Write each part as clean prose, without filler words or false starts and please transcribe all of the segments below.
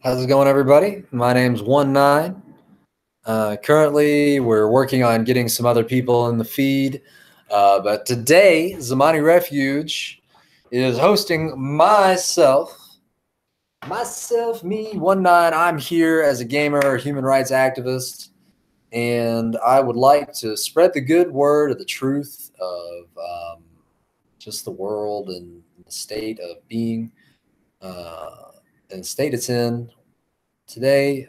How's it going, everybody? My name's 19. Currently, we're working on getting some other people in the feed. But today, Zamani Refuge is hosting myself, me, 19. I'm here as a gamer, a human rights activist, and I would like to spread the good word of the truth of just the world and the state of being and the state it's in today.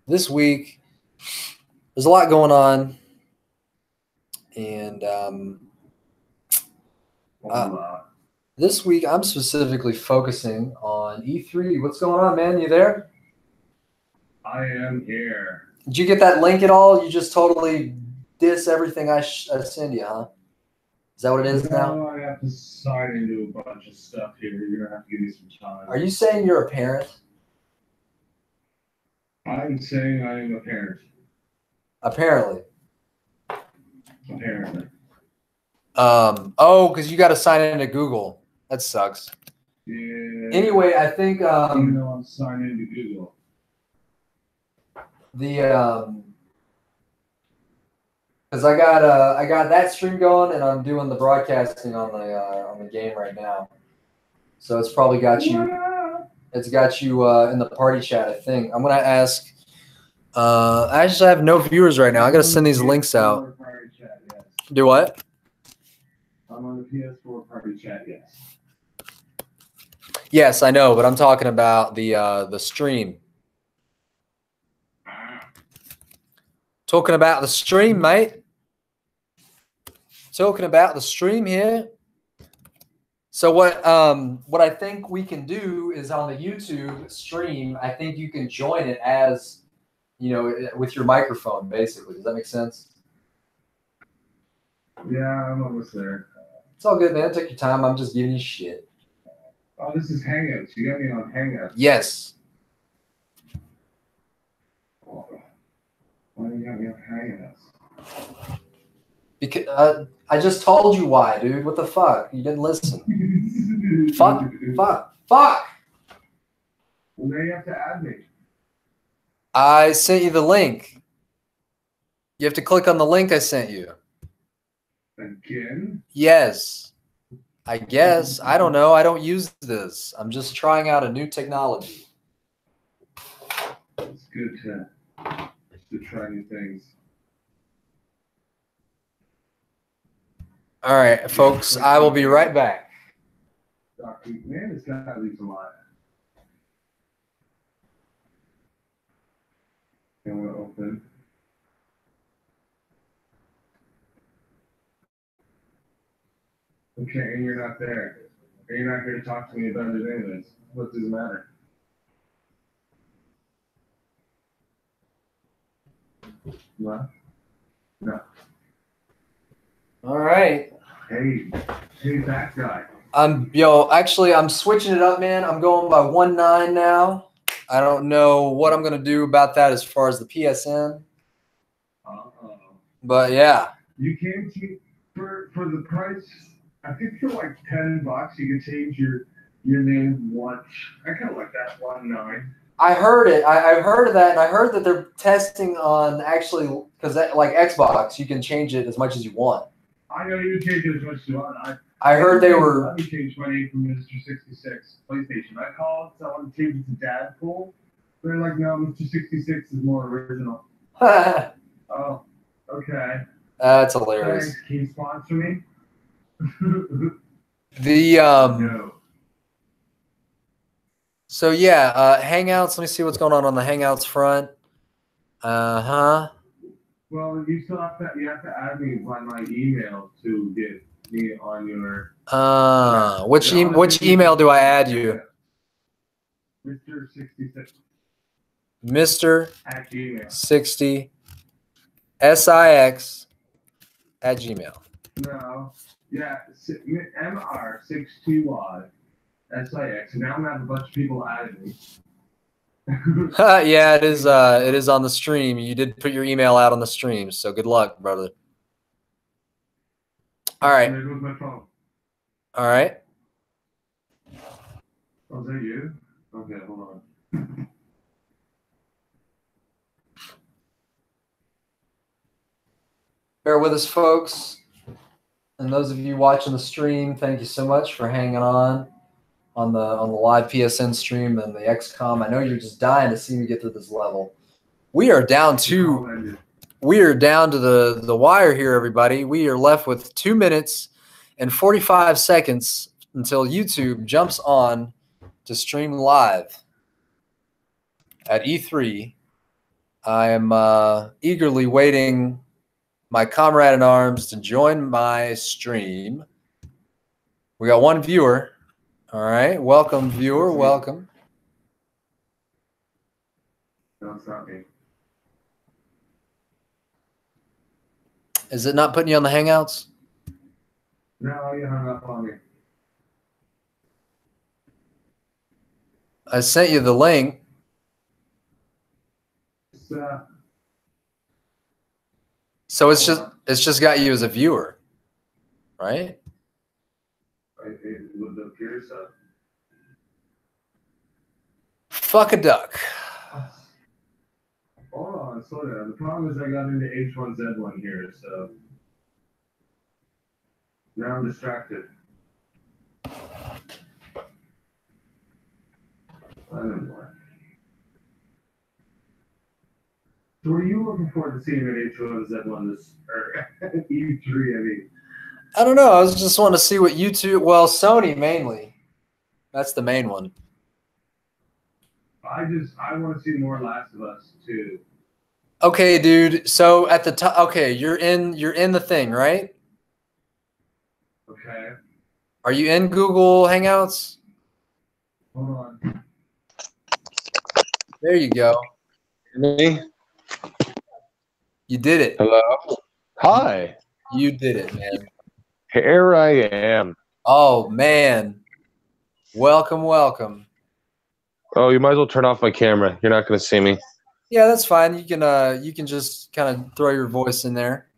This week, there's a lot going on, and this week I'm specifically focusing on E3. What's going on, man? You there? I am here. Did you get that link at all? You just totally diss everything I send you, huh? Is that what it is now? I have to sign into a bunch of stuff here. You're gonna have to give me some time. Are you saying you're a parent? I'm saying I am a parent. Apparently. Apparently. Oh, because you got to sign into Google. That sucks. Yeah. Anyway, I think even though I'm signed into Google. Because I got that stream going, and I'm doing the broadcasting on the game right now. So it's probably got you. It's got you in the party chat, I think. I'm gonna ask. I actually have no viewers right now. I gotta send these links out. Chat, yes. Do what? I'm on the PS4 party chat, yes. Yes, I know, but I'm talking about the stream. Talking about the stream, mate. Talking about the stream here. So what I think we can do is on the YouTube stream, I think you can join it as, you know, with your microphone, basically. Does that make sense? Yeah, I'm almost there. It's all good, man. Take your time. I'm just giving you shit. Oh, this is Hangouts. You got me on Hangouts. Yes. Why do you got me on Hangouts? Because I just told you why, dude. What the fuck? You didn't listen. Fuck. Well, now you have to add me. I sent you the link. You have to click on the link I sent you. Again? Yes. I guess. I don't know. I don't use this. I'm just trying out a new technology. It's good to try new things. All right, folks. I will be right back. Man, it's got to leave some light. I'm going to open. Okay, and you're not there. And you're not here to talk to me about it anyways. What does it matter? What? No. All right. Hey, that guy. Actually, I'm switching it up, man. I'm going by 19 now. I don't know what I'm gonna do about that as far as the PSN. But yeah. You came to me for the price. I think for like $10 you could change your name once. I kind of like that 19. I heard it. I heard of that, and I heard that they're testing on actually because like Xbox, you can change it as much as you want. I know you can change it as much as you want. I heard they were. Let me change my name from Mr. 66 PlayStation. I called someone to change it to Dadpool. They're like, no, Mr. 66 is more original. Oh, okay. That's hilarious. Thanks. Can you sponsor me? No. So yeah, Hangouts. Let me see what's going on the Hangouts front. Well, you still have to add me by my email to get me on your. Which email do I add you? Mr. 66. Mr. At Gmail. 60 SIX at Gmail. No. Yeah, MR62Y SIX. And now I'm gonna have a bunch of people adding me. Yeah, it is on the stream. You did put your email out on the stream, so good luck, brother. All right. There goes my phone. All right. Oh, is that you? Okay, hold on. Bear with us, folks. And those of you watching the stream, thank you so much for hanging on the live PSN stream and the XCOM. I know you're just dying to see me get to this level. We are down to the wire here, everybody. We are left with 2 minutes and 45 seconds until YouTube jumps on to stream live at E3. I am eagerly waiting my comrade in arms to join my stream. We got one viewer. All right. Welcome, viewer. Welcome. No, it's not me. Is it not putting you on the Hangouts? No, you hung up on me. I sent you the link. It's, So it's just got you as a viewer, right? With the peer stuff. Fuck a duck. Hold on, slow down. The problem is I got into H1Z1 here, so now I'm distracted. I don't know. So were you looking forward to seeing an H1Z1 this or E3? I mean, I don't know. I was just wanting to see what YouTube. Well, Sony mainly. That's the main one. I want to see more Last of Us too. Okay, dude. So at the top, okay, you're in the thing, right? Okay. Are you in Google Hangouts? Hold on. There you go. Me? You did it. Hello? Hi. You did it, man. Here I am. Oh man. Welcome, welcome. Oh, you might as well turn off my camera. You're not going to see me. Yeah, that's fine. You can just kind of throw your voice in there.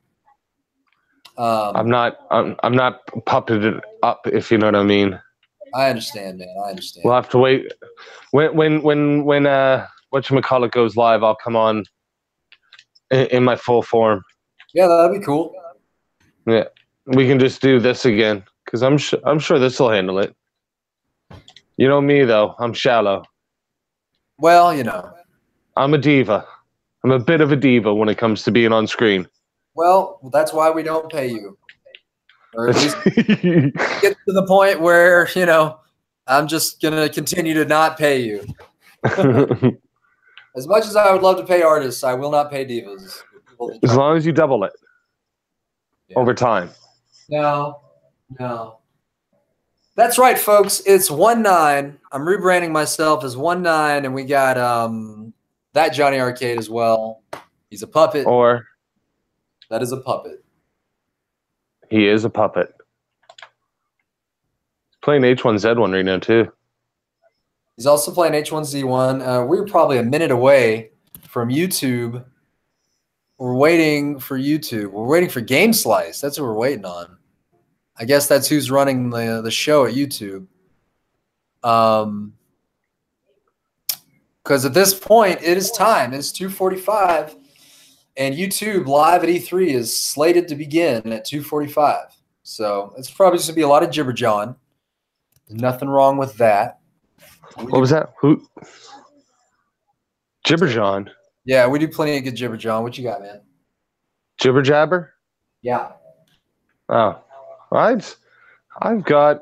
I'm not puppeted up, if you know what I mean. I understand, man. I understand. We'll have to wait. When whatchamacallit goes live, I'll come on in my full form. Yeah, that'd be cool. Yeah, we can just do this again because I'm sure this will handle it. You know me though, I'm shallow. Well, you know. I'm a diva. I'm a bit of a diva when it comes to being on screen. Well, that's why we don't pay you. Or at least get to the point where, you know, I'm just going to continue to not pay you. As much as I would love to pay artists, I will not pay divas. As long as you double it over time. No. That's right, folks. It's 1-9. I'm rebranding myself as 1-9, and we got that Johnny Arcade as well. He's a puppet. Or that is a puppet. He is a puppet. He's playing H1Z1 right now, too. He's also playing H1Z1. We're probably a minute away from YouTube. We're waiting for YouTube. We're waiting for Game Slice. That's what we're waiting on. I guess that's who's running the show at YouTube. Because at this point, it is time. It's 2:45. And YouTube live at E3 is slated to begin at 2:45. So it's probably just going to be a lot of jibber-jawing. There's nothing wrong with that. What was that? Who? Jibber-John? Yeah, we do plenty of good jibber-jawing. What you got, man? Jibber-jabber? Yeah. Oh. I've got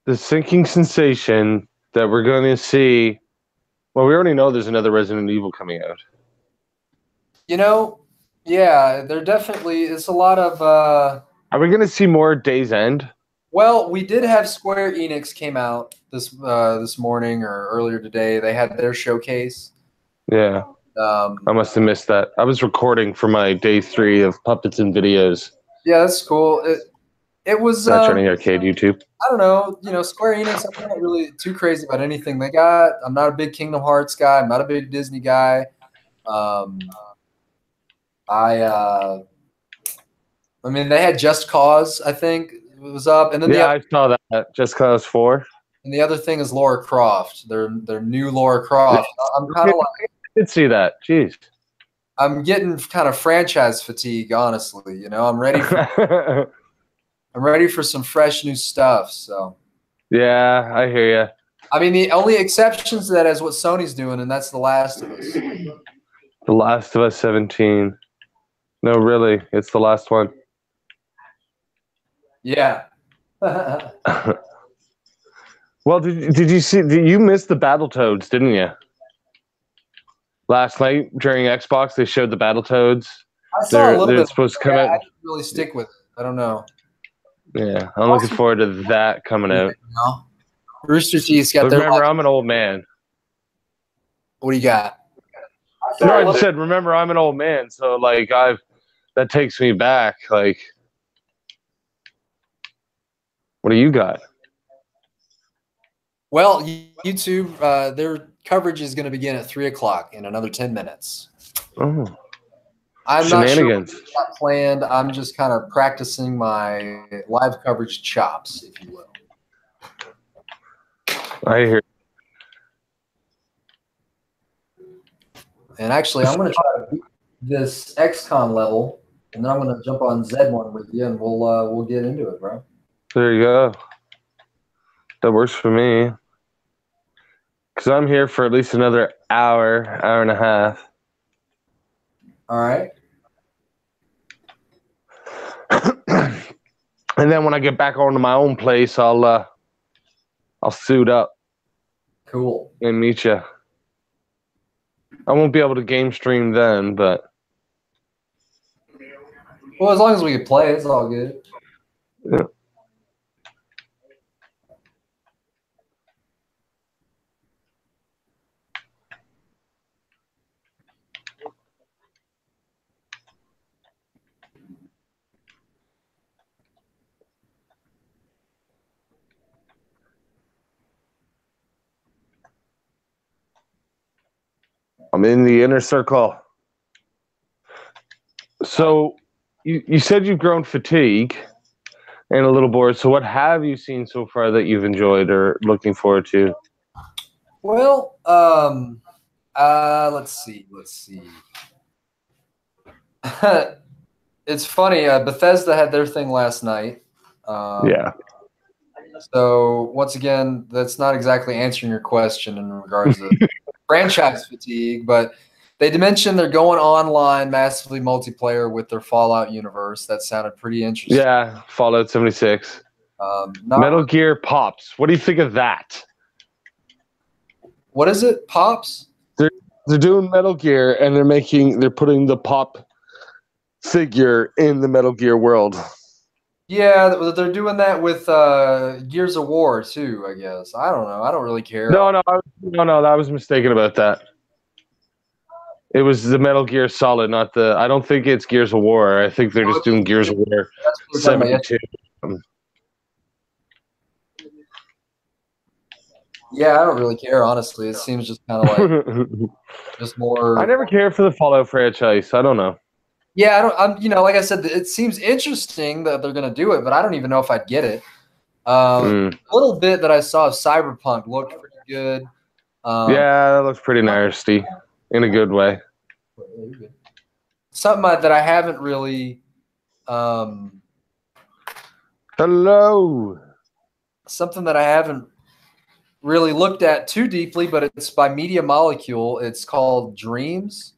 the sinking sensation that we're going to see. Well, we already know there's another Resident Evil coming out. You know, yeah, there definitely is a lot of... Are we going to see more Days End? Well, we did have Square Enix came out this morning or earlier today. They had their showcase. Yeah. I must have missed that. I was recording for my day 3 of Puppets and Videos. Yeah, that's cool. It was... Not Johnny Arcade YouTube. I don't know. You know, Square Enix, I'm not really too crazy about anything they got. I'm not a big Kingdom Hearts guy. I'm not a big Disney guy. I mean, they had Just Cause, I think, it was up. And then I saw that. Just Cause 4. and the other thing is Laura Croft. Their new Laura Croft. I'm kind of like, I did see that. Jeez. I'm getting kind of franchise fatigue, honestly. You know, I'm ready for some fresh new stuff. So Yeah, I hear you. I mean, the only exceptions to that is what Sony's doing, and that's The Last of Us. The Last of Us 17. No, really, it's the last one. Yeah. Well, did you see? You missed the Battletoads, didn't you? Last night during Xbox, they showed the Battletoads. I saw a little bit. They're supposed to come out. I didn't really stick with it. I don't know. Yeah, I'm looking forward to that coming out. Rooster Teeth's got But their. remember, I'm an old man. What do you got? No, I just said, remember, I'm an old man, so like that takes me back. Like, what do you got? Well, YouTube, their coverage is going to begin at 3:00 in another 10 minutes. Oh, I'm not sure shenanigans. what's got planned. I'm just kind of practicing my live coverage chops, if you will. I hear. And actually, I'm going to try to beat this XCOM level, and then I'm going to jump on Z1 with you, and we'll get into it, bro. There you go. That works for me. Because I'm here for at least another hour and a half. All right. And then when I get back onto my own place, I'll suit up Cool. and meet you. I won't be able to game stream then, but Well, as long as we can play, it's all good. yeah. I'm in the inner circle. So you said you've grown fatigue and a little bored. So what have you seen so far that you've enjoyed or looking forward to? Well, let's see. It's funny. Bethesda had their thing last night. Yeah. So once again, that's not exactly answering your question in regards to franchise fatigue, but they did mention they're going online massively multiplayer with their Fallout universe. That sounded pretty interesting. Yeah, Fallout 76. Metal Gear Pops. What do you think of that? What is it? Pops? They're doing Metal Gear and they're putting the Pop figure in the Metal Gear world. Yeah, they're doing that with Gears of War too, I guess. I don't know. I don't really care. No, I was mistaken about that. It was the Metal Gear Solid, not the. I don't think it's Gears of War. I think they're just doing Gears of War 72. Yeah, I don't really care, honestly. It seems just kind of like just more. I never cared for the Fallout franchise. I don't know. Yeah, I'm. Like I said, it seems interesting that they're going to do it, but I don't even know if I'd get it. A little bit that I saw of Cyberpunk looked pretty good. Yeah, that looks pretty nasty in a good way. Something that I haven't really. Hello. Something that I haven't really looked at too deeply, but it's by Media Molecule. It's called Dreams.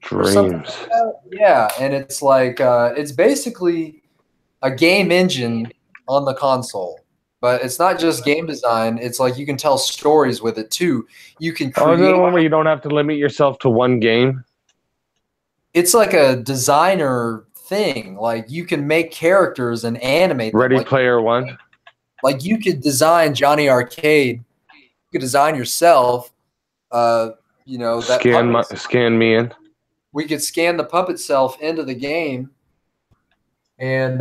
Dreams. Yeah, and it's like it's basically a game engine on the console, but it's not just game design. It's like you can tell stories with it too. You can create. Oh, is that the one where you don't have to limit yourself to one game? It's like a designer thing. Like you can make characters and animate them. Ready Player One. Like you could design Johnny Arcade. You could design yourself. That scan me in. We could scan the puppet self into the game, and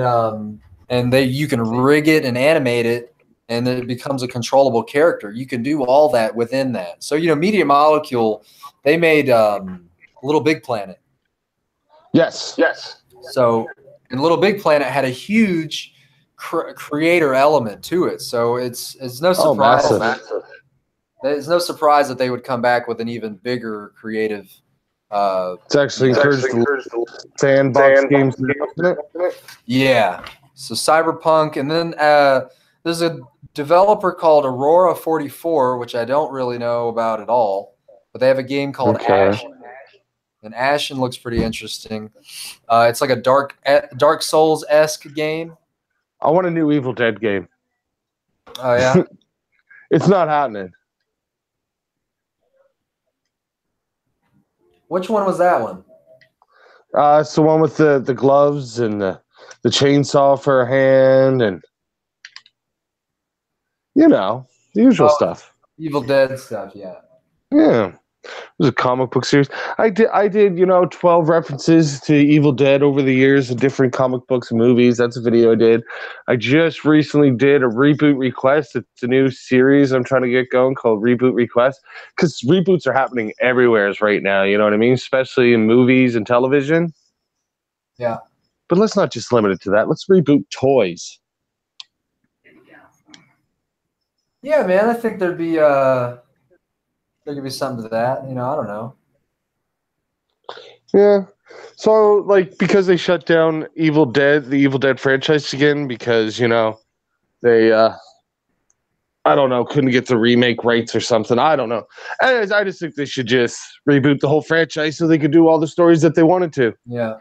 you can rig it and animate it, and then it becomes a controllable character. You can do all that within that. So Media Molecule, they made Little Big Planet. Yes. So, and Little Big Planet had a huge creator element to it. So it's no Oh, surprise. massive. It's no surprise that they would come back with an even bigger creative. It's actually encouraged the sandbox games. Yeah. So Cyberpunk, and then there's a developer called Aurora 44, which I don't really know about at all, but they have a game called Ashen. And Ashen looks pretty interesting. It's like a Dark Souls-esque game. I want a new Evil Dead game. Oh yeah. It's not happening. Which one was that one? It's the one with the gloves and the chainsaw for a hand, and the usual stuff. Evil Dead stuff, yeah. Yeah. It was a comic book series. I did 12 references to Evil Dead over the years of different comic books and movies. That's a video I did. I just recently did a reboot request. It's a new series I'm trying to get going called Reboot Request, because reboots are happening everywhere right now, you know what I mean? Especially in movies and television. Yeah. But let's not just limit it to that. Let's reboot toys. Yeah, man, I think there could be something to that. I don't know. Yeah. So, because they shut down the Evil Dead franchise again, because, they, I don't know, couldn't get the remake rights or something. I don't know. Anyways, I just think they should just reboot the whole franchise so they could do all the stories that they wanted to. Yeah.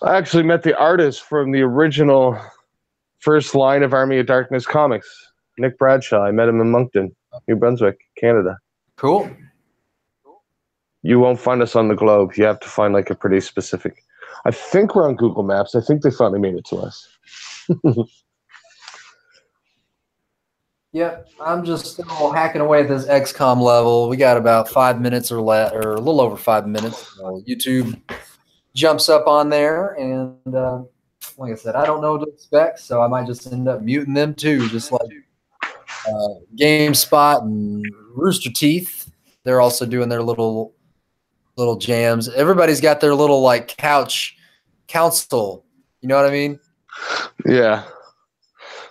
I actually met the artist from the original first line of Army of Darkness comics, Nick Bradshaw. I met him in Moncton, New Brunswick, Canada. Cool. You won't find us on the globe. You have to find a pretty specific. I think we're on Google Maps. I think they finally made it to us. Yep, I'm just still hacking away at this XCOM level. We got about 5 minutes or a little over 5 minutes. YouTube jumps up on there, and like I said, I don't know what to expect, so I might just end up muting them too, just like GameSpot and Rooster Teeth. They're also doing their little jams. Everybody's got their little couch council. You know what I mean? Yeah.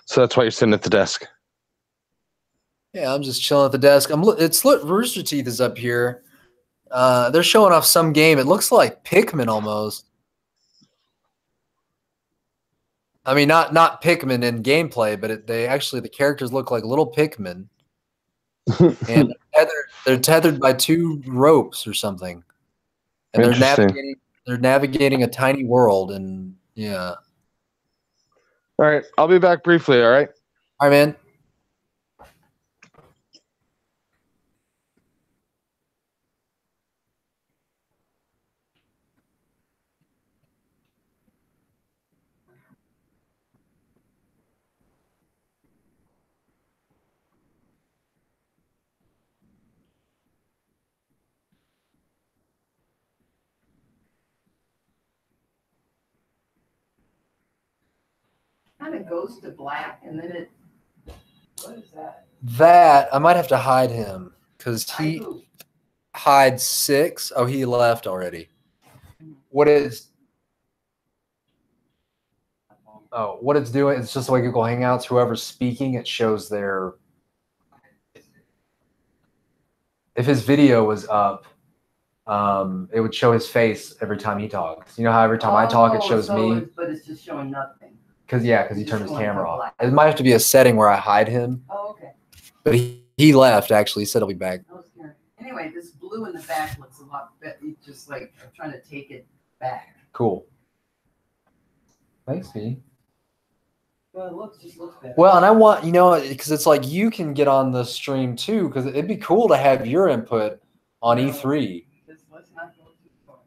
So that's why you're sitting at the desk. Yeah, I'm just chilling at the desk. Rooster Teeth is up here. They're showing off some game. It looks like Pikmin almost. I mean, not Pikmin in gameplay, but the characters look like little Pikmin, and they're tethered by 2 ropes or something, and they're navigating a tiny world, and yeah. All right, I'll be back briefly. All right. All right, man. Kind of goes to black, and then it. What is that? That I might have to hide him because he hides 6. Oh, he left already. What it's doing? It's just like Google Hangouts. Whoever's speaking, it shows their. If his video was up, it would show his face every time he talks. You know how every time I talk, it shows me. But it's just showing nothing. Because he turned his camera off. It might have to be a setting where I hide him. Oh, okay. But he left, actually. He said he'll be back. Anyway, this blue in the back looks a lot better. It's just I'm trying to take it back. Cool. Thanks, V. Well, it just looks better. Well, and I want, because it's like you can get on the stream too, because it'd be cool to have your input on E3. Let's not go too far.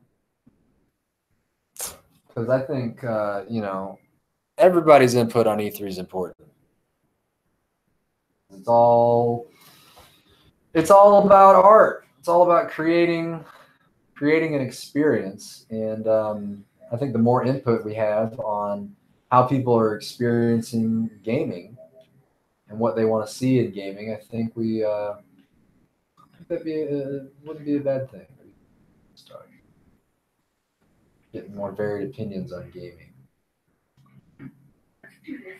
Because I think, everybody's input on E3 is important. It's all about art. It's all about creating an experience. And I think the more input we have on how people are experiencing gaming and what they want to see in gaming, I think that'd wouldn't be a bad thing. Start getting more varied opinions on gaming. Maybe.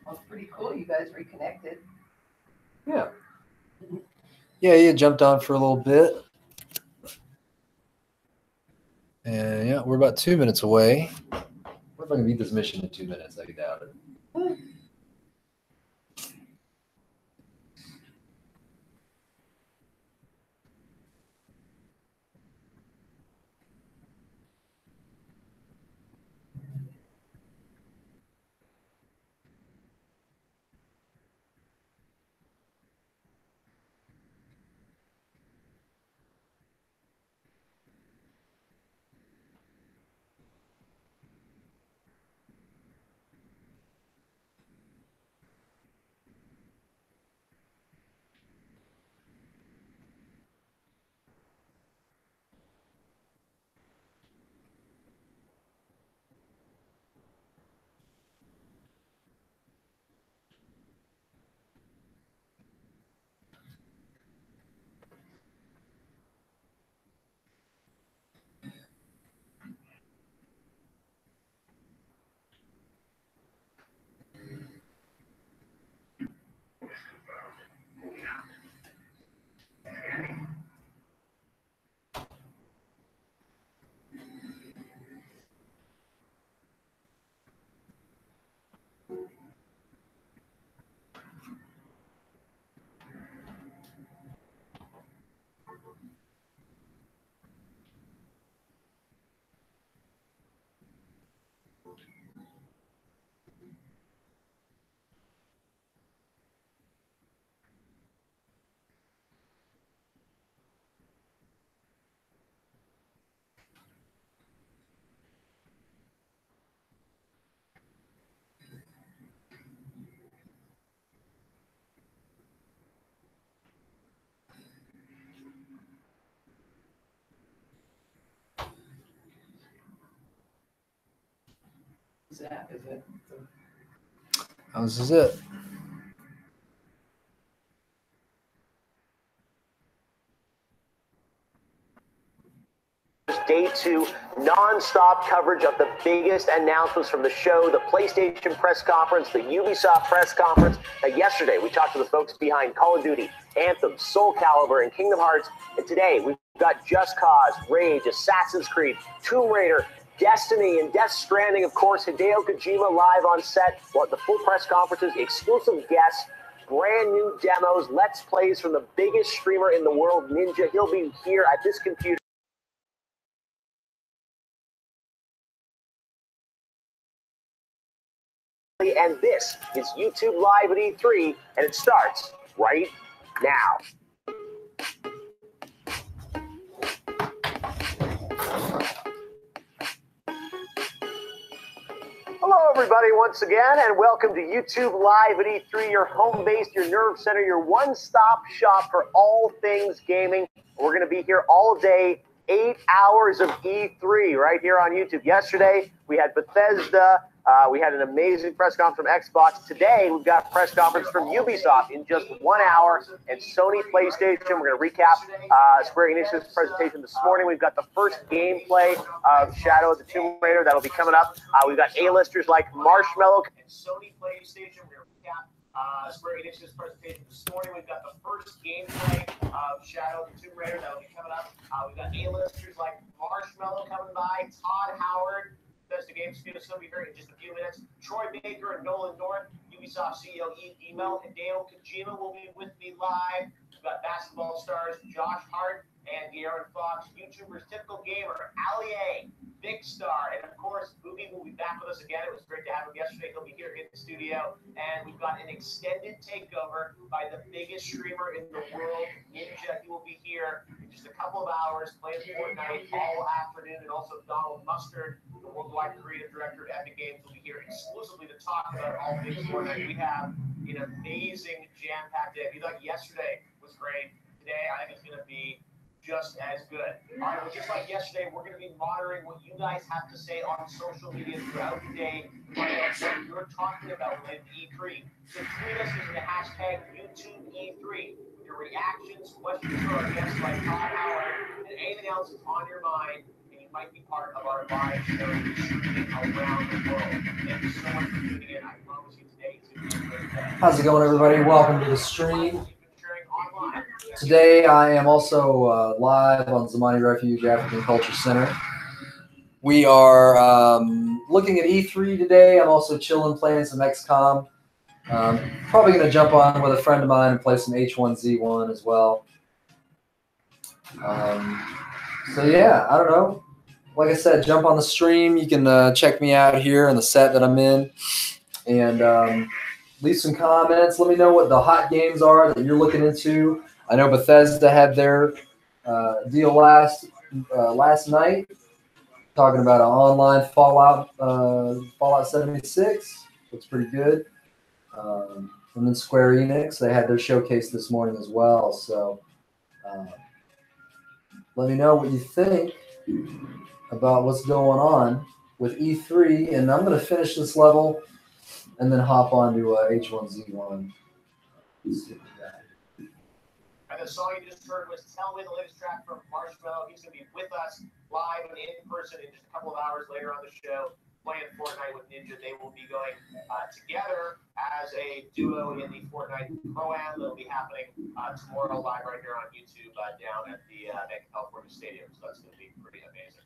Well, it's pretty cool. You guys reconnected. Yeah. Yeah, he had jumped on for a little bit. And yeah, we're about 2 minutes away. What if I can beat this mission in 2 minutes? I doubt it. Zap, is it? This is it. Day 2, non-stop coverage of the biggest announcements from the show, the PlayStation press conference, the Ubisoft press conference. Yesterday, we talked to the folks behind Call of Duty, Anthem, Soul Calibur, and Kingdom Hearts. And today, we've got Just Cause, Rage, Assassin's Creed, Tomb Raider, Destiny, and Death Stranding, of course, Hideo Kojima live on set. We'll have the full press conferences, exclusive guests, brand new demos, Let's Plays from the biggest streamer in the world, Ninja. He'll be here at this computer. And this is YouTube Live at E3, and it starts right now. Hello, everybody, once again, and welcome to YouTube Live at E3, your home base, your nerve center, your one-stop shop for all things gaming. We're going to be here all day, 8 hours of E3 right here on YouTube. Yesterday, we had Bethesda, We had an amazing press conference from Xbox. Today, we've got a press conference from Ubisoft in just 1 hour, and Sony PlayStation. We're going to recap Square Enix's presentation this morning. We've got the first gameplay of Shadow of the Tomb Raider that'll be coming up. We've got A-listers like Marshmello and Sony PlayStation. We're going to recap Square Enix's presentation this morning. We've got the first gameplay of Shadow of the Tomb Raider that'll be coming up. We've got A-listers like Marshmello coming by, Todd Howard, Bethesda Game Studios, will be here in just a few minutes. Troy Baker and Nolan North, Ubisoft CEO Email, and Hideo Kojima will be with me live. We've got basketball stars Josh Hart and De'Aaron Fox, YouTubers Typical Gamer, Ali A, Big Star, and of course, Booby will be back with us again. It was great to have him yesterday. He'll be here in the studio. And we've got an extended takeover by the biggest streamer in the world, Ninja. He will be here in just a couple of hours, playing Fortnite all afternoon. And also Donald Mustard, the worldwide creative director at Epic Games, will be here exclusively to talk about all things Fortnite. We have an amazing jam-packed day. If you thought yesterday was great, today I think it's going to be just as good. All right, well, just like yesterday, we're going to be monitoring what you guys have to say on social media throughout the day. What you're talking about within E3. So tweet us using the hashtag YouTubeE3 with your reactions, questions for our guests like Todd Howard, and anything else that's on your mind, and you might be part of our live show streaming around the world. Thank you so much for tuning in. I promise you today to be a great day. How's it going, everybody? Welcome to the stream. Today, I am also live on Zamani Refuge African Culture Center. We are looking at E3 today. I'm also chilling, playing some XCOM. Probably going to jump on with a friend of mine and play some H1Z1 as well. So yeah, I don't know. Like I said, jump on the stream. You can check me out here in the set that I'm in. And leave some comments. Let me know what the hot games are that you're looking into. I know Bethesda had their deal last night, talking about an online Fallout 76. Looks pretty good. And then Square Enix, they had their showcase this morning as well. So let me know what you think about what's going on with E3. And I'm going to finish this level and then hop on to H1Z1. And the song you just heard was Tell Me, the latest track from Marshmello. He's going to be with us live and in person in just a couple of hours later on the show, playing Fortnite with Ninja. They will be going together as a duo in the Fortnite Pro-Am. That'll be happening tomorrow live right here on YouTube down at the Bank of California Stadium. So that's going to be pretty amazing.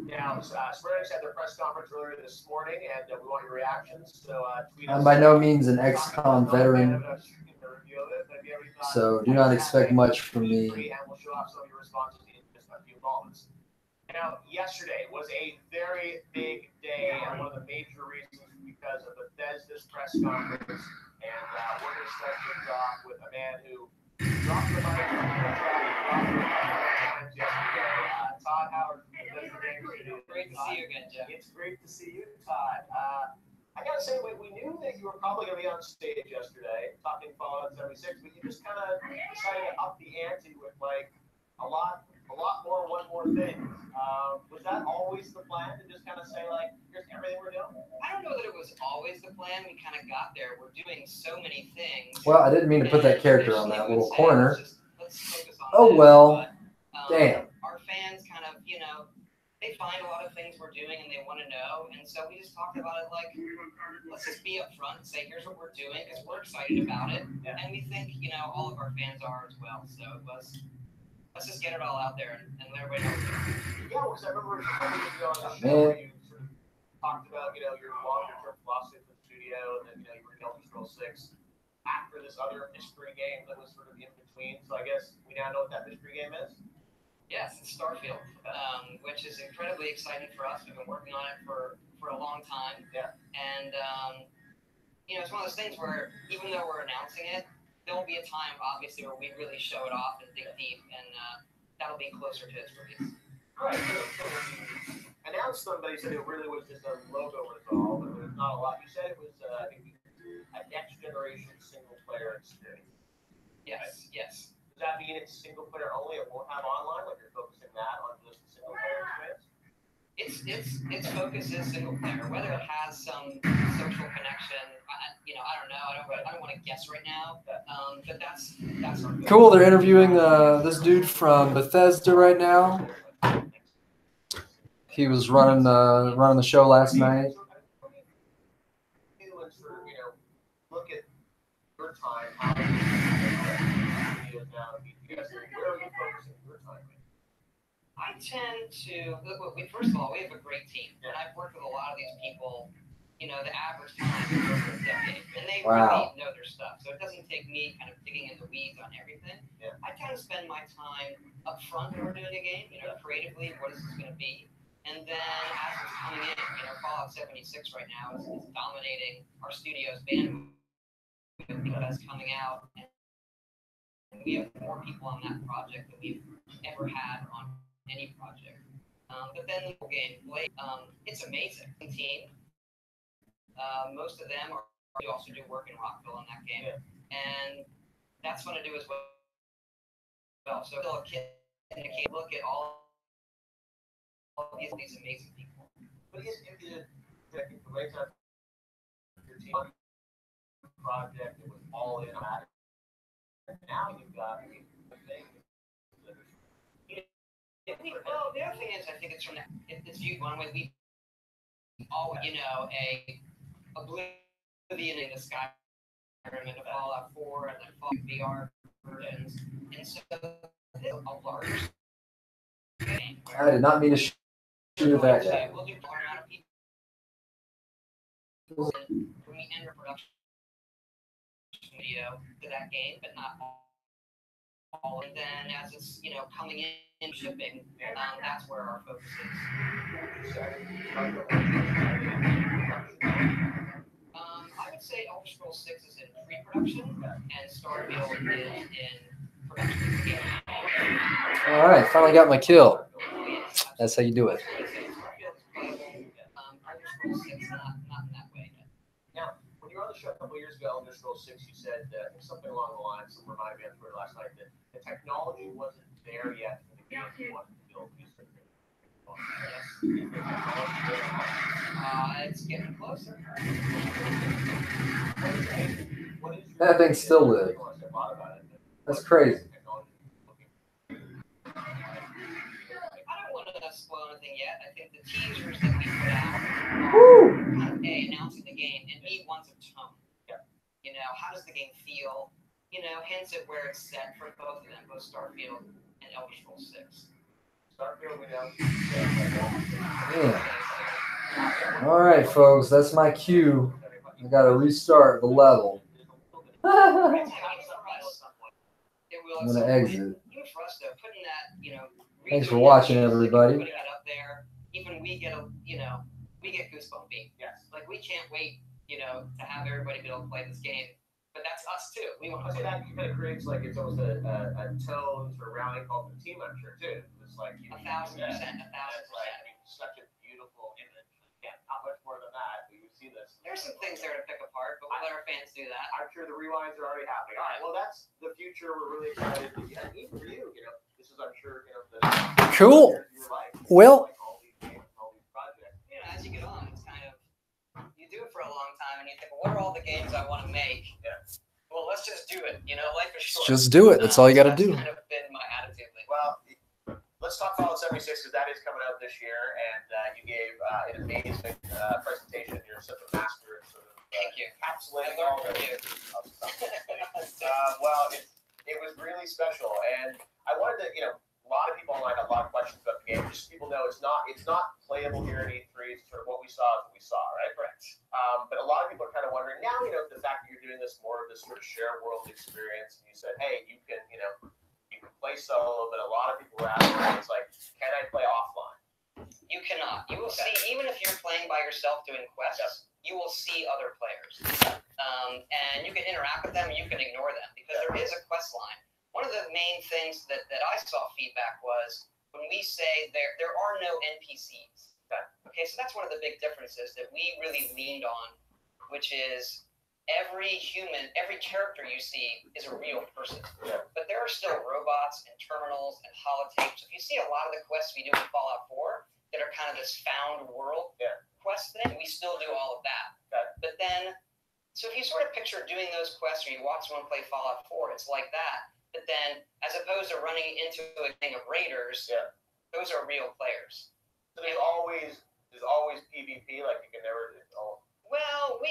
Now, Square Enix had their press conference earlier this morning, and we want your reactions. So tweet us. I'm by no means an XCOM veteran, so do not expect much from me. And we'll show off some of your responses in just a few moments. Now, yesterday was a very big day, and one of the major reasons because of Bethesda's press conference. And we're going to start things off with a man who dropped the mic yesterday. Todd Howard from Bethesda Game Studios. Great to see you again, Jeff. It's great to see you, Todd. I gotta say, we knew that you were probably gonna be on stage yesterday talking Fallout 76, but you just kind of decided to up the ante with like a lot more, one more thing. Was that always the plan to just kind of say like, here's everything we're doing? I don't know that it was always the plan. We kind of got there. We're doing so many things. Well, I didn't mean to put that character on that little corner. Let's focus on Oh this, well, but, damn. Our fans kind of, they find a lot of things we're doing and they want to know, and so we just talked about it like, let's just be upfront and say, here's what we're doing because we're excited about it, and we think, all of our fans are as well. So let's just get it all out there and let everybody know. Yeah, because I remember a couple years ago on the show where you sort of talked about, your longer-term philosophy for the studio, and then, you were in Elder Scrolls 6 after this other mystery game that was sort of in between. So I guess we now know what that mystery game is. Yes, it's Starfield, which is incredibly exciting for us. We've been working on it for a long time. Yeah. And, it's one of those things where even though we're announcing it, there will be a time, obviously, where we really show it off and dig deep, and that'll be closer to its release. Right. So you announced them, but you said it really was just a logo was all, but there's not a lot. You said it was, I think, a next-generation single-player experience. Yes, yes. Does that mean it's single player only? It won't have online? Like you're focusing that on just the single player experience? its focus is single player. Whether it has some social connection, I don't know. I don't want to guess right now. But that's our focus. Cool. They're interviewing this dude from Bethesda right now. He was running the show last night. Look at your time. How where are you focusing your time? I tend to first of all, we have a great team, and I've worked with a lot of these people. The average time is over a decade, and they really know their stuff. So it doesn't take me kind of digging in the weeds on everything. Yeah. I kind of spend my time up front when we're doing a game. Creatively, what is this going to be? And then as it's coming in, Fallout 76 right now is dominating our studio's bandwidth because it's coming out, and we have more people on that project than we've ever had on any project. But then the whole game, it's amazing. Team. Most of them we also do work in Rockville in that game, and that's fun to do as well. So a kid look at all these amazing people. But is the way to your team project, it was all in on that. Now you've got well, the other thing is, I think it's from it's viewed one way. We all, a Oblivion in the Skyrim and a Fallout 4 and then Fallout VR versions, and so it's a large game. I did not mean to shoot that guy. We'll do a amount of people when we enter production video to that game, but not all. And then as it's coming in and shipping, that's where our focus is. I would say Elder Scrolls 6 is in pre-production and Starfield is in production. All right, finally got my kill. That's how you do it. Elder Scrolls 6 not in that way. Now, when you were on the show a couple years ago, Elder Scrolls 6, you said something along the lines, someone reminded me on Twitter last night, that the technology wasn't there yet for the game you wanted to build. It's getting closer. That thing still lives. That's crazy. I don't want to spoil anything yet. I think the teasers that we put out are kind of announcing the game, and B wants a tone. How does the game feel? Hints at where it's set for both of them, both Starfield and Elder Scrolls 6. Starfield went out. Yeah. All right, folks, that's my cue. I got to restart the level. I'm going to exit. Even for us, though, putting that, Thanks for watching, everybody. Putting it up there, even we get we get goosebumpy. Yes. Like, we can't wait, to have everybody be able to play this game. But that's us too. We want to play that. Kind of creates it's almost a tone or rallying call for the team, I'm sure too. It's 1,000%. Such a beautiful image. Yeah, not much more than that. We would see this. There's some things there to pick apart, but we'll let our fans do that. I'm sure the rewinds are already happening. All right, well, that's the future. We're really excited. And even for you, this is, I'm sure, the cool. Well, all these projects. As you get on, it's kind of you do it for a long time, and you think, well, what are all the games I want to make? Yeah. Well, let's just do it. Life is short. Just do it. That's all you got to do. That's kind of been my attitude lately. Well, let's talk Fallout 76 because that is coming out this year, and you gave an amazing presentation. You're such a master at sort of Thank you. encapsulating I all learned the from you. stuff. Well, it was really special, and I wanted to, a lot of people online have a lot of questions about the game. Just so people know it's not playable here at E3. It's sort of what we saw is what we saw, right? Correct. But a lot of people are kind of wondering now, the fact that you're doing this more of this sort of share world experience, and you said, hey, you can play solo, but a lot of people were asking, it's like, can I play offline? You cannot. You will see, even if you're playing by yourself doing quests, you will see other players. And you can interact with them, and you can ignore them, because there is a quest line. One of the main things that I saw feedback was when we say there are no NPCs. Okay, so that's one of the big differences that we really leaned on, which is every character you see is a real person. Yeah. But there are still robots and terminals and holotapes. If you see a lot of the quests we do in Fallout 4 that are kind of this around world quest thing, we still do all of that. Okay. But then, so if you sort of picture doing those quests, or you watch someone play Fallout 4, it's like that. But then, as opposed to running into a gang of raiders, those are real players. So there's always PvP, like you can never. Well,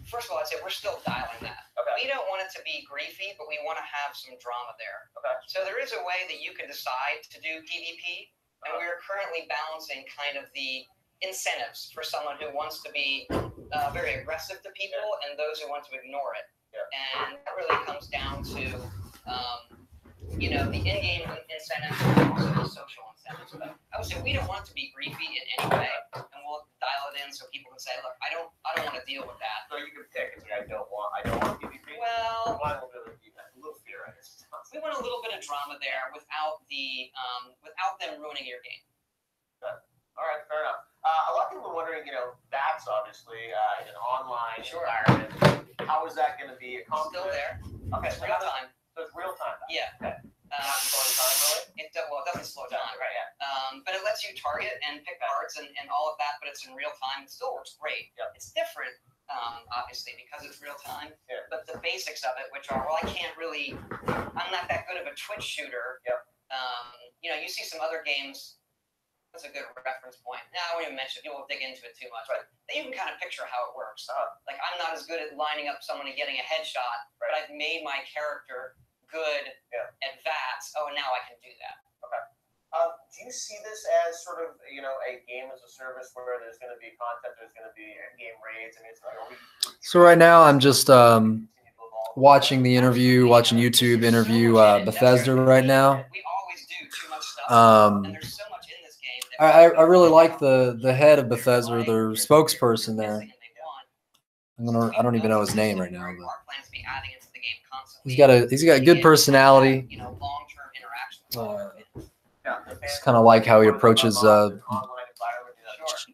first of all, I'd say we're still dialing that. Okay. We don't want it to be griefy, but we want to have some drama there. Okay. So there is a way that you can decide to do PvP, and we're currently balancing kind of the incentives for someone who wants to be very aggressive to people and those who want to ignore it. Yeah. And that really comes down to, the in-game incentives and also the social incentives. But I would say we don't want it to be griefy in any way, and we'll dial it in so people can say, look, I don't want to deal with that. So you can pick. It's like I don't want PvP. Well, I want a little fear, I guess. we want a little bit of drama there without without them ruining your game. All right, fair enough. A lot of people are wondering, that's obviously an online Sure. environment. How is that going to be accomplished? Still there. Okay, It's real time. So it's real time. Yeah. Okay. Not slowing time, really? It doesn't slow down, Right, yeah. but it lets you target and pick parts and all of that, but it's in real time. It still works great. Yep. It's different, obviously, because it's real time. Yeah. But the basics of it, which are, I'm not that good of a Twitch shooter. Yep. You see some other games. That's a good reference point. Now, I won't even mention it. People will dig into it too much, but you can kind of picture how it works. Like, I'm not as good at lining up someone and getting a headshot, but I've made my character good at that. Oh, and now I can do that. Okay. Do you see this as sort of, a game as a service where there's going to be content, there's going to be game raids? I mean, it's like, So right now I'm just watching the interview, watching YouTube interview Bethesda right now. We always do too much stuff, and there's so much in this game. I really like the head of Bethesda, their spokesperson there. I don't even know his name right now, but he's got a good personality. Long-term interaction. It's kind of like how he approaches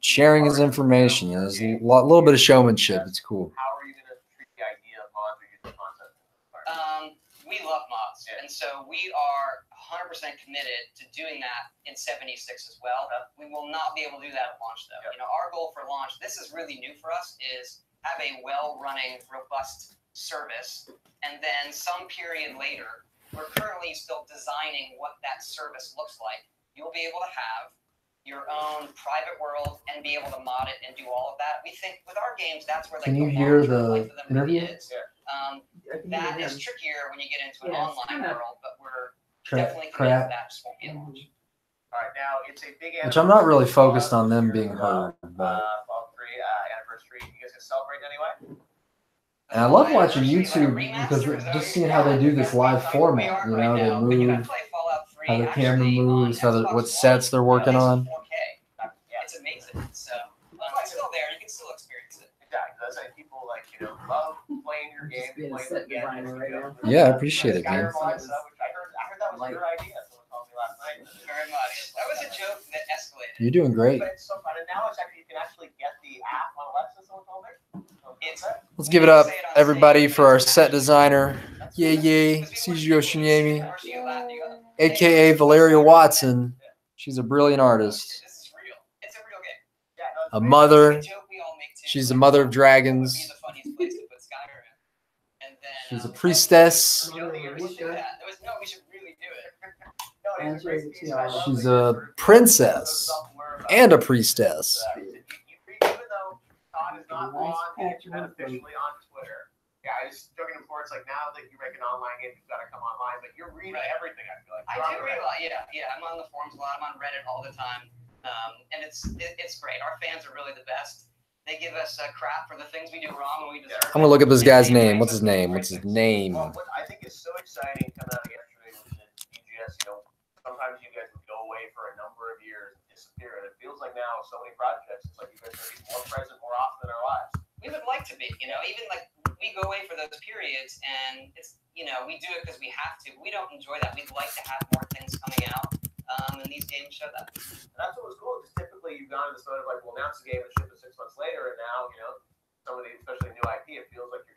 sharing his information. There's a little bit of showmanship. It's cool. How are you going to treat the idea of mods or user content? We love mods, and so we are 100% committed to doing that in 76 as well. We will not be able to do that at launch, though. Our goal for launch, this is really new for us, is have a well-running, robust service, and then some period later, we're currently still designing what that service looks like. You'll be able to have your own private world and be able to mod it and do all of that. We think with our games, that's where Can you hear the interview? Is. That is trickier when you get into an online world, but we're definitely committed to that. Just won't be at launch. All right, now it's a big Which I'm not really focused on them being heard, but Fallout 3 anniversary. You guys gonna celebrate anyway? and I love watching YouTube because just seeing how they do this live format. They move, how the camera moves, what sets they're working on. It's amazing. So it's still there. You can still experience it. Exactly. That's like people love playing your game, playing the game. Yeah, I appreciate it, man. I heard that was your idea. Someone told me last night. Very much. That was a joke that escalated. You're doing great. But it's so fun, and now you can actually get the app on Alexa. Someone told me. Let's give it up, everybody, for our set designer, Yay, Suji Oshinyemi, aka Valeria Watson. She's a brilliant artist. This is real. It's a real game. A mother. It's a joke we all make too. She's the mother of dragons. It'd be the funniest place to put Skyrim. And then, She's a priestess. We should do that. We should really do it. She's a princess and a priestess. Even though Todd is not officially on Twitter. Yeah, I was joking before. It's like now that you make an online game, you've got to come online, but you're reading everything. I feel like I do realize, yeah. I'm on the forums a lot. I'm on Reddit all the time, and it's great. Our fans are really the best. They give us crap for the things we do wrong, and we deserve. I'm gonna look up this guy's name. What's his name? What's his name? Well, what I think is so exciting coming out of yesterday was that EGS. Sometimes you guys would go away for a number of years and disappear, and it feels like now so many projects. It's like you guys are going to be more present more often in our lives. We would like to be, even like we go away for those periods, and it's we do it because we have to. We don't enjoy that. We'd like to have more things coming out, and these games show that. And that's what was cool, because typically you've gone to this mode of we'll announce the game and ship it 6 months later, and now some of the, especially new IP, it feels like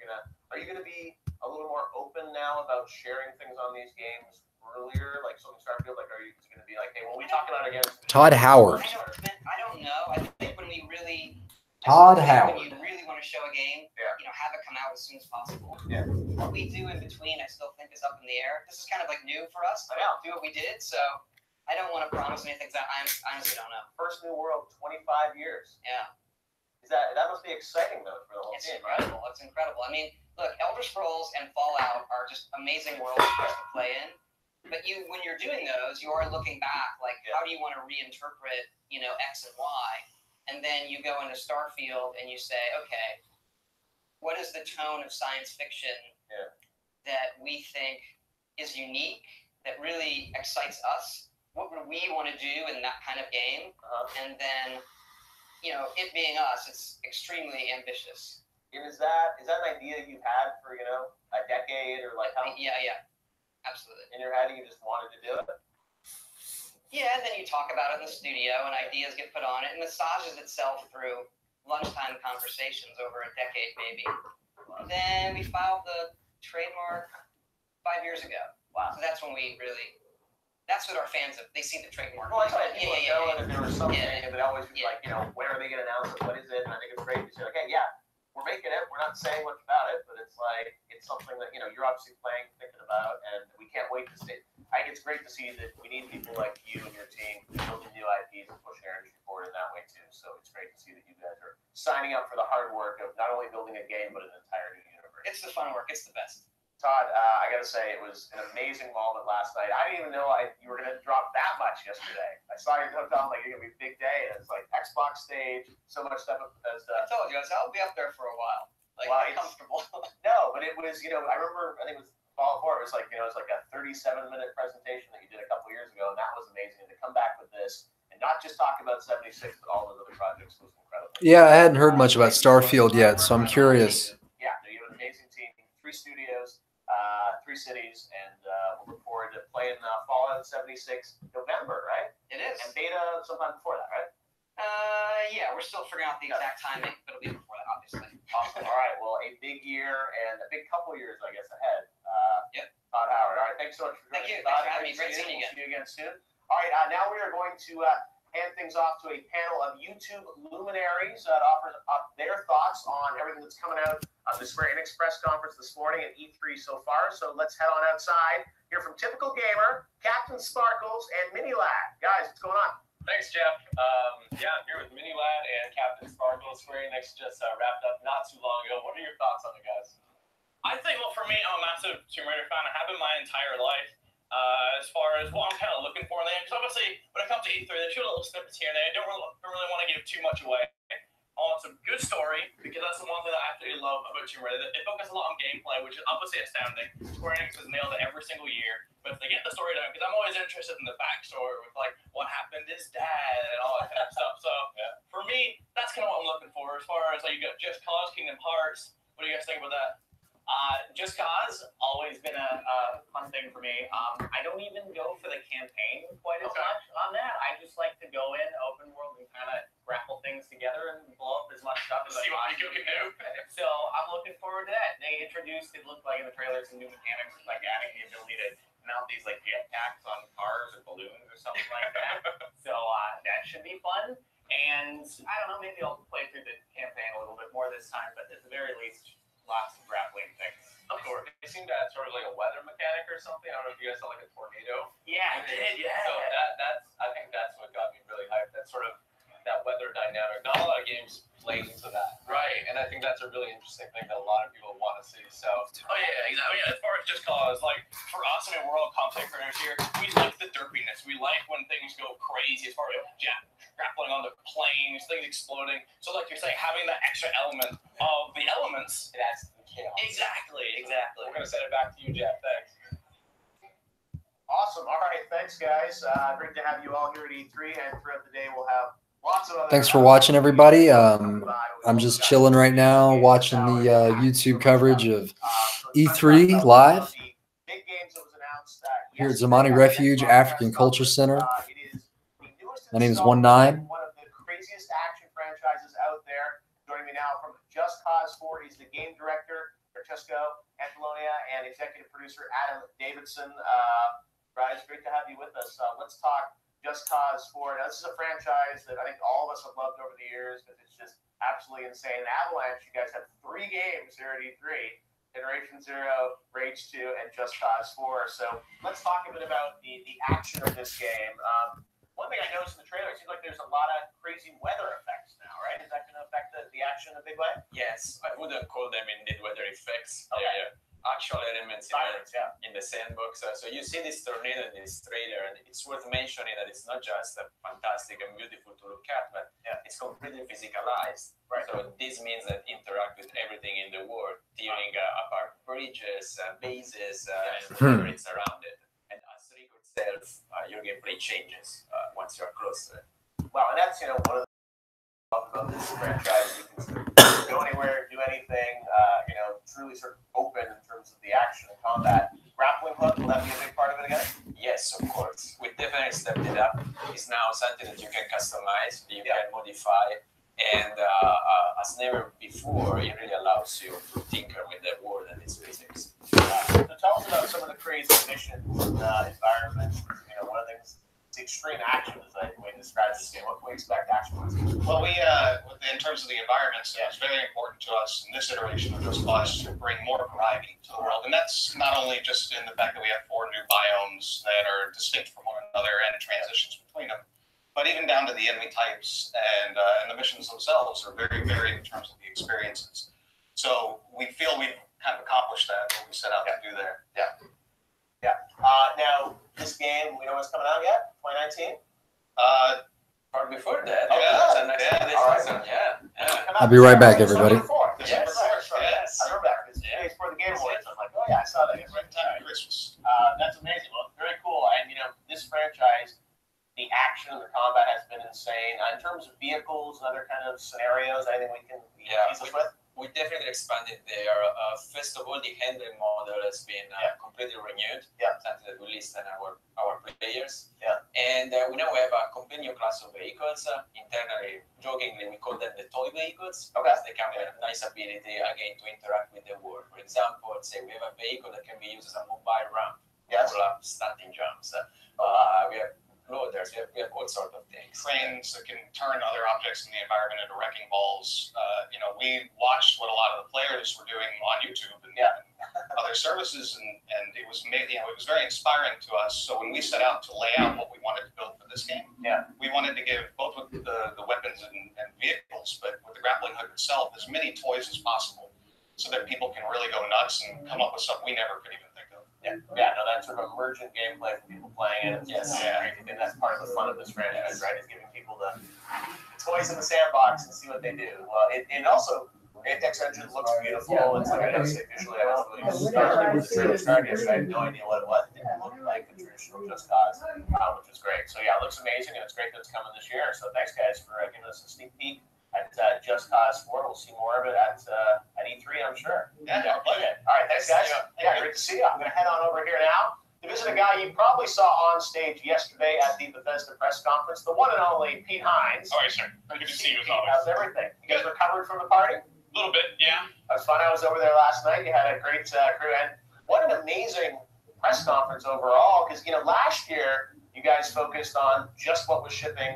are you gonna be a little more open now about sharing things on these games earlier, like something Starfield? Like, are you gonna be like, hey, when we talk about it again, Todd Howard. I don't know. I think when we really Todd when Howard. you really want to show a game, have it come out as soon as possible. Yeah. What we do in between, I still think is up in the air. This is kind of like new for us. I know. Do what we did, so I don't want to promise anything. I honestly don't know. First New World, 25 years. Yeah. That must be exciting though for the whole It's team, incredible. right? It's incredible. I mean, look, Elder Scrolls and Fallout are just amazing worlds for us to play in. But when you're doing those, you are looking back, like, how do you want to reinterpret, X and Y? And then you go into Starfield and you say, okay, what is the tone of science fiction that we think is unique, that really excites us? What would we want to do in that kind of game? And then, it being us, it's extremely ambitious. Is that an idea you've had for, a decade or like how? Yeah, absolutely. In your head, you just wanted to do it? Yeah, and then you talk about it in the studio and ideas get put on it. It massages itself through lunchtime conversations over a decade, maybe. Then we filed the trademark 5 years ago. Wow. So that's when that's what our fans have. They see the trademark. Well, I thought people know that there was something, Yeah. and they always be like, when are they going to announce it? What is it? And I think it's great to say, okay, we're making it. We're not saying much about it, but it's like, it's something that, you're obviously playing, thinking about, and we can't wait to see. I think it's great to see that we need people like you and your team building new IPs and pushing our industry forward in that way too. So it's great to see that you guys are signing up for the hard work of not only building a game, but an entire new universe. It's the fun work. It's the best. Todd, I got to say, it was an amazing moment last night. I didn't even know you were going to drop that much yesterday. I saw you come down like it's going to be a big day, and it's like Xbox stage, so much stuff at Bethesda. I told you, I'll be up there for a while. Like, Wow, comfortable. No, but it was, I remember, I think it was Fallout 4, it was like, it was like a 37-minute presentation that you did a couple years ago, and that was amazing. And to come back with this, and not just talk about 76, but all those other projects was incredible. Yeah, I hadn't heard much about Starfield yet, so I'm curious. Yeah, you have an amazing team, 3 studios, 3 cities, and we'll look forward to playing Fallout 76 November, right? It is. And beta sometime before that, right? Yeah, we're still figuring out the exact timing, but it'll be before that, obviously. Awesome. All right. Well, a big year and a big couple years, I guess, ahead. Yep. Todd Howard. All right. Thanks so much for Thank you. Todd. Thanks for having me. Great seeing you again. We'll see you again soon. All right. Now we are going to hand things off to a panel of YouTube luminaries that offers up their thoughts on everything that's coming out of the Square Enix press conference this morning at E3 so far. So let's head on outside. Hear from Typical Gamer, Captain Sparkles, and Mini Lad. Guys, what's going on? Thanks, Jeff. I'm here with Mini Lad and Captain Sparkles. Square Enix just wrapped up not too long ago. What are your thoughts on it, guys? I think, well, for me, I'm a massive Tomb Raider fan. I have been my entire life. As far as what I'm kind of looking for in the game, because obviously, when it comes to E3, they show little snippets here and there. I don't really want to give too much away. I want some good story, because that's the one thing that I absolutely love about Tomb Raider. It focuses a lot on gameplay, which is obviously astounding. Square Enix has nailed it every single year. But if they get the story down, because I'm always interested in the backstory with, like, what happened to his dad and all that kind of stuff. So, for me, that's kind of what I'm looking for. As far as, like, you got Just Cause, Kingdom Hearts. What do you guys think about that? Just Cause, always been a fun thing for me. I don't even go for the campaign quite as much on that. I just like to go in, open world, and kind of grapple things together and blow up as much stuff as I possibly can. So I'm looking forward to that. They introduced, it looked like in the trailer, some new mechanics, like adding the ability to mount these like jetpacks on cars or balloons or something like that. So that should be fun. And I don't know, maybe I'll play through the campaign a little bit more this time, but at the very least, lots of grappling things. Of course. They seem to have sort of like a weather mechanic or something. I don't know if you guys saw like a tornado. Yeah, I did, yeah. So I think that's what got me really hyped. That sort of that weather dynamic. Not a lot of games play into that. Right. And I think that's a really interesting thing that a lot of people want to see. So exactly. As far as Just Cause, like for us, I mean, we're all content creators here. We like the derpiness. We like when things go crazy as far as grappling on the planes, things exploding. So like you're saying, having that extra element of the elements, it adds to the chaos. Exactly. We're gonna send it back to you, Jeff. Thanks. Awesome. All right. Thanks, guys. Great to have you all here at E3, and throughout the day, we'll have lots of other. Thanks for watching, everybody. I'm just chilling right now, watching the YouTube coverage of E3 live here at Zamani Refuge African Culture Center. My name is 19. One of the craziest action franchises out there. Joining me now from Just Cause 4, he's the game director, Francesco Antolonia, and executive producer Adam Davidson. Guys, great to have you with us. Let's talk Just Cause 4. Now, this is a franchise that I think all of us have loved over the years because it's just absolutely insane. Avalanche, you guys have 3 games here at E3. Generation Zero, Rage 2, and Just Cause 4. So let's talk a bit about the action of this game. One thing I noticed in the trailer, it seems like there's a lot of crazy weather effects now, right? Is that going to affect the action in a big way? Yes, I wouldn't call them indeed weather effects. Okay. They're actual elements Sirens, in the sandbox. So you see this tornado in this trailer, and it's worth mentioning that it's not just fantastic and beautiful to look at, but it's completely physicalized. Right. So this means that interact with everything in the world, tearing apart bridges, bases, and whatever it's around it. And as Rico itself, your gameplay changes once you're close to it. Wow, and that's, one of the things about this franchise. You can go anywhere, do anything, truly sort of open in terms of the action and combat. Grappling hook, will that be a big part of it again? Yes, of course. We definitely stepped it up. It's now something that you can customize, you can modify, and as never before, it really allows you to tinker with the world and its physics. So tell us about some of the crazy missions and environments. One of the things, the extreme action, as I way to describe this game. What can we expect action-wise? Well, in terms of the environments, it's very important to us in this iteration of Just Cause to bring more variety to the world. And that's not only just in the fact that we have 4 new biomes that are distinct from one another and transitions between them, but even down to the enemy types and the missions themselves are very varied in terms of the experiences. So we feel we've kind of accomplished that, what we set out to do there. Now, this game, we know what's coming out yet? 2019? Or before that, I'll be right back, everybody. December 4th. Yes. I remember that. It's for the Game Awards. I'm like, oh yeah, I saw that. Right in time for Christmas. That's amazing. Well, very cool. And, this franchise, the action and the combat has been insane. In terms of vehicles and other kind of scenarios, anything we can tease us with? We definitely expanded there. First of all, the handling model has been completely renewed. Something that we list on our players. And we now have a complete new class of vehicles. Internally, jokingly, we call them the toy vehicles. Because they come with a nice ability, again, to interact with the world. For example, say we have a vehicle that can be used as a mobile ramp for stunting jumps. We have loaders, we have all sorts of things. Cranes that can turn other objects in the environment into wrecking balls. We watched what a lot of the players were doing on YouTube and other services, and it was it was very inspiring to us. So when we set out to lay out what we wanted to build for this game, we wanted to give both with the weapons and vehicles, but with the grappling hook itself, as many toys as possible, so that people can really go nuts and come up with stuff we never could even think of. That sort of emergent gameplay for people playing it. I think that's part of the fun of this franchise, right? Is giving people the toys in the sandbox and see what they do. Well, it also, Apex Engine looks beautiful. It's like, I know, visually, I was really started yesterday. I had no idea what it was. It didn't look like the traditional Just Cause, which is great. So, it looks amazing, and it's great that it's coming this year. So, thanks, guys, for giving us a sneak peek at Just Cause 4. We'll see more of it at E3, I'm sure. All right, thanks, guys. Great to see you. I'm going to head on over here now to visit a guy you probably saw on stage yesterday at the Bethesda press conference, the one and only Pete Hines. All right, sir. Good to see you as always. How's everything? You guys recovered from the party? A little bit, yeah. That was fun. I was over there last night. You had a great crew, and what an amazing press conference overall. Because last year you guys focused on just what was shipping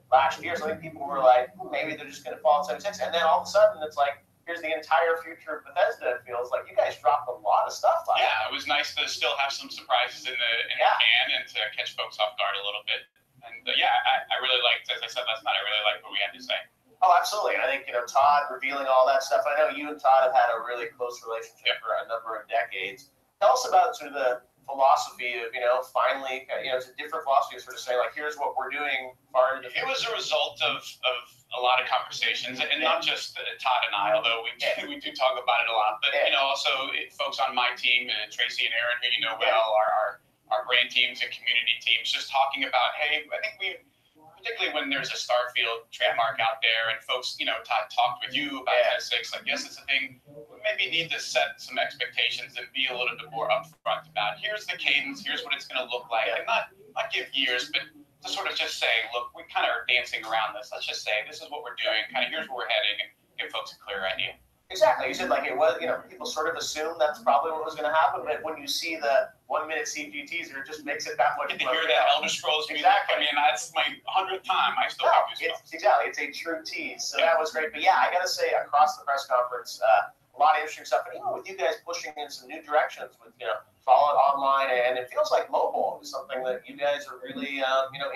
last year. So I think people were like, maybe they're just going to fall at 76, and then all of a sudden it's like, here's the entire future of Bethesda. It feels like you guys dropped a lot of stuff. It was nice to still have some surprises in the can and to catch folks off guard a little bit. And I really liked, as I said last night, I really liked what we had to say. Oh, absolutely. And I think, Todd revealing all that stuff. I know you and Todd have had a really close relationship for a number of decades. Tell us about sort of the philosophy of, finally, it's a different philosophy of sort of saying, like, here's what we're doing. It was a result of a lot of conversations, and not just Todd and I, although we do talk about it a lot, but, also folks on my team, Tracy and Aaron, who you know well, our brand teams and community teams, just talking about, hey, I think particularly when there's a Starfield trademark out there and folks, Todd talked with you about that 6, like, yes, it's a thing, we maybe need to set some expectations and be a little bit more upfront about, here's the cadence, here's what it's going to look like, and not give years, but to sort of just say, look, we kind of are dancing around this. Let's just say, this is what we're doing, kind of here's where we're heading, and give folks a clear idea. Exactly. You said like it was, people sort of assume that's probably what was going to happen, but when you see the 1 minute CG teaser, it just makes it that much. And to hear that Elder Scrolls music, exactly. I mean, that's my 100th time. I still have goosebumps. Exactly. It's a true tease. So that was great. But yeah, I got to say, across the press conference, a lot of interesting stuff. And with you guys pushing in some new directions with, follow it online, and it feels like mobile is something that you guys are really,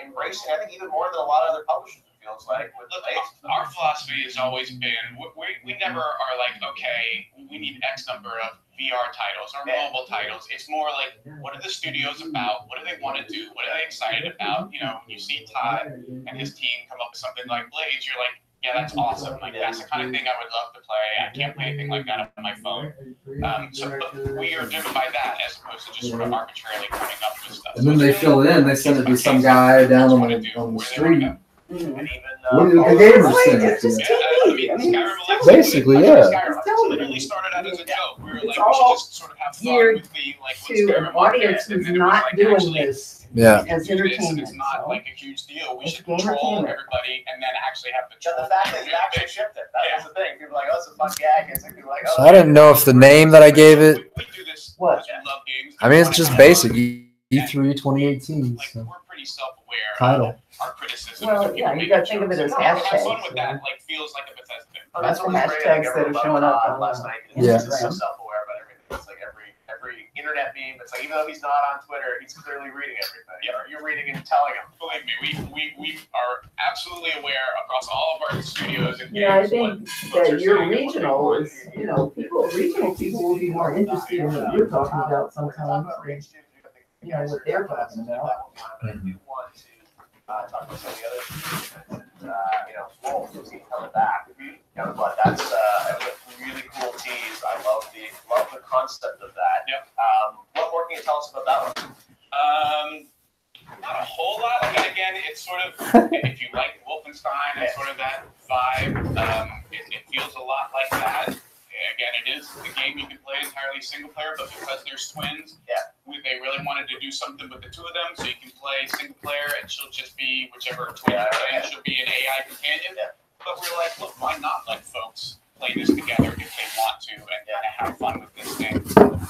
embracing. I think even more than a lot of other publishers. Feels like. Look, our philosophy has always been we never are like, okay, we need X number of VR titles or mobile titles. It's more like, what are the studios about? What do they want to do? What are they excited about? When you see Todd and his team come up with something like Blades, you're like, yeah, that's awesome. Like, that's the kind of thing I would love to play. I can't play anything like that on my phone. But we are driven by that as opposed to just sort of arbitrarily coming up with stuff. And then they fill it in. They send it to some guy down on the street. And The gamers send it to. Basically, yeah. It literally started out as a joke. We were like, we should just sort of have fun with the to an audience who's not doing this as entertainment. It's not like a huge deal. We should control everybody and then actually have the the fact that you actually shipped it. That was the thing. People are like, oh, it's a fun gag. It's like, people are like, oh. So I didn't know if the name that I gave it. We do this. What? I mean, it's just basic. E3 2018. Like, we're pretty self-aware. Title. Our criticism. Well, yeah, you got to think of it as hashtags. Have fun with that. Like, feels like a Bethesda thing. Oh, that's the hashtags that are showing up last night. Yeah. He's so self-aware about everything. It's like every internet meme. It's like even though he's not on Twitter, he's clearly reading everything. Yeah. Or you're reading and telling him. Believe me, we are absolutely aware across all of our studios and games. I think that your regional is, regional people will be more interested in what you're talking about sometimes. What they're talking about. Talk about some of the other things, we'll see coming back. But that's a really cool tease. I love the concept of that. Yep. What more can you tell us about that one? Not a whole lot. Again, it's sort of, if you like Wolfenstein and sort of that vibe, it feels a lot like that. Again, it is a game you can play entirely single player, but because there's twins, they really wanted to do something with the two of them, so you can play single player, and she'll just be whichever twin you're playing. She'll be an AI companion. But we're like, look, why not let folks play this together if they want to and have fun with this thing?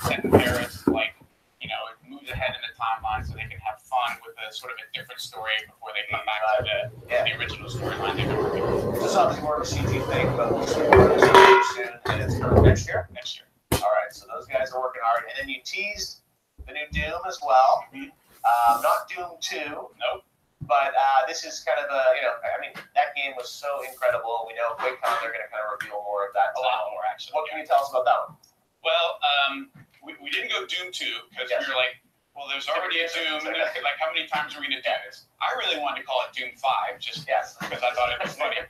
Set in Paris, it moves ahead in the timeline so they can have fun with a sort of a different story before they come back to the original storyline they've been working with. This is obviously more of a CG thing, but we'll see more of a CG soon, and it's coming next year? Next year. All right, so those guys are working hard. And then you teased the new Doom as well. Not Doom 2. Nope. But this is kind of that game was so incredible. We know QuakeCon, they're going to kind of reveal more of that. A lot more, actually. What can you tell us about that one? Well, we didn't go Doom 2 because we were like, well, there's already a Doom. And like, how many times are we going to do this? I really wanted to call it Doom 5 just because I thought it was funny.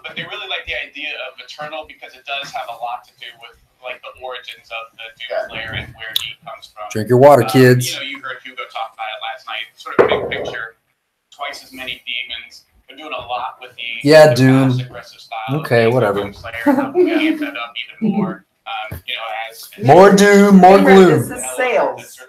But they really like the idea of Eternal because it does have a lot to do with like the origins of the Doom player and where he comes from. Drink your water, kids. You heard Hugo talk about it last night. Sort of big picture, twice as many demons. They're doing a lot with the Dune. aggressive style. Okay, whatever. How can we amp that up even more? More doom, more gloom. This is sales.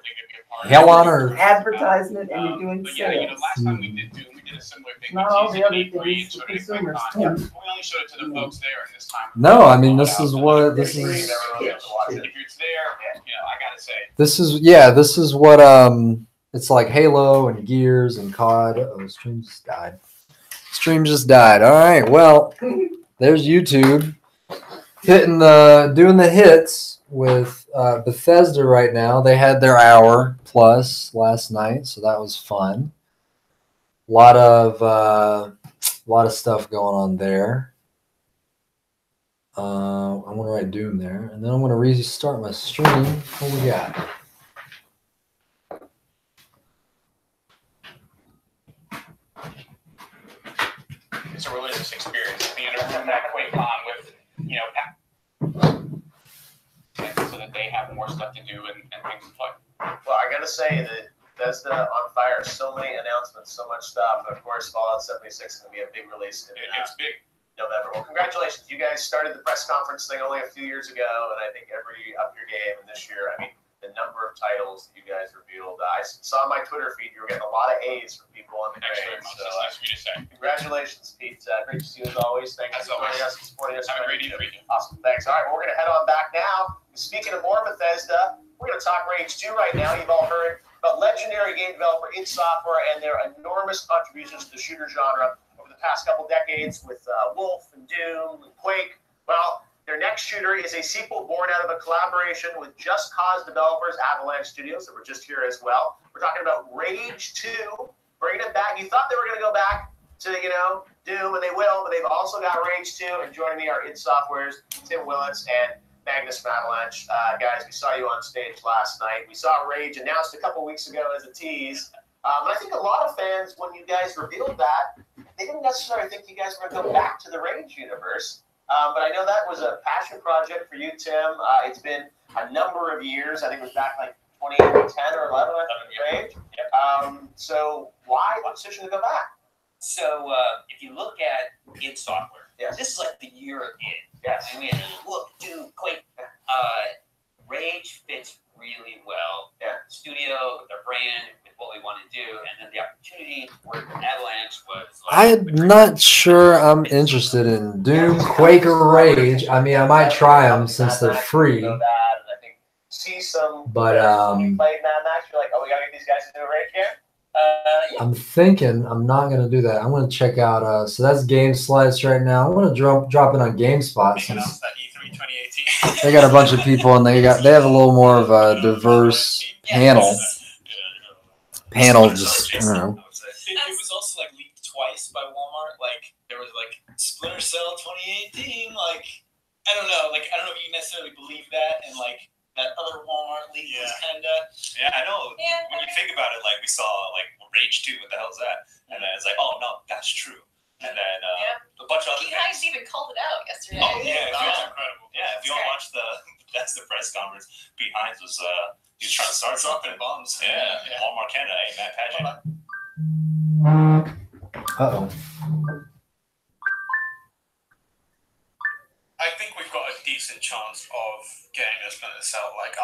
Hell on earth. Advertisement, and you're doing sales. Last time we did Doom, we did a similar thing. Not all the other things for consumers. We only showed it to the folks there, and this time. No, I mean this is what this is. If it's there, I gotta say. This is what it's like Halo and Gears and COD. Oh, stream just died. Stream just died. All right, well, there's YouTube doing the hits with Bethesda right now. They had their hour plus last night, so that was fun. A lot of stuff going on there. I'm gonna write Doom there, and then I'm gonna restart my stream. What we got? It's a religious experience. Being in that QuakeCon with, so that they have more stuff to do and things to play. Well, I gotta say that Bethesda on fire. So many announcements, so much stuff. Of course, Fallout 76 is gonna be a big release. It's big. November. Well, congratulations. You guys started the press conference thing only a few years ago, and I think every up your game. And this year, the number of titles that you guys revealed. I saw on my Twitter feed you were getting a lot of A's from people on the grade. So, nice for you to say. Congratulations, Pete. Great to see you as always. Thanks As for joining always. us and supporting us. Have a great evening. Awesome. Thanks. All right, well, we're going to head on back now. Speaking of more Bethesda, we're going to talk Rage 2 right now. You've all heard about legendary game developer id Software and their enormous contributions to the shooter genre over the past couple decades with Wolf and Doom and Quake. Well, their next shooter is a sequel born out of a collaboration with Just Cause developers Avalanche Studios that were just here as well. We're talking about Rage 2, bringing it back. You thought they were going to go back to, Doom, and they will, but they've also got Rage 2. And joining me are id Software's Tim Willits and Magnus from Avalanche. Guys, we saw you on stage last night. We saw Rage announced a couple weeks ago as a tease. And I think a lot of fans, when you guys revealed that, they didn't necessarily think you guys were going to go back to the Rage universe. But I know that was a passion project for you, Tim. It's been a number of years. I think it was back like 2010 or 11, I think, Rage. So why the decision to go back? So if you look at id Software, this is like the year of id. Yes. I mean, look, Doom, Quake, Rage fits really well. Yeah. Studio, their brand, with what we want to do, and then the opportunity to work with Avalanche was. I'm not sure I'm interested in Doom, Quake, or Rage. I mean, I might try them since they're free. See some. But when you played Mad Max, you're like, oh, we gotta get these guys to do a Rage game. I'm thinking I'm not gonna do that. I'm gonna check out. So that's Game Slice right now. I'm gonna drop it on GameSpot since E3 2018. they got a bunch of people and they have a little more of a diverse panel. Just I don't know. It was also like leaked twice by Walmart. Like there was like Splinter Cell 2018. Like I don't know if you necessarily believe that, and like that other Walmart leak was kinda. Yeah, I know. Yeah. When you think about it, like we saw like Rage 2, what the hell is that? And then it's like, oh no, that's true. And then a bunch of other You guys even called it out yesterday. Oh yeah, that's incredible. Yeah, if you want to watch that's the press conference behind was he's trying to start something. Bombs. Yeah, Walmart Canada, Matt Paget. Uh-oh. I think we've got a decent chance of getting a Splinter Cell. Like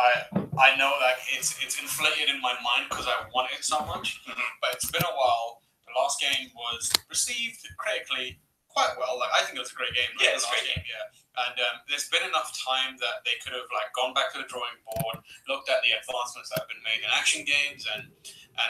I know that it's inflated in my mind because I want it so much, but it's been a while. The last game was received critically quite well. Like I think it was a great game. Yeah, it's a great game. Yeah, and there's been enough time that they could have like gone back to the drawing board, looked at the advancements that have been made in action games and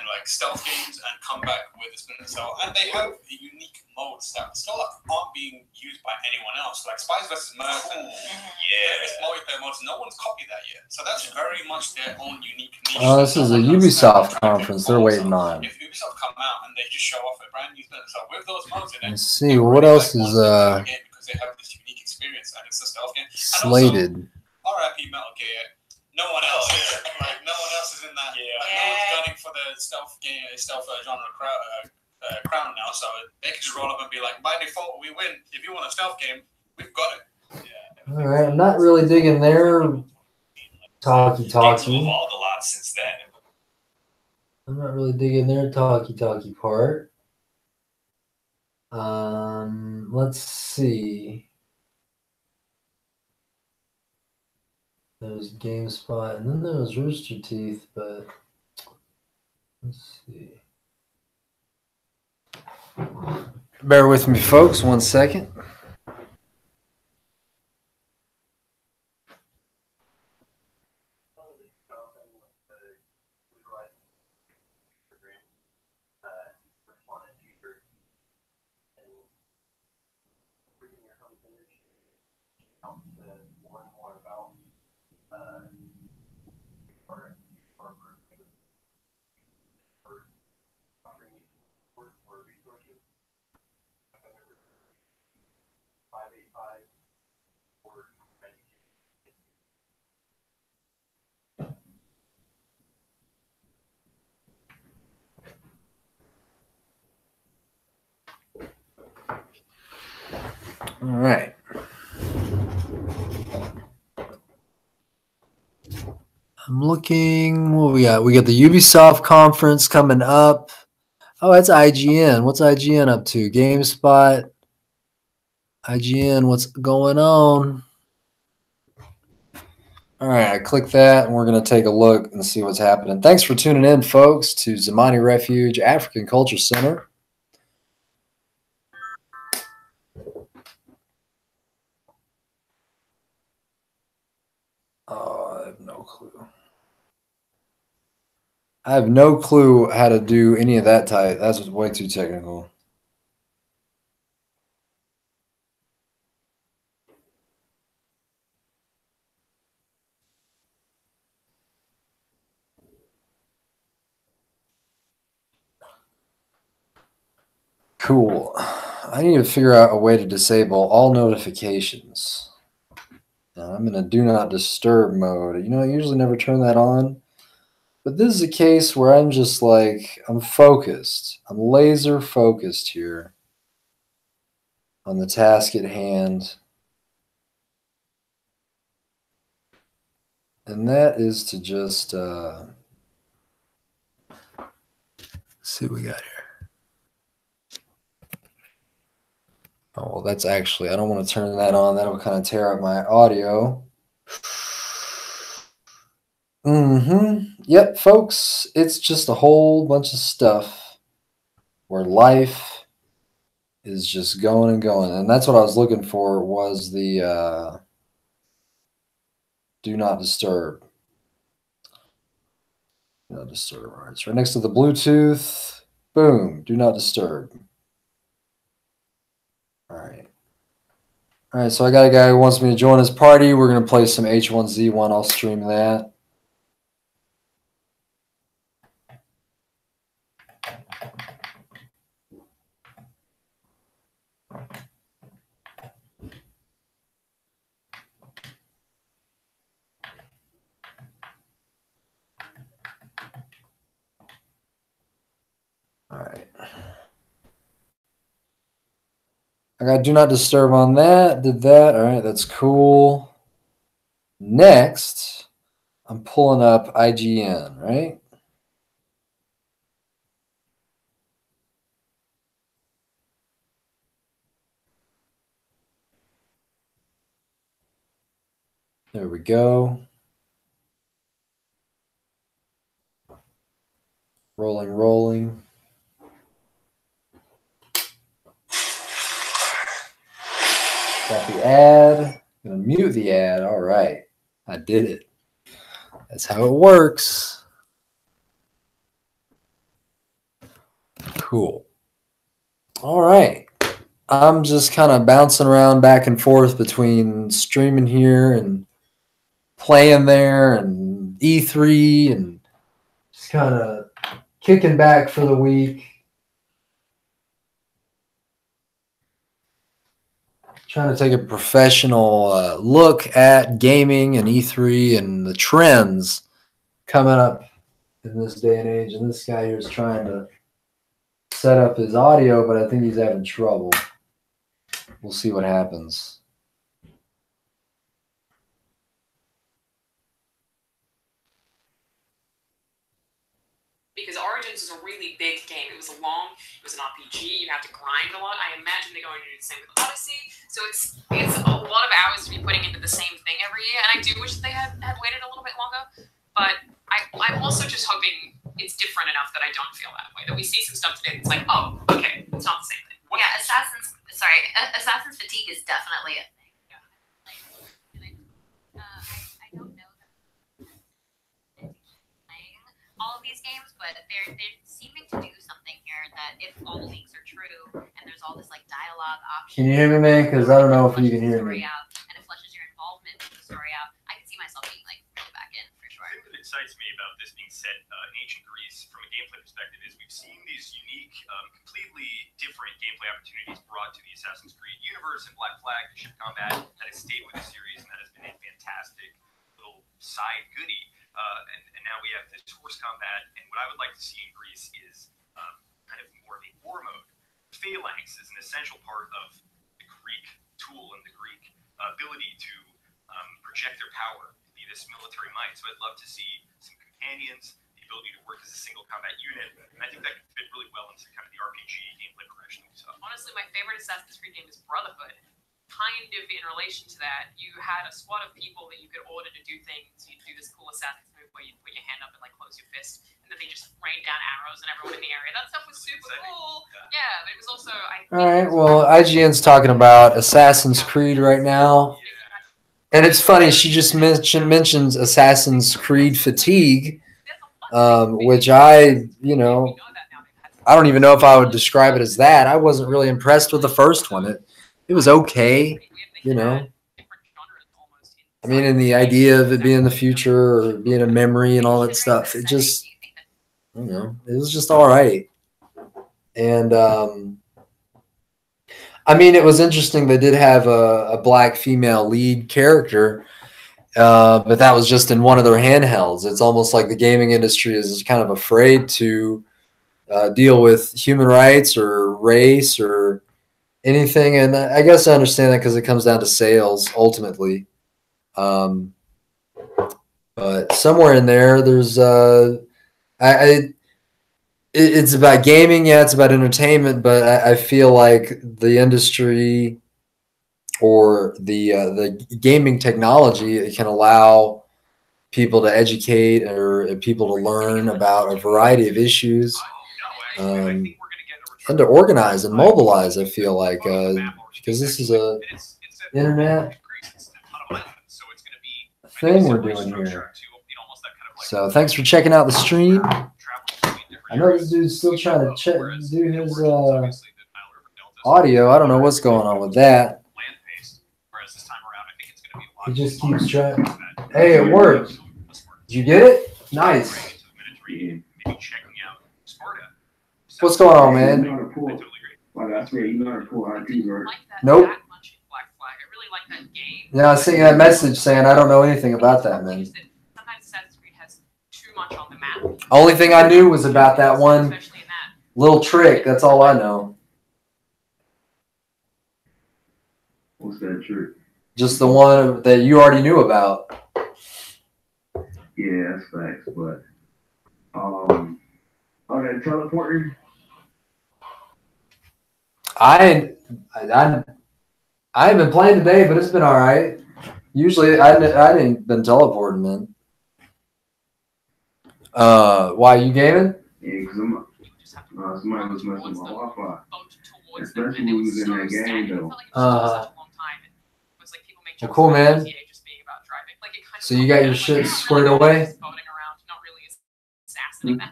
like stealth games, and come back with a Splinter Cell. And they have unique modes that still aren't being used by anyone else, like Spies vs. Mercs and various multiplayer modes. No one's copied that yet, so that's very much their own unique niche. Oh, this is a Ubisoft conference. They're waiting on. If Ubisoft come out and they just show off a brand new Splinter Cell with those modes in it, Let's see what else is because they have this unique experience and it's a stealth game. slated. And also, RIP Metal Gear. No one else is like no one else is in that. Yeah. Like, no one's gunning for the stealth game, genre crown now, so they can just roll up and be like, by default, we win. If you want a stealth game, we've got it. Yeah. All right, I'm not really digging their talkie. Games have evolved a lot since then. I'm not really digging their talkie part. Let's see. There's GameSpot, and then there's Rooster Teeth, but let's see. Bear with me, folks, 1 second. All right. I'm looking. What we got? We got the Ubisoft conference coming up. Oh, that's IGN. What's IGN up to? GameSpot. IGN, what's going on? All right, I click that, and we're going to take a look and see what's happening. Thanks for tuning in, folks, to Zamani Refuge African Culture Center. Oh, I have no clue. I have no clue how to do any of that type. That's way too technical. Cool. I need to figure out a way to disable all notifications. Now, I'm in a do not disturb mode. You know, I usually never turn that on. But this is a case where I'm just like, I'm focused. I'm laser focused here on the task at hand. And that is to just see what we got here. Oh, well, that's actually, I don't want to turn that on. That'll kind of tear up my audio. Yep, folks, it's just a whole bunch of stuff where life is just going and going. And that's what I was looking for, was the do not disturb. Do not disturb. All right, it's right next to the Bluetooth. Boom, do not disturb. All right. All right, so I got a guy who wants me to join his party. We're going to play some H1Z1. I'll stream that. All right. I got do not disturb on that. Did that. All right, that's cool. Next, I'm pulling up IGN, right? There we go. Rolling, rolling. Got the ad. Gonna mute the ad. All right. I did it. That's how it works. Cool. All right. I'm just kind of bouncing around back and forth between streaming here and playing there and E3 and just kind of kicking back for the week. Trying to take a professional look at gaming and E3 and the trends coming up in this day and age. And this guy here is trying to set up his audio, but I think he's having trouble. We'll see what happens. Because Origins is a really big game. It was an RPG. You have to grind a lot. I imagine they're going to do the same with Odyssey. So it's a lot of hours to be putting into the same thing every year. And I do wish they had waited a little bit longer. But I'm also just hoping it's different enough that I don't feel that way. That we see some stuff today that's like, oh, okay, it's not the same thing. Yeah, Assassin's Fatigue is definitely a thing. I don't know all of these games, but they're seeming to do something here that if all the leaks are true and there's all this like dialogue option. Can you hear me, man? Because I don't know if you can hear me. And it flushes your involvement in the story out. I can see myself being like pulled back in for sure. The thing that excites me about this being set in ancient Greece from a gameplay perspective is we've seen these unique, completely different gameplay opportunities brought to the Assassin's Creed universe and Black Flag and ship combat that has stayed with the series and that has been a fantastic little side goodie. And now we have this horse combat, and what I would like to see in Greece is kind of more of a war mode. Phalanx is an essential part of the Greek tool and the Greek ability to project their power, be this military might. So I'd love to see some companions, the ability to work as a single combat unit, and I think that could fit really well into kind of the RPG gameplay progression we saw. Honestly, my favorite Assassin's Creed game is Brotherhood. kind of in relation to that, you had a squad of people that you could order to do things. You'd do this cool assassin's move where you'd put your hand up and like close your fist, and then they just rain down arrows on everyone in the area. That stuff was super cool. Yeah, but it was also All right. Well, IGN's talking about Assassin's Creed right now, and it's funny. She just mentions Assassin's Creed fatigue, which I don't even know if I would describe it as that. I wasn't really impressed with the first one. It was okay, I mean, in the idea of it being the future or being a memory and all that stuff, it just, it was just all right. And I mean, it was interesting. They did have a black female lead character, but that was just in one of their handhelds. It's almost like the gaming industry is kind of afraid to deal with human rights or race or anything. And I guess I understand that because it comes down to sales ultimately. But somewhere in there's it's about gaming. Yeah, it's about entertainment, but I feel like the industry or the gaming technology, it can allow people to educate or people to learn about a variety of issues. And to organize and mobilize, I feel like, because this is a internet thing we're doing here. So thanks for checking out the stream. I know this dude's still trying to do his audio. I don't know what's going on with that. He just keeps trying. Hey, it worked. Did you get it? Nice. What's going on, man? Nope. Yeah, I sent you that message saying I don't know anything about that, man. Only thing I knew was about that one little trick. That's all I know. What's that trick? Just the one that you already knew about. Yeah, that's facts. But that teleporting. I haven't been playing today, but it's been all right. Usually, I didn't been teleporting, man. Why, you gaming? Yeah, because somebody was messing with my Wi-Fi. Especially when we was in that game, though. Well, cool, man. So you got your shit squared away?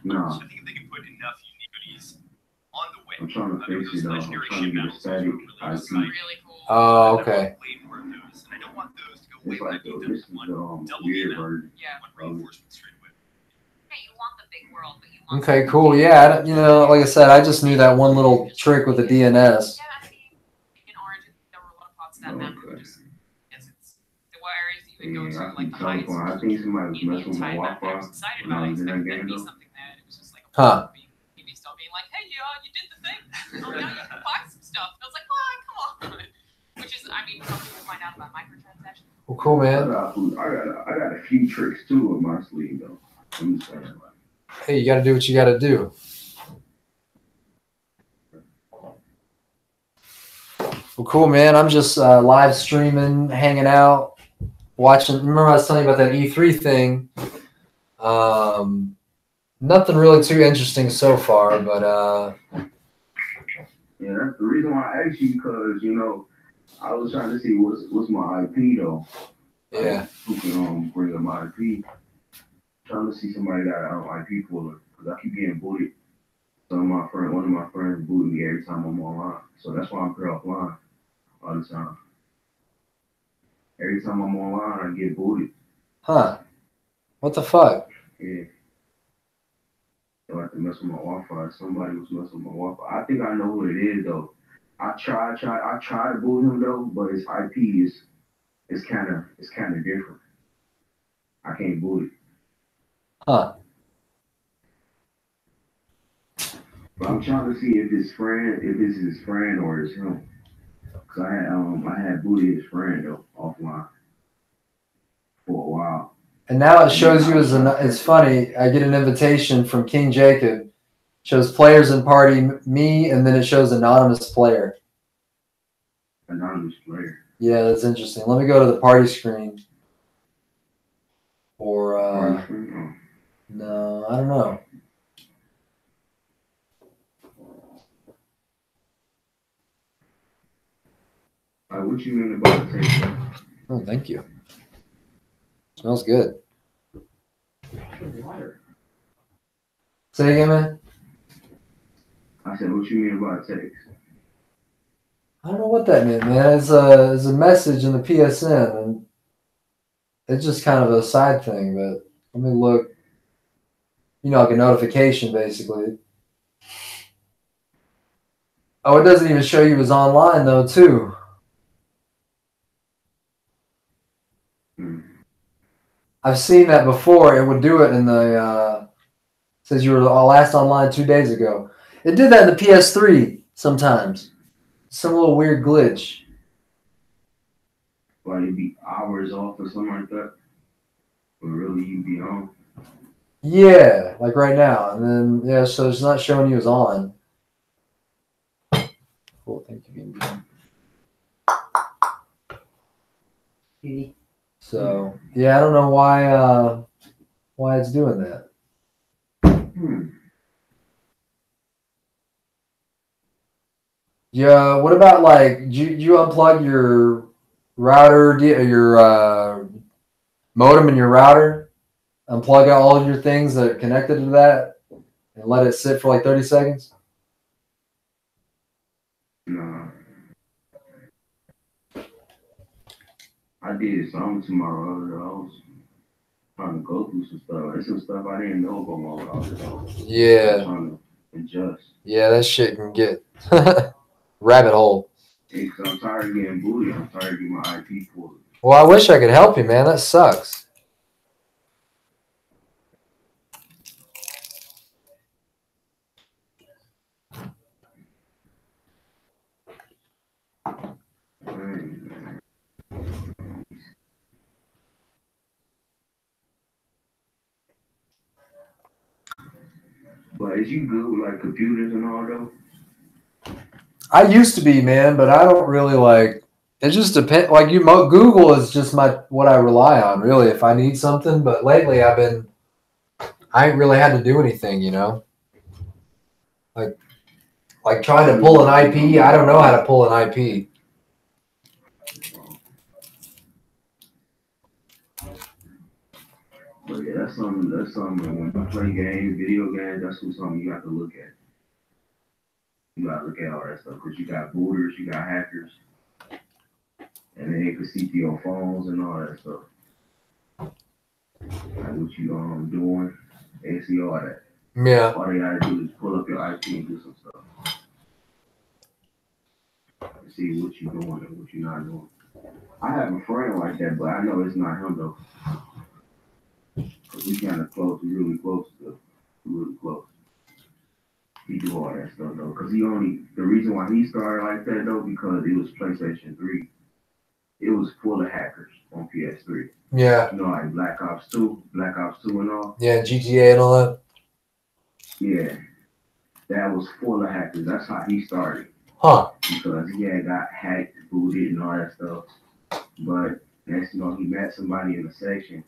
No. I'm trying to fix it, though. I'm trying to get a static IP. Oh, okay. It's like, this is the weird version. Okay, cool. Yeah, like I said, I just knew that one little trick with the DNS. Yeah, I think somebody was messing with my Wi-Fi when I was in that game, though. Huh. Well, cool, man. I got a few tricks too up my sleeve, though. I'm just saying, like. Hey, you got to do what you got to do. Well, cool, man. I'm just live streaming, hanging out, watching. Remember I was telling you about that E3 thing? Nothing really too interesting so far, but yeah, that's the reason why I asked you, because I was trying to see what's my IP though. Yeah. Who can bring up my IP? Trying to see somebody that IP puller, because I keep getting booted. One of my friends booted me every time I'm online, so that's why I'm put offline all the time. Every time I'm online, I get booted. Huh? What the fuck? Yeah. I have to mess with my Wi-Fi. Somebody was messing with my Wi-Fi. I think I know who it is though. I tried to boot him though, but his IP is kind of different. I can't boot it. Huh. But I'm trying to see if it's his friend or it's him. Cause I had booted his friend though offline for a while. And now it shows you it's funny. I get an invitation from King Jacob. Shows players in party, me, and then it shows anonymous player. Anonymous player. Yeah, that's interesting. Let me go to the party screen. Or no, I don't know. What you mean about the taste? Oh, thank you. Smells good. Say again, man. I said, what you mean about taste? I don't know what that meant, man. It's a message in the PSN, and it's just kind of a side thing. But let me look. You know, like a notification, basically. Oh, it doesn't even show you was online though, too. I've seen that before. It would do it in the says you were last online 2 days ago. It did that in the PS3 sometimes. Some little weird glitch. Like it'd be hours off or something like that. But really, you'd be on. Yeah, like right now. And then, yeah, so it's not showing you as on. Cool, thank you. So, yeah, I don't know why it's doing that. Yeah, what about like, you unplug your router, your modem and your router? Unplug out all of your things that are connected to that and let it sit for like 30 seconds? No. I did something tomorrow. I was trying to go through some stuff. There's some stuff I didn't know about my router. Yeah. I'm trying to adjust. Yeah, that shit can get rabbit hole. Hey, 'cause I'm tired of getting bullied. I'm tired of getting my IP pulled. Well, I wish I could help you, man. That sucks. But is you good with like computers and all though? I used to be, man, but I don't really like. It just depends. Like Google is just what I rely on, really, if I need something. But lately, I ain't really had to do anything, you know. Like trying to pull an IP. I don't know how to pull an IP. But yeah, that's something when you play games, video games, that's something you have to look at. You gotta look at all that stuff because you got booters, you got hackers, and then they can see through your phones and all that stuff. Like what you doing, they see all that. Yeah. All they gotta do is pull up your IP and do some stuff. And see what you doing and what you're not doing. I have a friend like that, but I know it's not him though. Cause we kind of close, we really close. He do all that stuff though, cause the reason why he started like that though, because it was PlayStation 3. It was full of hackers on PS3. Yeah. You know, like Black Ops 2 and all. Yeah, GTA and all that. Yeah, that was full of hackers. That's how he started. Huh. Because he had got hacked, booted, and all that stuff. But next, he met somebody in the section.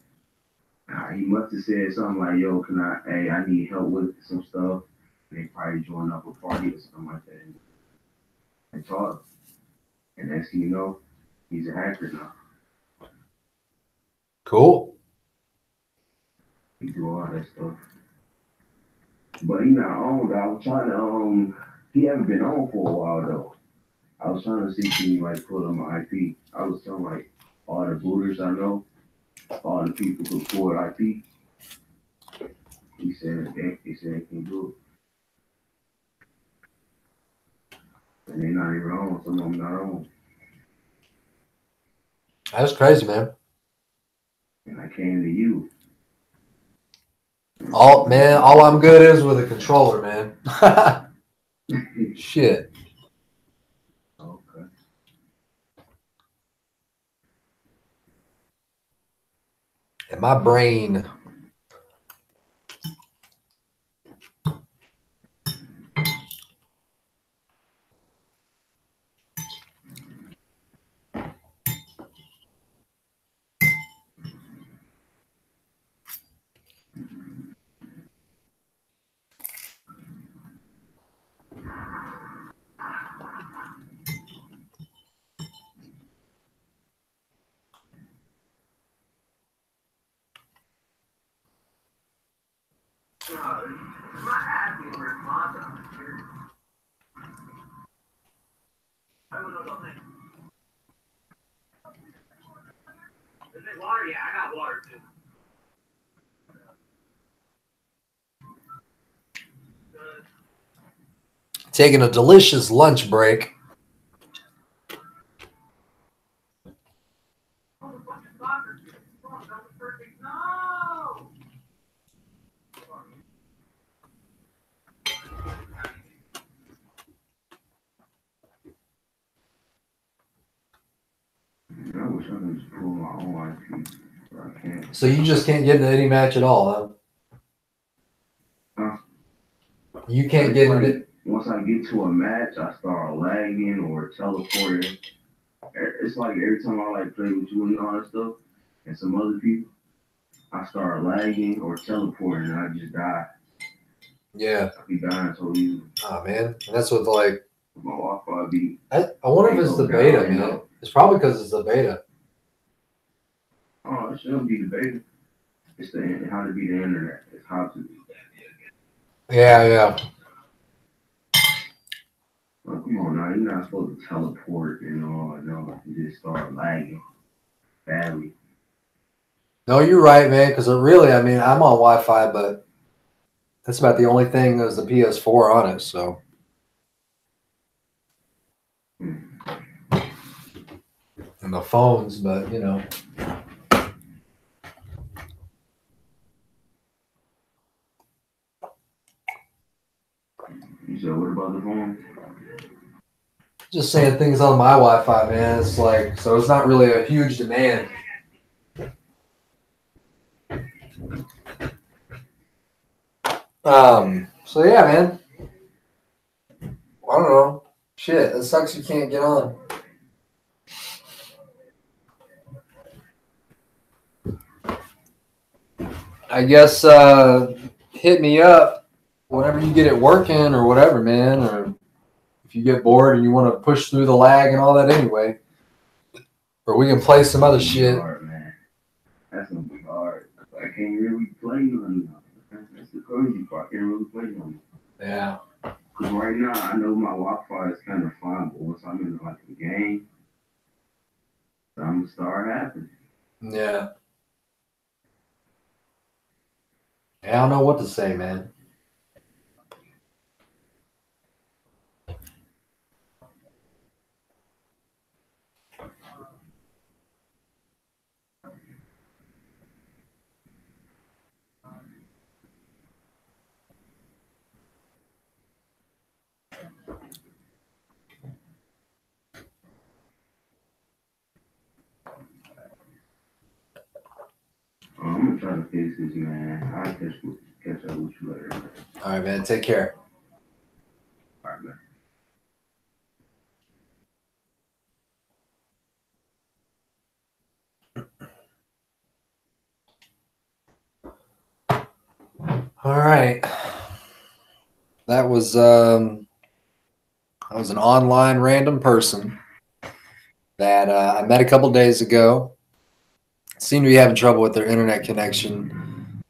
He must have said something like, "Yo, I need help with some stuff." And they probably joined up a party or something like that and taught him. And next thing you know, he's a hacker now. Cool. He do all that stuff. But he not on. I was trying to he haven't been on for a while though. I was trying to see if he like pull on my IP. I was telling like all the booters I know, all the people who pull IP. He said they can do it. And they're not even on. Some of them not on. That's crazy, man. And I came to you. All I'm good is with a controller, man. Shit. Okay. And my brain. water? Yeah, I got water too. Taking a delicious lunch break. I wish I could just pull my own IP, but I can't. So you just can't get into any match at all, huh? You can't get into. Once I get to a match, I start lagging or teleporting. It's like every time I like play with you and all that stuff, and some other people, I start lagging or teleporting, and I just die. Yeah. I be dying so easily. Oh man, and that's what like. My Wi-Fi be. I wonder if it's the beta, man. It's probably because it's the beta. Oh, it shouldn't be the beta. It's the how to be the internet. It's how to be. Yeah. Well, come on now, you're not supposed to teleport and all. No, you just start lagging badly. No, you're right, man. Because really, I mean, I'm on Wi-Fi, but that's about the only thing that's the PS4 on it. So. And the phones, but you know. You said what about the phone? Just saying things on my Wi-Fi, man. It's like, so it's not really a huge demand. So yeah, man. I don't know. Shit, it sucks you can't get on. I guess hit me up whenever you get it working or whatever, man. Or if you get bored and you want to push through the lag and all that anyway. Or we can play some other shit. Hard, man. That's gonna be hard. I can't really play on them. That's the crazy part. I can't really play on them. Yeah. Because right now, I know my Wi-Fi is kind of fine, but once I'm in like a game, I'm gonna start happening. Yeah. I don't know what to say, man. I'm gonna try to fix this, man. I'll catch up with you later. Man. All right, man. Take care. All right, man. All right. That was an online random person that I met a couple days ago. Seemed to be having trouble with their internet connection.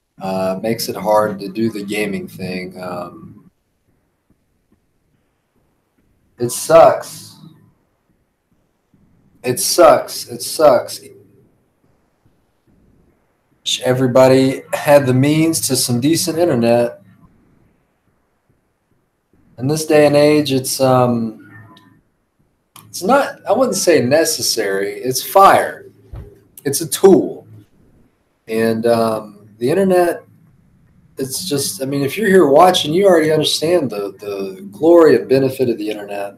Makes it hard to do the gaming thing. It sucks. It sucks. It sucks. Everybody had the means to some decent internet. In this day and age, it's not, I wouldn't say necessary. It's fire. It's a tool. And the internet, it's just, I mean, if you're here watching, you already understand the glory and benefit of the internet.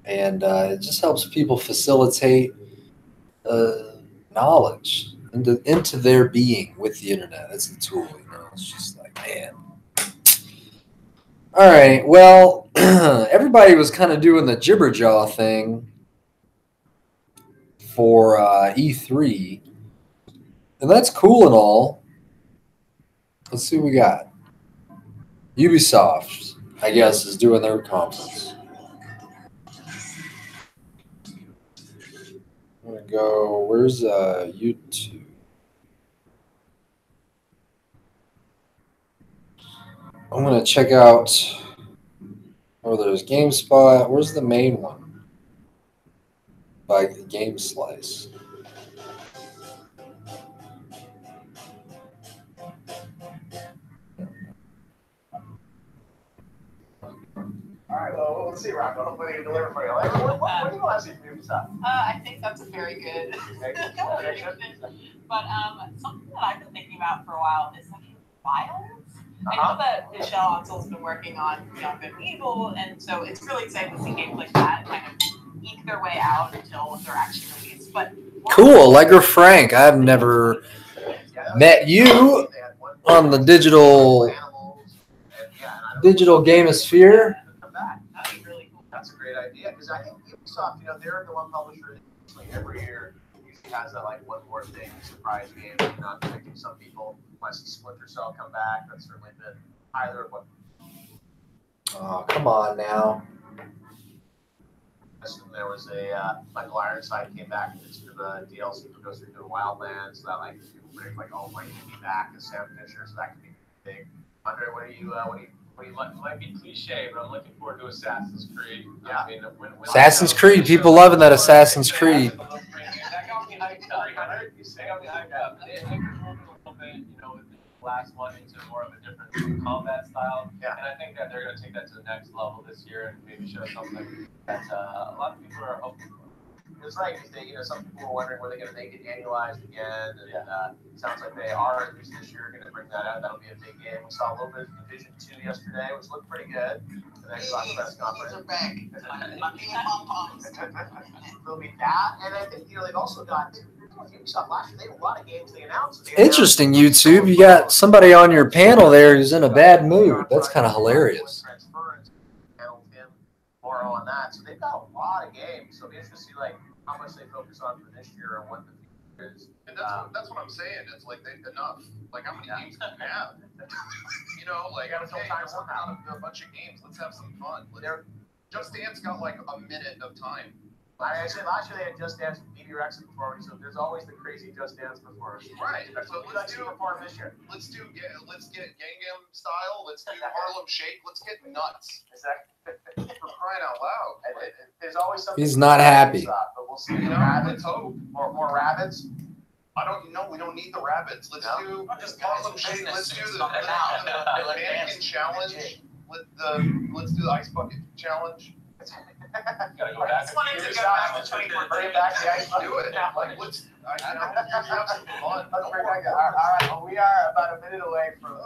And it just helps people facilitate knowledge into their being with the internet. It's the tool, you know. It's just like, man. All right, well, everybody was kind of doing the Jibberjaw thing for E3, and that's cool and all. Let's see what we got. Ubisoft, I guess, is doing their conference. I'm going to go, where's YouTube? I'm going to check out, oh, there's GameSpot. Where's the main one? By GameSlice. All right, well, we'll see, Rocco. Hopefully they can deliver for you. What do you want to see from Ubisoft? I think that's a very good prediction. But something that I've been thinking about for a while is like Wilds. I know that Michelle Ansel's been working on Beyond Good and Evil, and so it's really exciting to see games like that kind of eke their way out until they're actually released. But Cool, Allegra Frank. I've never met you on the digital gamosphere. That's a great idea because I think Ubisoft, they're the one publisher that like every year usually has that like one more thing surprise game. Not predicting some people might see Splinter Cell come back. That's certainly been either of what. Oh, come on now. There was a Michael Ironside came back and did sort of a DLC for Ghost Recon Wildlands. So that like people predict like, oh, might be back as Sam Fisher, so that could be big. Andre, what do you might be cliche, but I'm looking forward to Assassin's Creed. Yeah. I mean, when Assassin's Creed. People loving that Assassin's Creed. That got me hyped up. That got me hyped up. They improved a little bit, with the last one into more of a different combat style. Yeah. And I think that they're going to take that to the next level this year and maybe show something that a lot of people are hoping for. It's like some people were wondering were they going to make it annualized again, and it sounds like they are at least this year going to bring that out. That'll be a big game. We saw a little bit of Division 2 yesterday, which looked pretty good. The next press conference. There'll be that, and I think they've also got. Ubisoft last year, they had a lot of games they announced. Interesting, YouTube. You got somebody on your panel there who's in a bad mood. That's kind of hilarious. More on that. So they've got a lot of games. So it'll be interesting to see how much they focus on for this year and what the future is. And that's what I'm saying. It's like they've enough. Like how many games can you have? Let's work on a bunch of games. Let's have some fun. Just Dance got like a minute of time. I said last year they had Just Dance with BB Rex performance, so there's always the crazy Just Dance performance. Right. So let's perform this year. Let's get Gangnam Style. Let's do Harlem Shake. Let's get nuts. Exactly. For crying out loud. There's always something. He's not happy. But we'll see. Rabbits. Let's hope. More rabbits. I don't know. We don't need the rabbits. Let's do Harlem Shake. Let's do the mannequin challenge. Let's do the ice bucket challenge. Gotta go back. Bring it back to the ice bucket. Do it. Let's have some fun. Let's bring it back. All right. Well, we are about a minute away from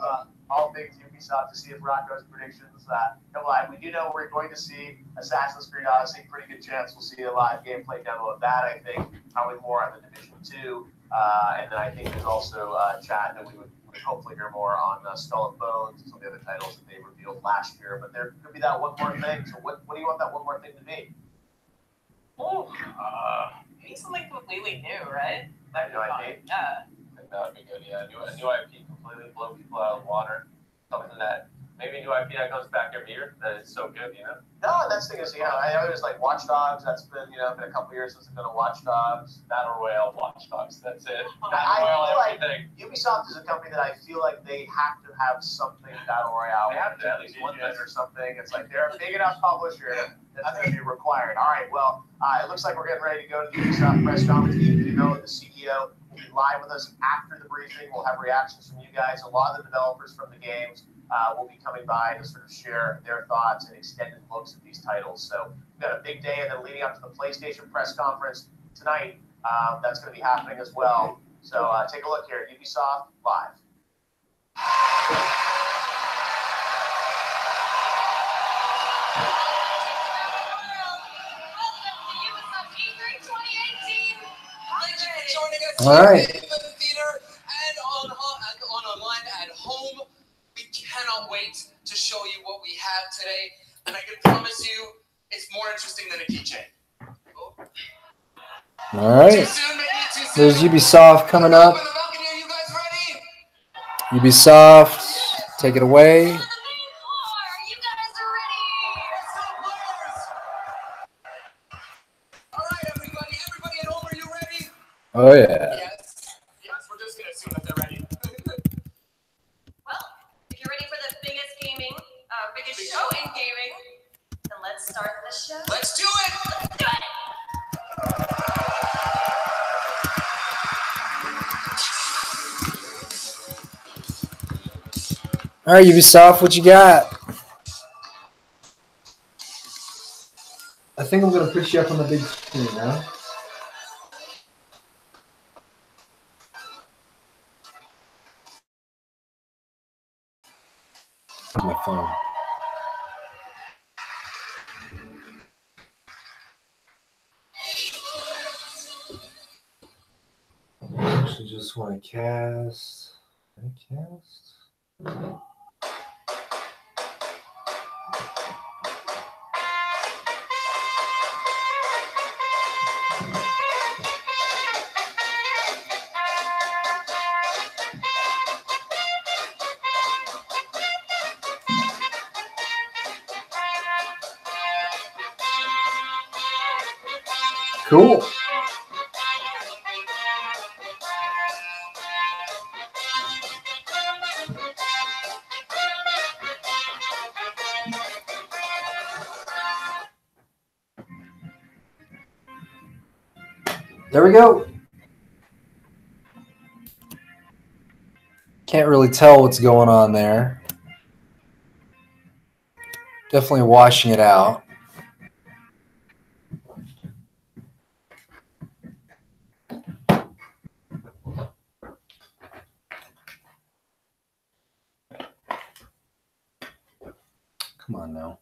all things Ubisoft to see if Rocco's predictions come live. We do know we're going to see Assassin's Creed Odyssey. Pretty good chance we'll see a live gameplay demo of that. I think probably more on the Division 2, and then I think there's also chat that we would hopefully hear more on Skull and Bones and some of the other titles that they revealed last year. But there could be that one more thing. So what do you want that one more thing to be? Oh, maybe something completely new, right? New IP? Yeah. I think that would be good. Yeah, a new IP completely blow people out of the water. Something that maybe a new IP that comes back every year that is so good, No, that's the thing is, I know there's like Watch Dogs. That's been, been a couple years since I've been a Watch Dogs. Battle Royale Watch Dogs. That's it. I feel like Ubisoft is a company that I feel like they have to have something Battle Royale. They have to at least one or something. It's like they're a big enough publisher that's going to be required. All right, well, it looks like we're getting ready to go to the Ubisoft press conference. The CEO will be live with us after the briefing. We'll have reactions from you guys. A lot of the developers from the games will be coming by to sort of share their thoughts and extended looks at these titles. So we've got a big day, and then leading up to the PlayStation press conference tonight, that's going to be happening as well. So take a look here, Ubisoft Live. All right. In the theater and online at home. We cannot wait to show you what we have today, and I can promise you it's more interesting than a keychain. All right. There's Ubisoft coming up. Ubisoft, take it away. Oh yeah. Yes, we're just gonna assume that they're ready. Well, if you're ready for the biggest show in gaming, then let's start the show. Let's do it! Let's do it! All right, Ubisoft, what you got? I think I'm gonna put you up on the big screen now. My phone. I actually just want to cast. Cool. There we go. Can't really tell what's going on there. Definitely washing it out. Come on now.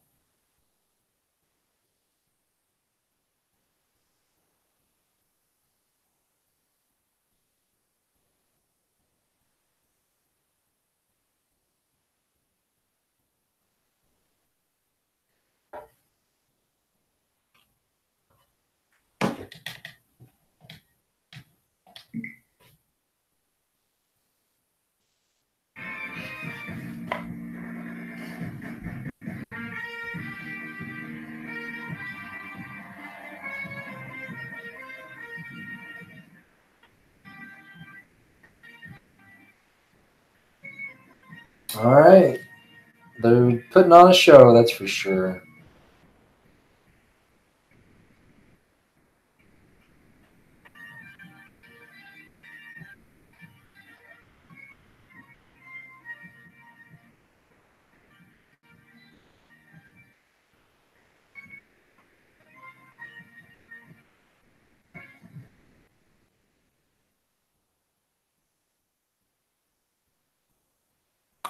All right. They're putting on a show, that's for sure.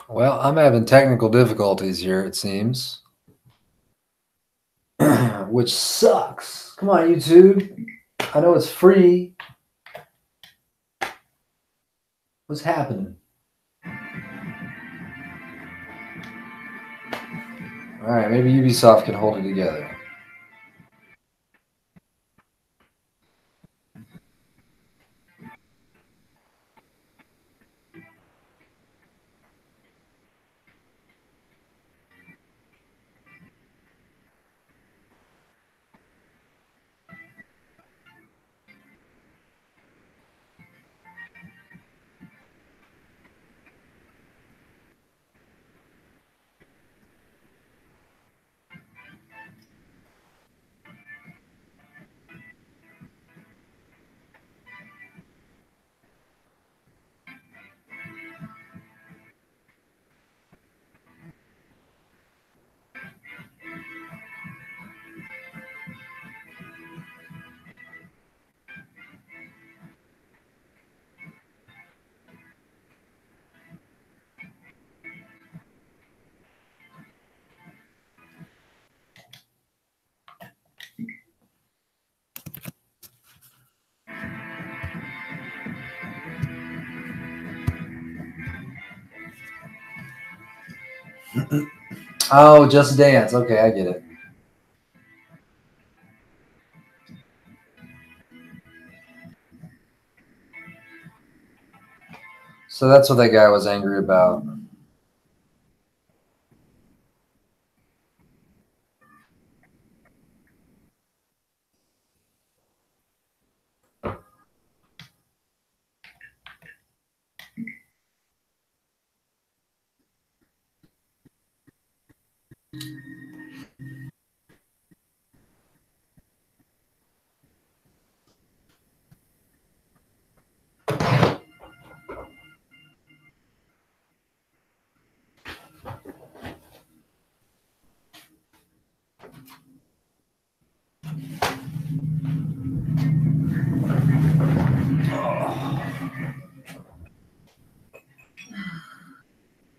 Well, I'm having technical difficulties here, it seems. Which sucks. Come on, YouTube. I know it's free. What's happening? All right, maybe Ubisoft can hold it together. Oh, Just Dance. Okay, I get it. So that's what that guy was angry about.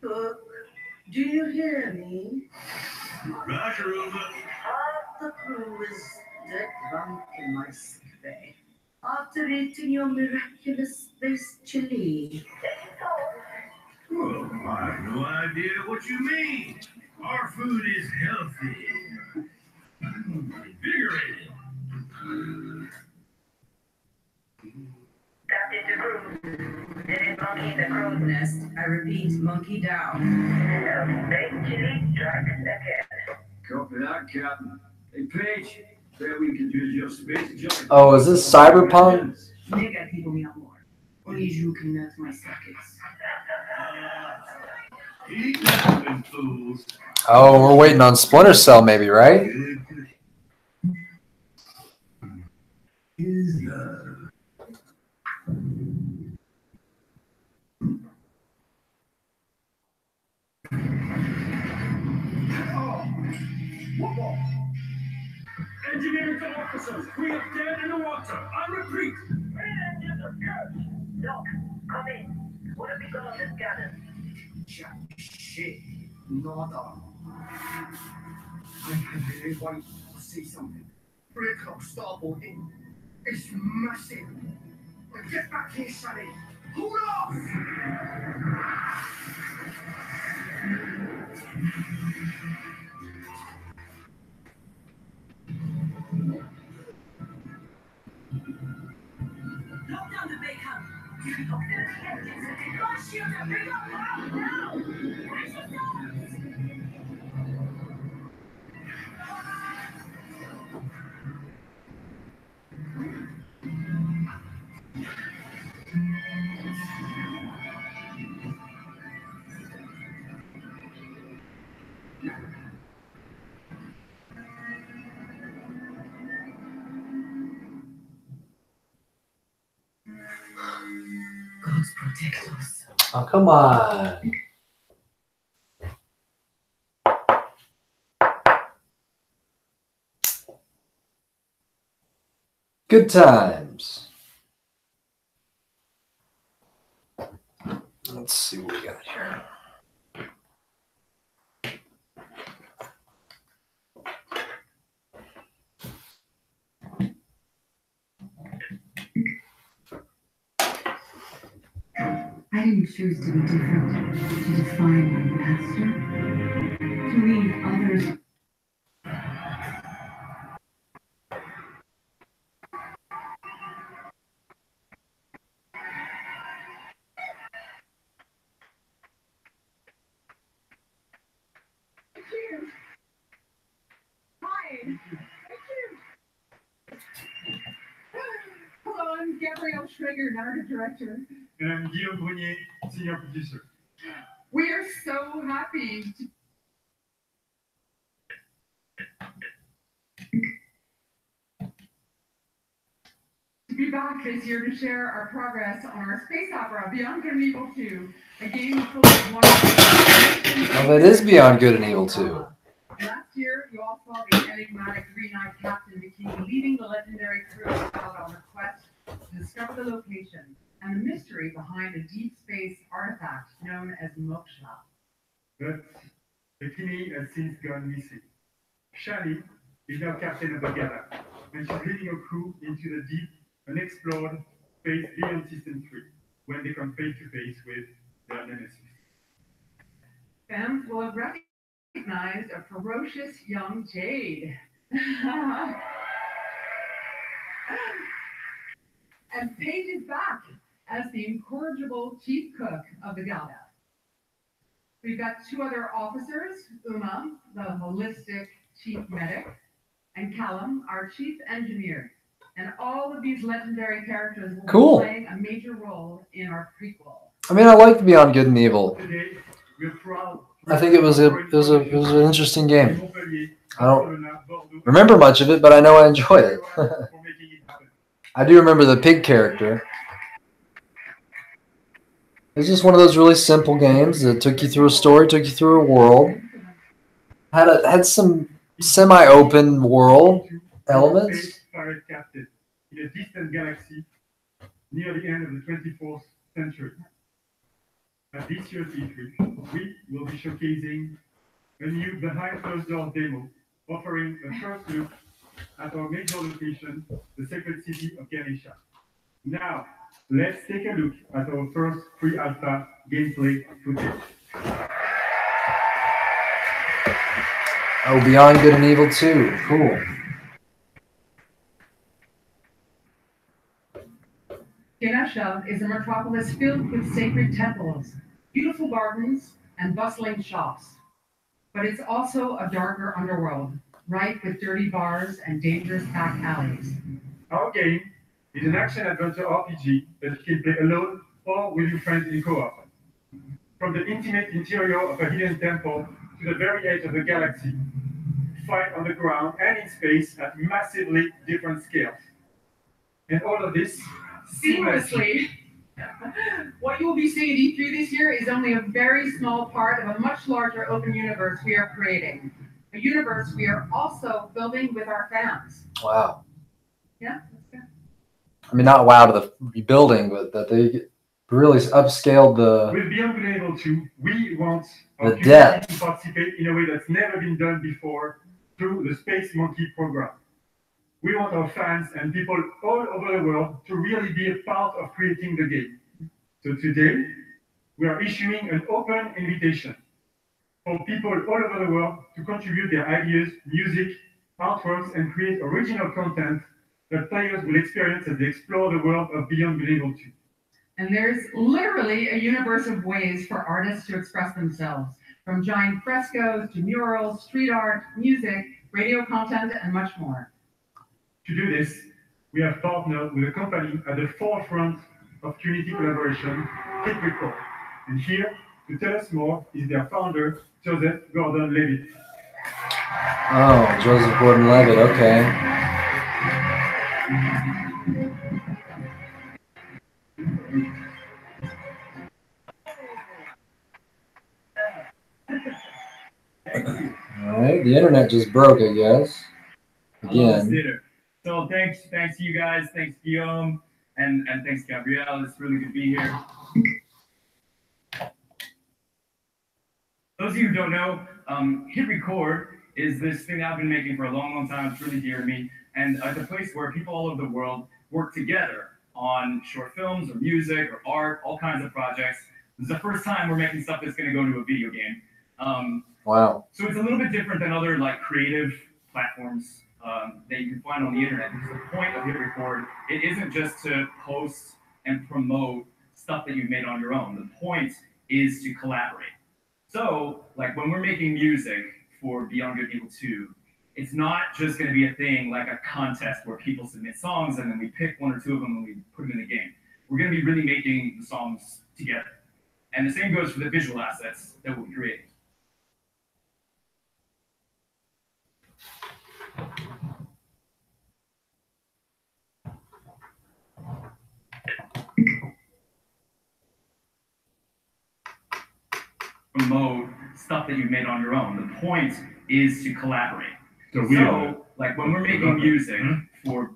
Cook, do you hear me? Roger, Uma. Half the crew is dead drunk in my sick bay. After eating your miraculous space chili. Oh, I have no idea what you mean. Our food is healthy, invigorating. Captain to crew. Didn't monkey the crow's nest. I repeat, monkey down. Space chili, dragon again. Copy that, Captain. Hey, Paige, bet we can use your space junk. Oh, is this Cyberpunk? Nigga, people me up more. Only you can melt my sockets. Eat that, fools. Oh, we're waiting on Splinter Cell, maybe, right? Is Engineering to officers, we are dead in the water. I repeat. Doc, come in. What have we got on this cannon? Shit, nada. I have been invited to see something. 3 o'clock starboard in. It's massive. But get back here, Sonny. Hold off! Lock down the bacon. You lock down the engines. Last year, to bring up now. Where's your dogs? Gods protect us. Oh, come on. Good times. Let's see what we got here. I didn't choose to be different, to define my master, to leave others. Hi. Hello, I'm Gabrielle Schrager, narrative director. And I'm Guillaume Grenier, senior producer. We are so happy to be back this year to share our progress on our space opera, Beyond Good and Evil 2, a game full of wonderful. Well, that is Beyond Good and Evil 2. Last year, you all saw the enigmatic green-eyed Captain Bikini leading the legendary crew out on a quest to discover the location and the mystery behind a deep space artifact known as Moksha. But Bikini has since gone missing. Shani is now captain of the Gala, and she's leading a crew into the deep, unexplored space beyond System 3, when they come face to face with their nemesis. Fans will have recognized a ferocious young Jade. And Paige is back as the incorrigible chief cook of the Gala. We've got 2 other officers, Uma, the holistic chief medic, and Callum, our chief engineer. And all of these legendary characters will Cool. be playing a major role in our prequel. I mean, I liked Beyond Good and Evil. Today, we're proud. I think it was an interesting game. I don't remember much of it, but I know I enjoyed it. I do remember the pig character. It's just one of those really simple games that took you through a story, took you through a world. Had some semi-open world elements. Pirate captain in a distant galaxy near the end of the 24th century. At this year's E3, we will be showcasing a new behind closed doors demo, offering a first look at our major location, the sacred city of Ganesha. Now, let's take a look at our first pre-alpha gameplay footage. Oh, Beyond Good and Evil 2. Cool. Ganesha is a metropolis filled with sacred temples, beautiful gardens, and bustling shops. But it's also a darker underworld, rife with dirty bars and dangerous back alleys. Our game is an action-adventure RPG that you can play alone or with your friends in co-op. From the intimate interior of a hidden temple to the very edge of the galaxy, fight on the ground and in space at massively different scales. And all of this seamlessly. What you will be seeing at E3 this year is only a very small part of a much larger open universe we are creating. A universe we are also building with our fans. Wow. Yeah, that's good. I mean, not wow to the rebuilding, but that they really upscaled the. With Beyond Good and Evil 2, we want the our depth to participate in a way that's never been done before through the Space Monkey program. We want our fans and people all over the world to really be a part of creating the game. So today, we are issuing an open invitation for people all over the world to contribute their ideas, music, artworks, and create original content that players will experience as they explore the world of Beyond Good and Evil 2. And there's literally a universe of ways for artists to express themselves, from giant frescoes to murals, street art, music, radio content, and much more. To do this, we have partnered with a company at the forefront of community collaboration, Hit Record. And here, to tell us more, is their founder, Joseph Gordon-Levitt. Oh, Joseph Gordon-Levitt, okay. All right, the internet just broke, I guess. Again. So thanks to you guys, thanks Guillaume, and thanks Gabrielle. It's really good to be here. Those of you who don't know, Hit Record is this thing that I've been making for a long time. It's really dear to me, and it's a place where people all over the world work together on short films or music or art, all kinds of projects. This is the first time we're making stuff that's going to go to a video game. Wow. So it's a little bit different than other like creative platforms that you can find on the internet. Because the point of Hit Record, it isn't just to post and promote stuff that you've made on your own. The point is to collaborate. So, like when we're making music for Beyond Good and Evil 2, it's not just going to be a thing like a contest where people submit songs and then we pick one or two of them and we put them in the game. We're going to be really making the songs together. And the same goes for the visual assets that we'll be creating. Promote stuff that you've made on your own. The point is to collaborate. So like when we're making music for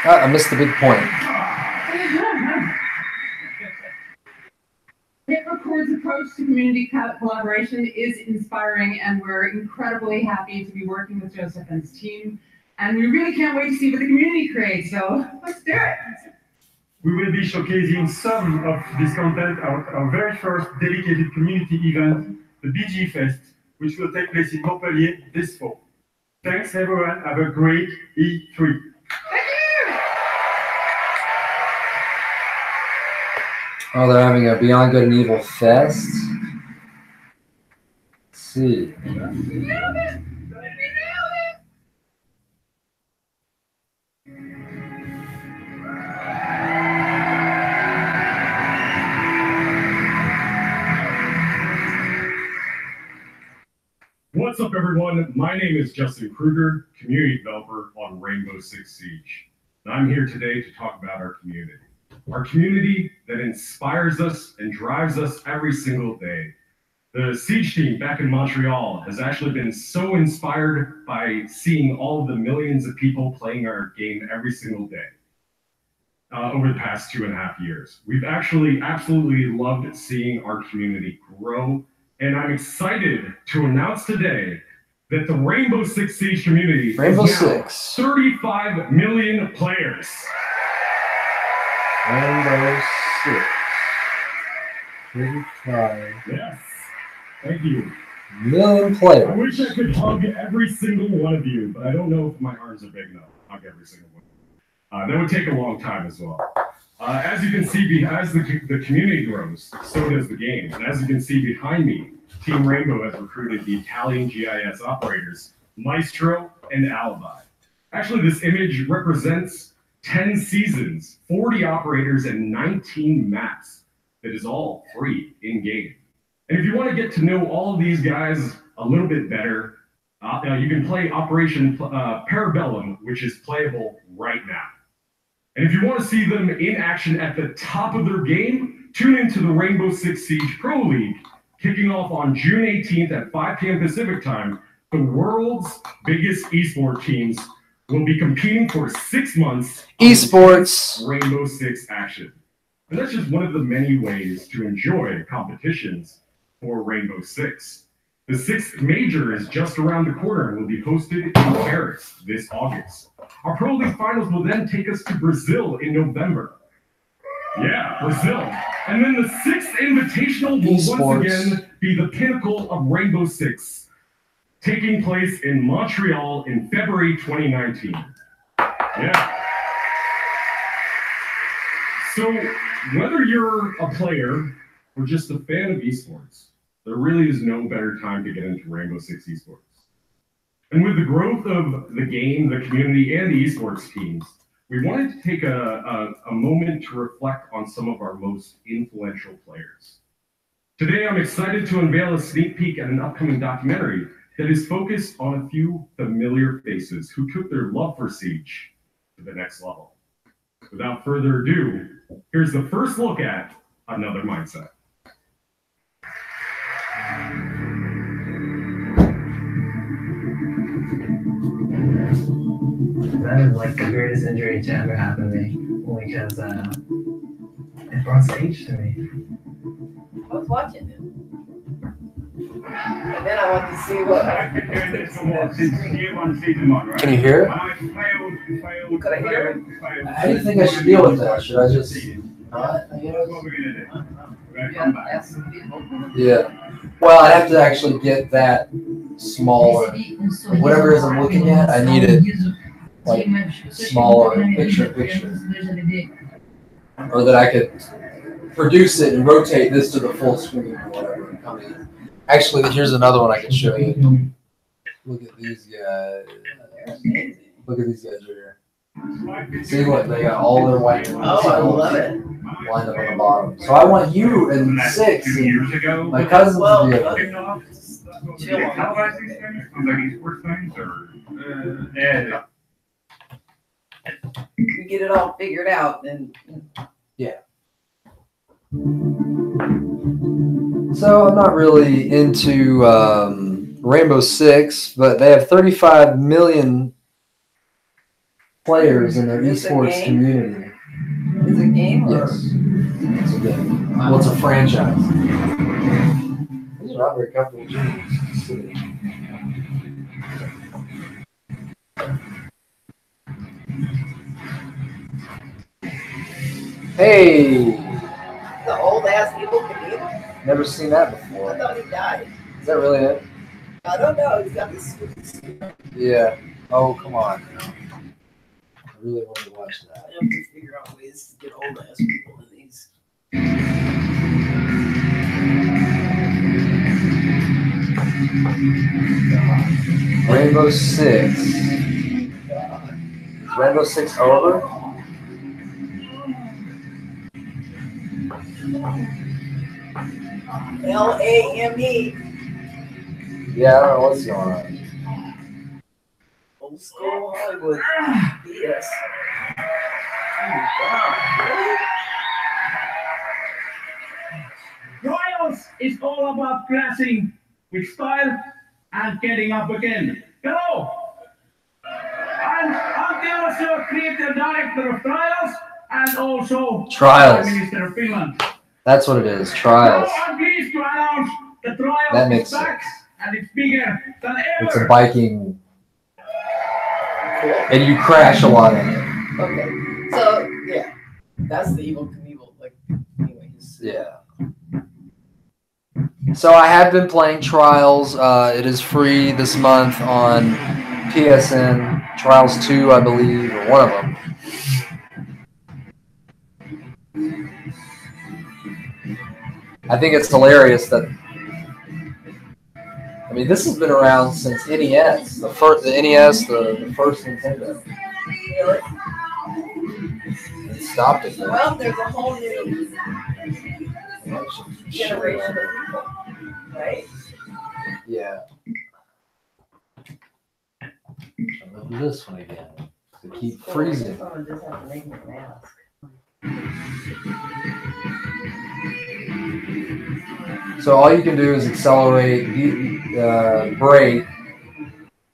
I missed the big point. Hit Record's approach to community collaboration is inspiring, and we're incredibly happy to be working with Joseph and his team. And we really can't wait to see what the community creates, so let's do it. We will be showcasing some of this content at our very first dedicated community event, the BG Fest, which will take place in Montpellier this fall. Thanks everyone, have a great E3. Oh, they're having a Beyond Good and Evil Fest. Let's see. What's up, everyone? My name is Justin Kruger, community developer on Rainbow Six Siege. And I'm here today to talk about our community. our community that inspires us and drives us every single day. The Siege team back in Montreal has actually been so inspired by seeing all of the millions of people playing our game every single day over the past 2.5 years. We've actually absolutely loved seeing our community grow, and I'm excited to announce today that the Rainbow Six Siege community Rainbow is now Six. 35 million players. Rainbow Six. 35 Yes. Thank you. million players. I wish I could hug every single one of you, but I don't know if my arms are big enough to hug every single one. That would take a long time as well. As you can see, as the community grows, so does the game. And as you can see behind me, Team Rainbow has recruited the Italian GIS operators, Maestro and Alibi. Actually, this image represents 10 seasons, 40 operators, and 19 maps. That is all free in-game. And if you want to get to know all of these guys a little bit better, you can play Operation Parabellum, which is playable right now. And if you want to see them in action at the top of their game, tune into the Rainbow Six Siege Pro League, kicking off on June 18th at 5 p.m. Pacific time. The world's biggest esports teams will be competing for 6 months. Esports. Rainbow Six action. And that's just one of the many ways to enjoy competitions for Rainbow Six. The 6th major is just around the corner and will be hosted in Paris this August. Our Pro League finals will then take us to Brazil in November. Yeah, Brazil. And then the 6th Invitational will once again be the pinnacle of Rainbow Six, taking place in Montreal in February 2019. Yeah. So whether you're a player or just a fan of esports, there really is no better time to get into Rainbow Six Esports. And with the growth of the game, the community, and the esports teams, we wanted to take a moment to reflect on some of our most influential players. Today, I'm excited to unveil a sneak peek at an upcoming documentary that is focused on a few familiar faces who took their love for Siege to the next level. Without further ado, here's the first look at Another Mindset. That is like the greatest injury to ever happen to me, only because it brought Sage to me. I was watching it. And then I want to see what. Can you hear it? Could I hear it? How do you think I should deal with that? Should I just not? Yeah. Well, I have to actually get that smaller. Whatever it is I'm looking at, I need it like smaller, picture in picture. Or that I could produce it and rotate this to the full screen or whatever and come in. Actually, here's another one I can show you. Look at these guys. Look at these guys right here. See what they got all their white. Oh, I love it. Lined up on the bottom. So I want you in 6. And my cousins to be able to. We get it all figured out, then. Yeah. So I'm not really into Rainbow Six, but they have 35 million players in their esports community. Is it a game? Yes. It's a game. Well, it's a franchise. These are not very comfortable jeans. Hey! The old ass people can eat it? Never seen that before. I thought he died. Is that really it? I don't know. He's got this. Yeah. Oh, come on. I really want to watch that. I have to figure out ways to get old ass people in these. Rainbow Six. Is Rainbow Six over? LAME. Yeah, I don't know what's going on. Old school Hollywood. Yes. Oh, God, really? is all about crashing with style and getting up again. Hello! I'm the also creative director of Trials and also Trials. Prime Minister of Finland. That's what it is. Trials. Now I'm pleased to announce the That Trials makes is back and it's bigger than ever. It's a biking, and you crash a lot in it. Okay, so yeah, that's the Evil Knievel. Like, anyways. Yeah. So I have been playing Trials. It is free this month on PSN. Trials 2, I believe, or one of them. I think it's hilarious that. I mean, this has been around since NES, the NES, the first Nintendo. Really? It stopped it. Well, there's a whole new generation of people, right? Yeah. Look at this one again. To keep freezing. Someone just have to make me mask. So all you can do is accelerate, brake,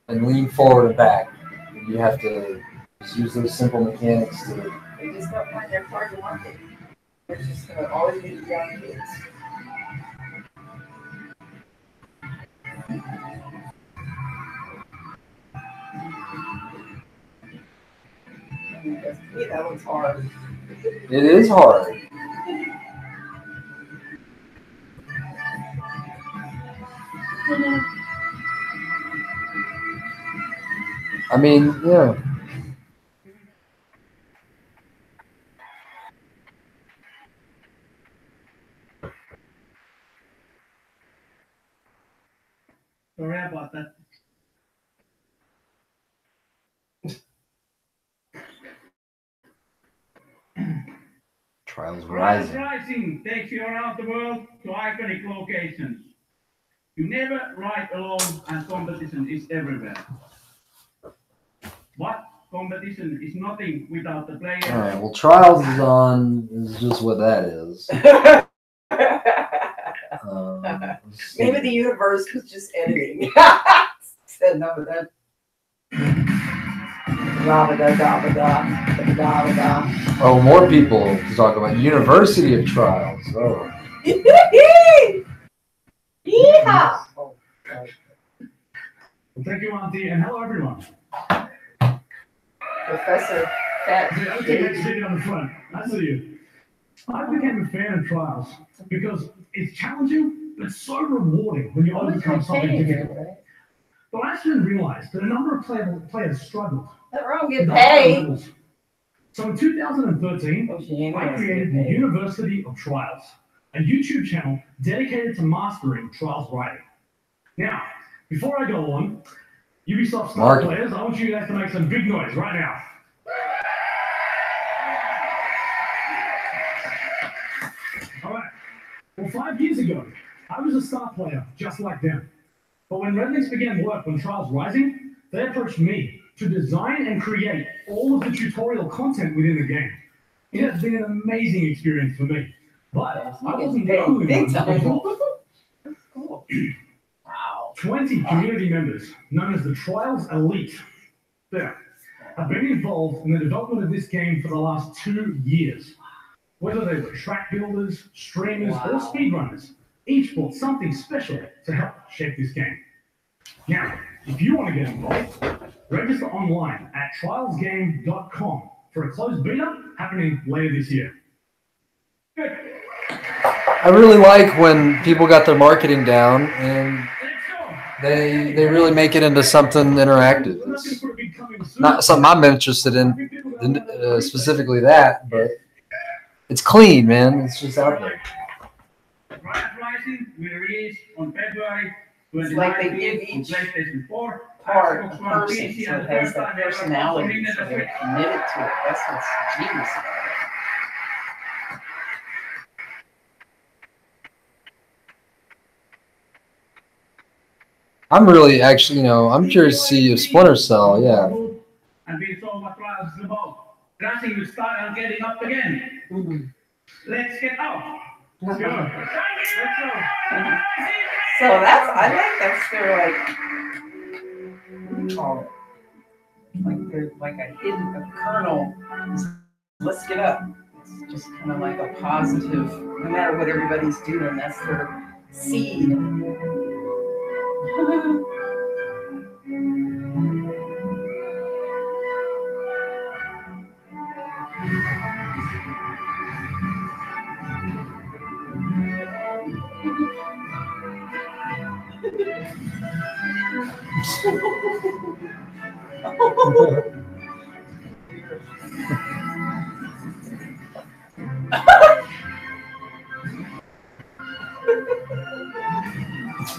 and lean forward and back. And you have to just use those simple mechanics to. They just don't find their car to market. They're just going to always be the young kids. To me, that one's hard. It is hard. I mean, yeah. Sorry about that. Trials Trials Rising. Rising takes you around the world to iconic locations. You never ride alone and competition is everywhere. But competition is nothing without the players. All right. Well, Trials is just what that is. Maybe the universe was just editing. Said enough of that. Oh, more people to talk about. University of Trials. Oh. Yeehaw! Well, thank you, Auntie, and hello, everyone. Professor Fat. Okay, next video on the front. I see you. I became a fan of Trials because it's challenging, but so rewarding when you overcome something difficult. But I soon realized that a number of players struggled. That wrong, get paid. So in 2013, I created the University of Trials, a YouTube channel dedicated to mastering Trials writing. Now, before I go on, Ubisoft star players, I want you guys to make some big noise right now. All right. Well, 5 years ago, I was a star player just like them. But when Redlinks began work on Trials Rising, they approached me to design and create all of the tutorial content within the game. It has been an amazing experience for me. But I wasn't the only one. 20 community members, known as the Trials Elite, have been involved in the development of this game for the last 2 years. Whether they were track builders, streamers, or speedrunners, each brought something special to help shape this game. Now, if you want to get involved, register online at trialsgame.com for a closed beta happening later this year. I really like when people got their marketing down and they really make it into something interactive. It's not something I'm interested in, specifically that, but it's clean, man. It's just out there. Trials Rising will release on February It's like they give each part a person so it has that personality, so they're committed to it. That's what's genius about it. I'm really actually, I'm curious to see if Splinter Cell, yeah. And we saw what Trials is about. Crashing will start and getting up again. Let's get out. So that's, I think that's their like, what do you call it? Like they're like a hidden, a kernel. Let's get up. It's just kind of like a positive, no matter what everybody's doing, that's their seed.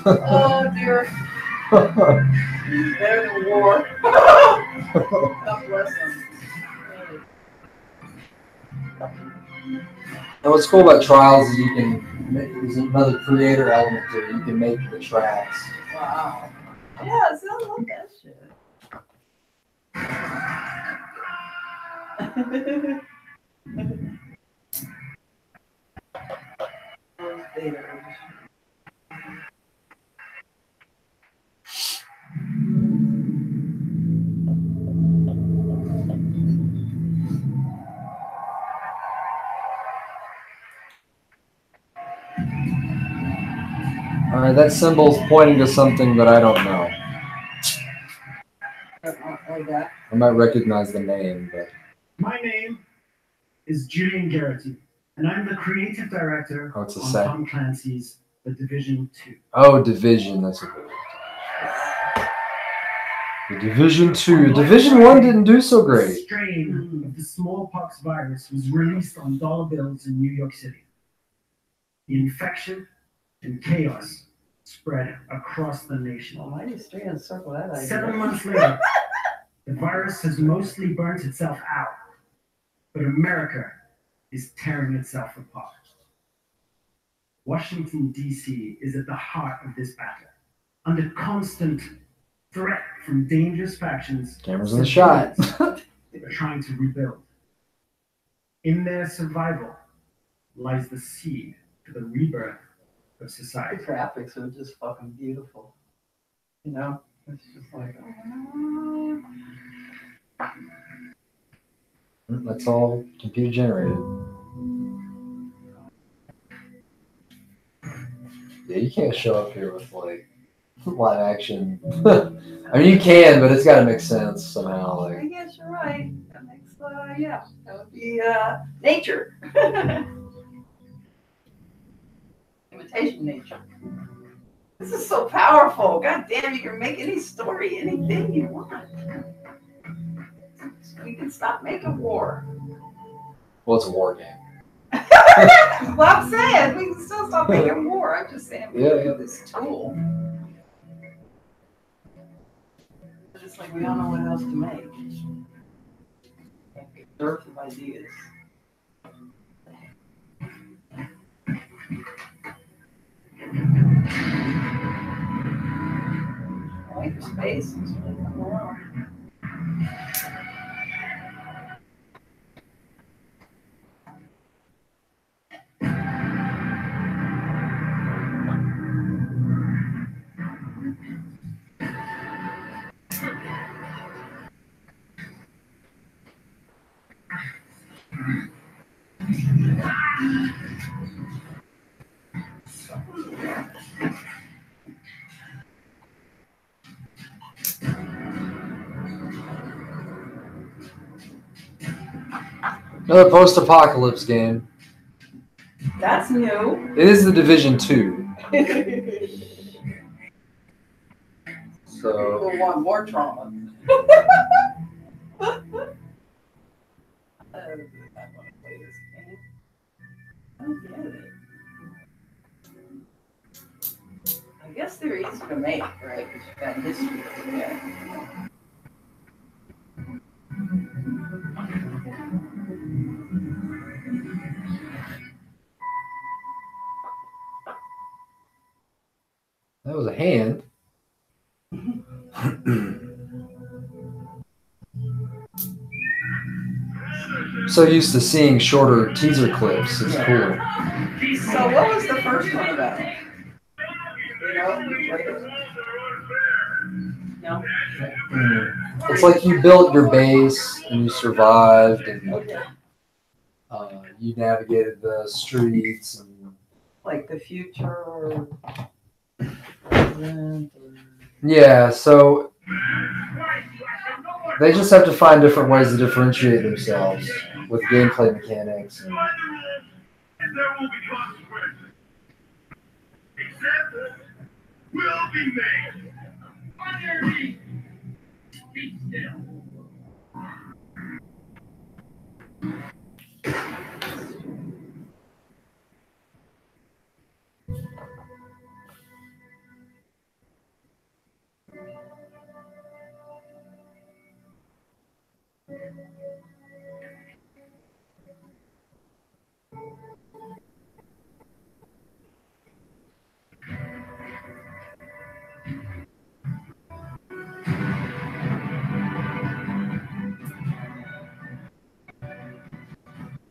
Oh dear. Better than war. God bless them. And what's cool about trials is you can, there's another creator element to it. You can make the tracks. Wow. Yes, I love that shit. All right, that symbol's pointing to something that I don't know. I might recognize the name, but My name is Julian Garrity, and I'm the creative director Oh, it's a on set. Tom Clancy's The Division 2. oh, Division. That's what it is. The Division 2. Division 1 didn't do so A great. strain of the smallpox virus was released on dollar bills in New York City. The infection and chaos spread across the nation. Well, why do you stay and circle that idea? 7 months later, the virus has mostly burnt itself out, but America is tearing itself apart. Washington, D.C. is at the heart of this battle, under constant threat from dangerous factions. Cameras in the shot. They are trying to rebuild. In their survival lies the seed for the rebirth of The society. graphics are just fucking beautiful. You know? It's just like, That's all computer generated. Yeah, you can't show up here with like live action. I mean, you can, but it's got to make sense somehow. I Like, guess you're right. That makes, yeah, that would be nature. Imitation nature. This is so powerful. God damn, you can make any story, anything you want. We can stop making war. well, it's a war game. Well, I'm saying we can still stop making war. I'm just saying we Yeah, do this tool. It's just like we don't know what else to make. Dearth of ideas. I like the space. It's really come around. Another post-apocalypse game. That's new. It is the Division 2. So People want more trauma. I guess they're easy to make, right? Because you've got history to get. that was a hand. so used to seeing shorter teaser clips. It's cool. So what was the first one about? You know, you played it? No. It's like you built your base and you survived and you navigated the streets and Like the future or present or... yeah. So they just have to find different ways to differentiate themselves with gameplay mechanics. And there will be consequences. Examples will be made. On your knees. Be still.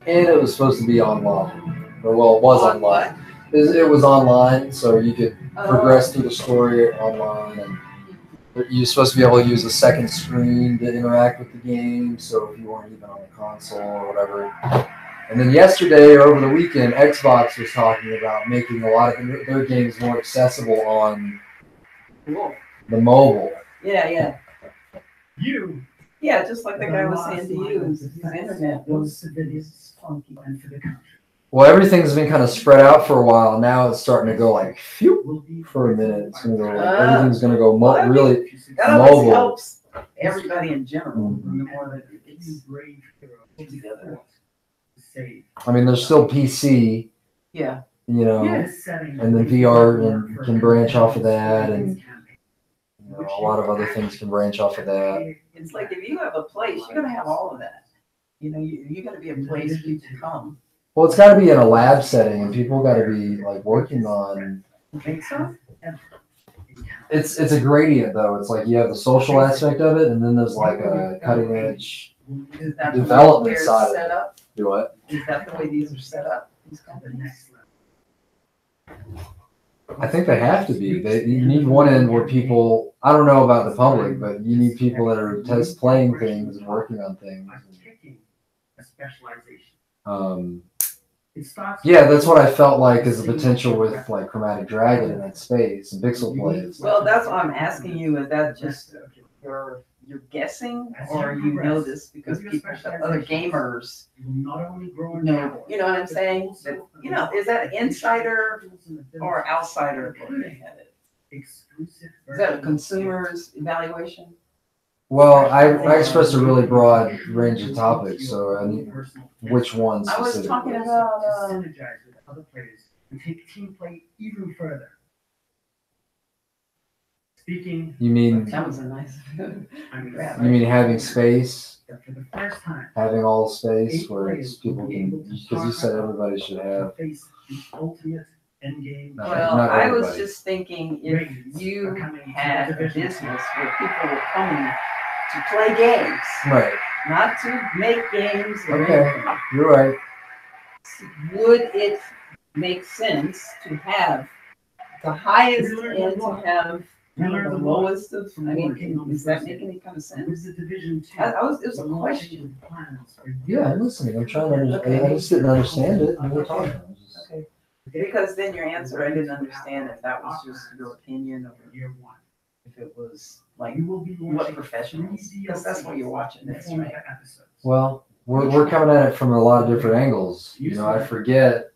And it was supposed to be online. Or, well, it was online. It was online, so you could progress through the story online. And you're supposed to be able to use a second screen to interact with the game, so if you weren't even on the console or whatever. And then yesterday or over the weekend, Xbox was talking about making a lot of their games more accessible on the mobile. Yeah. You. Yeah, just like the guy was saying to you, his internet was funky and for the country. Well, everything's been kind of spread out for a while. Now it's starting to go like phew for a minute. It's gonna go everything's gonna go really that always mobile. helps everybody in general. The more that it's together. I mean, there's still PC. Yeah. You know, and then VR can branch off of that, and you know, a lot of other things can branch off of that. It's like if you have a place, you're gonna have all of that. You know, you gotta be a place for people to come. Well, it's got to be in a lab setting, and people got to be like working on. You think so? It's a gradient though. It's like you have the social aspect of it, and then there's like a cutting edge development side of it. Do what? Is that the way these are set up? These companies. I think they have to be. You need one end where people. I don't know about the public, but you need people that are playing things and working on things. A specialization. Yeah, that's what I felt like as a potential with like Chromatic Dragon in that space and Pixel Play. Well, that's what I'm asking you. Is that just you're guessing, or you know this because people, other gamers know? You know what I'm saying? That, you know, is that insider or outsider looking at it? Is that a consumer's evaluation? Well, I expressed a really broad range of topics, so I need which ones I was talking about synergize with other players and take team play even further. Speaking. You mean that was a nice. You mean having space? For the first time, having all space where it's people can, because you said everybody should have. The ultimate end game. Well, I was just thinking if you had a business where people were coming to play games, right? Not to make games. Or okay, anything. You're right. Would it make sense to have the highest and to have the lowest of? I mean, does that make any kind of sense? It was a question. Yeah, I'm listening. I'm trying to understand. I just didn't understand it. And we're talking. Okay. Because then your answer, I didn't understand if that was just your opinion or if it was like what professionals, because that's what you're watching this, right? Well, we're coming at it from a lot of different angles. You know, I forget.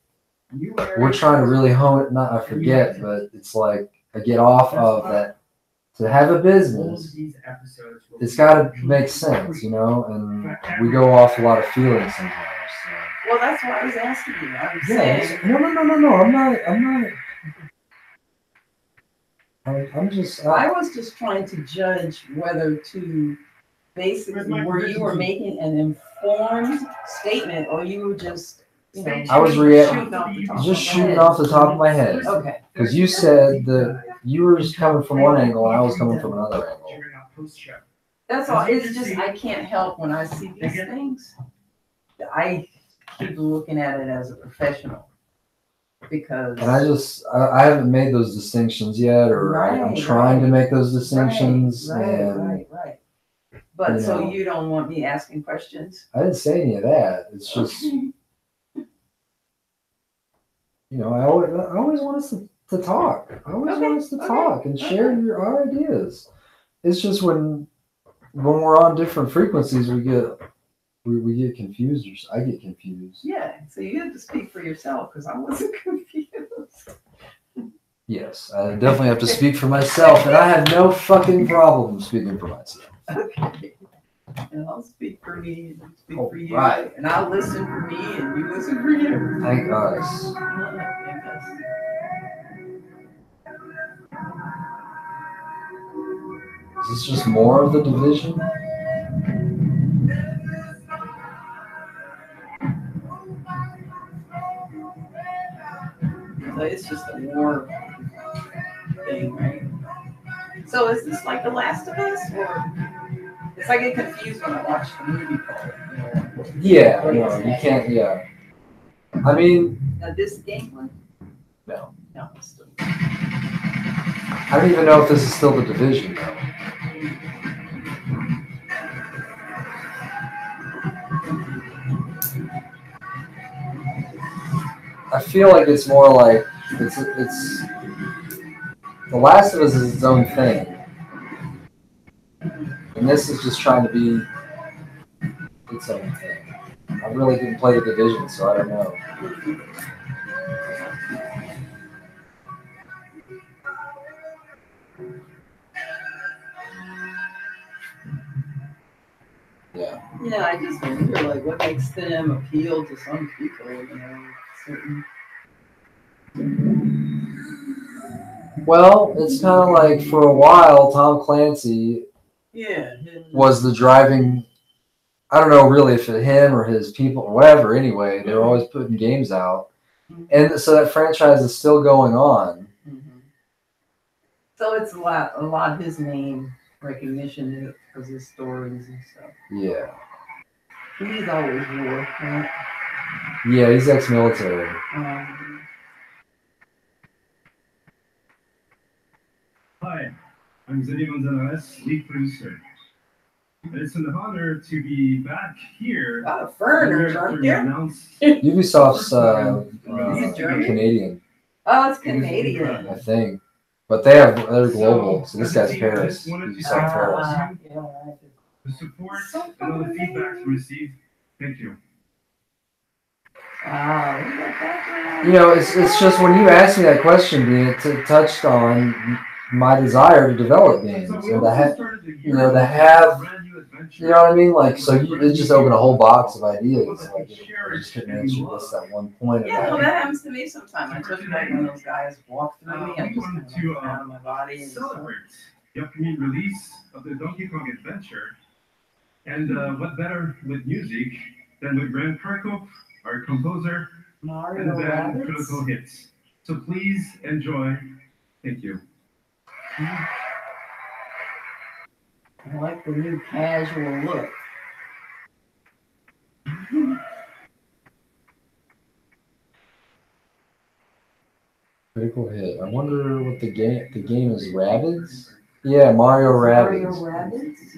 We're trying to really hone it. Not I forget, but it's like I get off of that. To have a business, it's got to make sense, you know, and we go off a lot of feelings sometimes. So. Well, that's what I was asking you. I was saying. No. I'm just. I was just trying to judge whether to basically where you were making an informed statement or you were just, you know, I was shooting off the top of my head. Okay. Because you said that you were just coming from one angle and I was coming from another angle. That's all. It's just I can't help when I see these things. I keep looking at it as a professional because. And I haven't made those distinctions yet, or I'm trying to make those distinctions. Right. But so you don't want me asking questions? I didn't say any of that. It's just, I always want us to talk. I always want us to talk and share our ideas. It's just when we're on different frequencies, we get confused. Or I get confused. Yeah. So you have to speak for yourself because I wasn't confused. Yes, I definitely have to speak for myself, and I have no fucking problem speaking for myself. Okay. And I'll speak for me and you speak for you. Right. And I'll listen for me and you listen for you. Thank God. Is this just more of the division? So it's just a war thing, right? So is this like The Last of Us, or? It's I get confused when I watch the movie called. Yeah, no, you can't. Yeah, I mean, this game one? No. No, it's still. I don't even know if this is still the division though. I feel like it's more like it's The Last of Us is its own thing. And this is just trying to be its own thing. I really didn't play the division, so I don't know. Yeah. Yeah, I just wonder, like, what makes them appeal to some people, certain. Well, it's kind of like for a while, Tom Clancy was the driving. I don't know really if it's him or his people or whatever. Anyway, they were always putting games out, and so that franchise is still going on. So it's a lot his name recognition because his stories and stuff. Yeah. He's always war, right? Yeah, he's ex-military. Hi, I'm Zeddy Gonzalez, lead producer. It's an honor to be back here. Foreigners, aren't there? Ubisoft's Canadian, Oh, it's Canadian. I think, but they're global. So this guy's Paris. Ubisoft Paris. The support and all the feedback received. Thank you. It's just when you asked me that question, it touched on my desire to develop games and to have, to have, you know what I mean? Like, so it just opened a whole box of ideas. Like, I just couldn't answer this at one point. Yeah, well, that happens to me sometimes. I took like when those guys walk through me, I'm just kind of out of my body. And celebrate the upcoming release of the Donkey Kong Adventure. And what better with music than with Grant Kirkhope, our composer, and the band Critical Hits. So please enjoy. Thank you. I like the new casual look. Critical Hit. I wonder what the game is. Rabbids? Yeah, Mario Rabbids.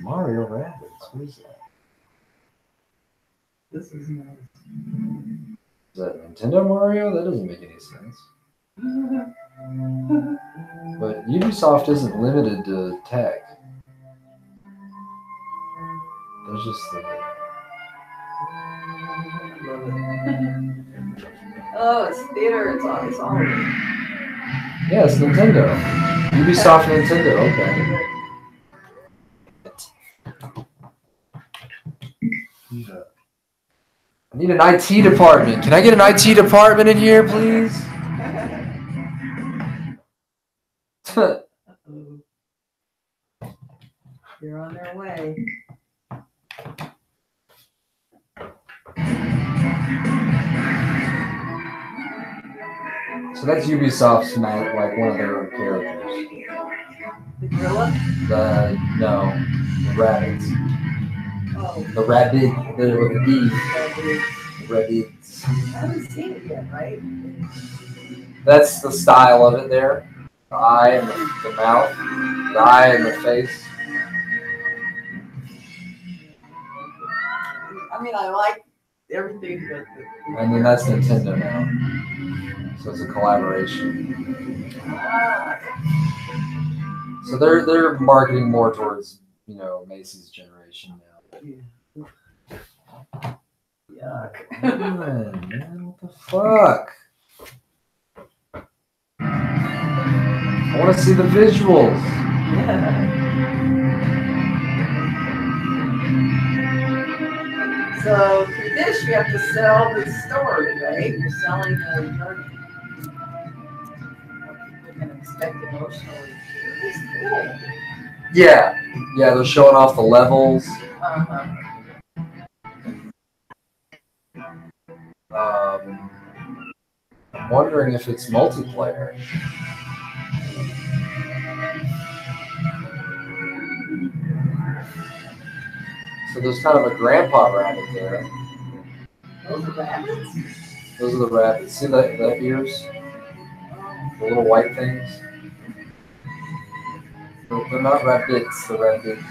Mario Rabbids. What is that? This is nice. Is that Nintendo Mario? That doesn't make any sense. But Ubisoft isn't limited to tech. There's just Oh, it's theater. It's on. Yeah, it's Nintendo. Ubisoft Nintendo. Okay. I need an IT department. Can I get an IT department in here, please? They're on their way. So that's Ubisoft's like one of their characters. The gorilla? No, the rabbits. Oh. The rabbit, with the D. Rabbits. I haven't seen it yet, right? That's the style of it there. The eye and the mouth. The eye and the face. I mean, I like everything but the... And then that's Nintendo now. So it's a collaboration. So they're marketing more towards, you know, Macy's generation now. Yuck. Man, what the fuck? I want to see the visuals. Yeah. So through this, you have to sell the story, right? You're selling the journey. What people can expect emotionally. It's cool. Yeah, they're showing off the levels. I'm wondering if it's multiplayer. So there's kind of a grandpa rabbit there. Those are rabbits? Those are the rabbits. See the ears? The little white things? They're not rabbits, they're rabbits.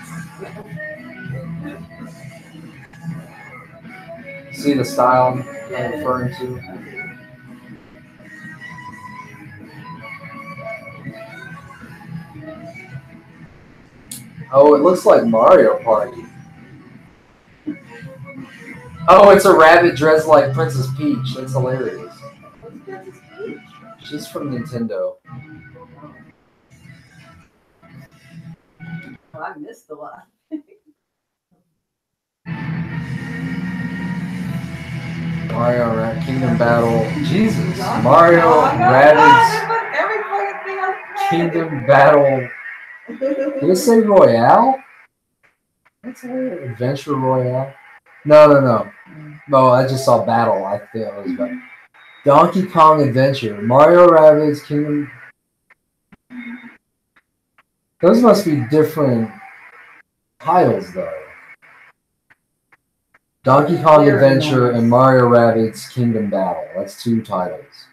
See the style I'm referring to? Oh, it looks like Mario Party. Oh, it's a rabbit dressed like Princess Peach. That's hilarious. What's Princess Peach? She's from Nintendo. Well, I missed a lot. Mario Kingdom Battle. Jesus. Mario Rabbids Every fucking thing I Kingdom Battle. Did it say Royale? What's that? Adventure Royale? No. No, I just saw Battle. I think it was about Donkey Kong Adventure. Mario Rabbids Kingdom. Those must be different titles, though. Donkey Kong Adventure and Mario Rabbids Kingdom Battle. That's 2 titles.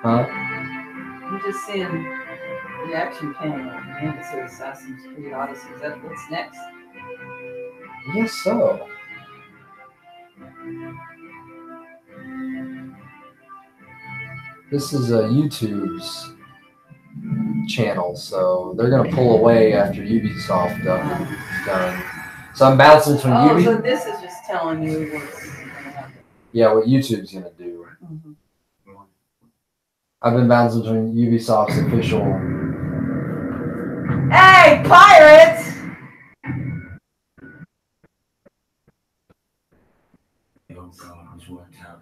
Huh? I'm just seeing reaction cam. And it says Assassin's Creed Odyssey. Is that what's next? I guess so. This is YouTube's channel, so they're gonna pull away after Ubisoft is done. So I'm bouncing between Ubi. So this is just telling you what's gonna happen. Yeah, what YouTube's gonna do. I've been bouncing between Ubisoft's official. Hey, pirates! Your God was worked out.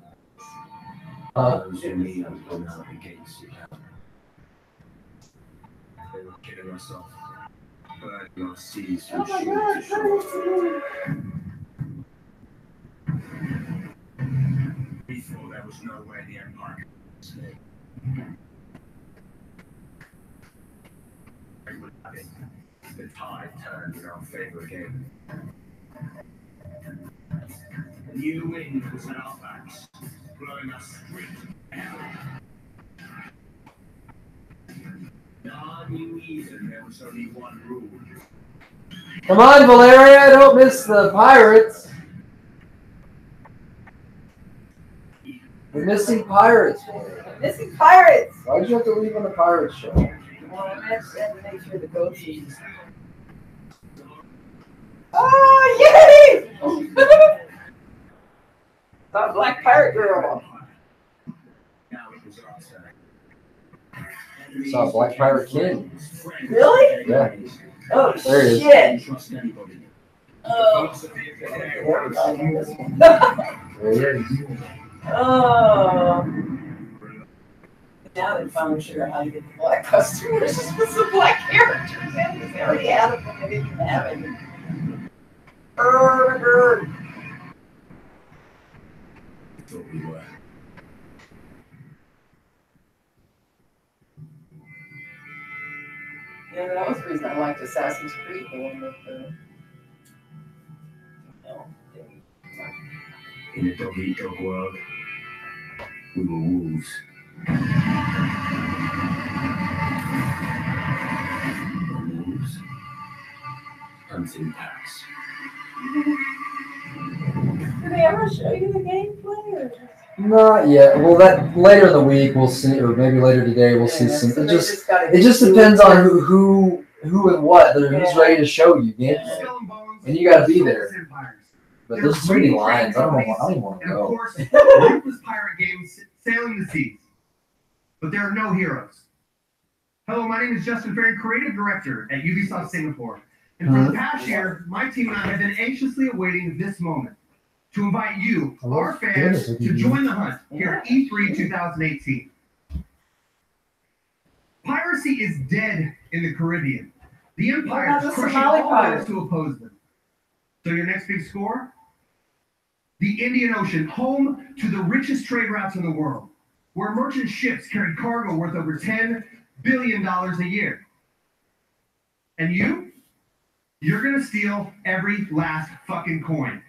Those who me have gone out against you. They were killing us off. Burning our seas from shore to shore. We thought there was no way the Empire could escape. The tide turned in our favor again. A new wind was at our backs, blowing us straight to hell. In our new Eden, there was only one rule. Come on, Valeria, don't miss the pirates. We're missing pirates. Missing pirates! Why'd you have to leave on the pirate show? Well, I had to make sure the goat cheese. Oh, yay! That black pirate girl. Saw Black Pirate King. Really? Yeah. Oh, there he shit. is. Oh. There he is. Oh. Now they finally figure out how to get the black customers with some black characters in because they already had them and they didn't have any. Thought we were. Yeah, that was the reason I liked Assassin's Creed, the one with the. In a dog-eat-dog world, we were wolves. Wolves. Hunting packs. Did they ever show you the gameplay? Or? Not yet. Well, that later in the week we'll see, or maybe later today we'll see some. So It just depends on who and what. Who's ready to show you gameplay, and you got to be there. But there's too many lines. I don't even want to And of go. course, ruthless pirate games sailing the seas. But there are no heroes. Hello, my name is Justin Ferry, Creative Director at Ubisoft Singapore. And for the past year, my team and I have been anxiously awaiting this moment to invite you, our fans, to join the hunt here at E3 2018. Piracy is dead in the Caribbean. The Empire is crushing all those who oppose them. So your next big score? The Indian Ocean, home to the richest trade routes in the world, where merchant ships carry cargo worth over $10 billion a year. And you're gonna steal every last fucking coin.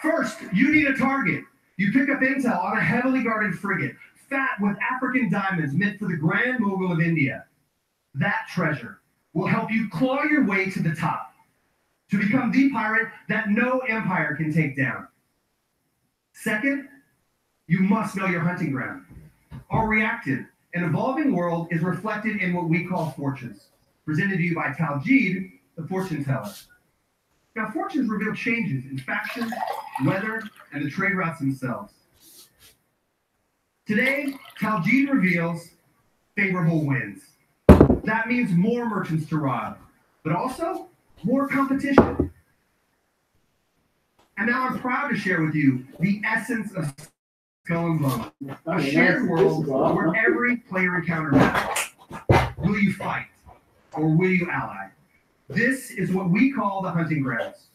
First, you need a target. You pick up intel on a heavily guarded frigate, fat with African diamonds meant for the Grand Mogul of India. That treasure will help you claw your way to the top, to become the pirate that no empire can take down. Second, you must know your hunting ground. Our reactive and evolving world is reflected in what we call fortunes, presented to you by Taljeed, the fortune teller. Now, fortunes reveal changes in factions, weather, and the trade routes themselves. Today, Taljeed reveals favorable winds. That means more merchants to rob, but also more competition. And now I'm proud to share with you the essence of Skull and Bones, a shared world where every player encounter matters. Will you fight or will you ally? This is what we call the hunting grounds.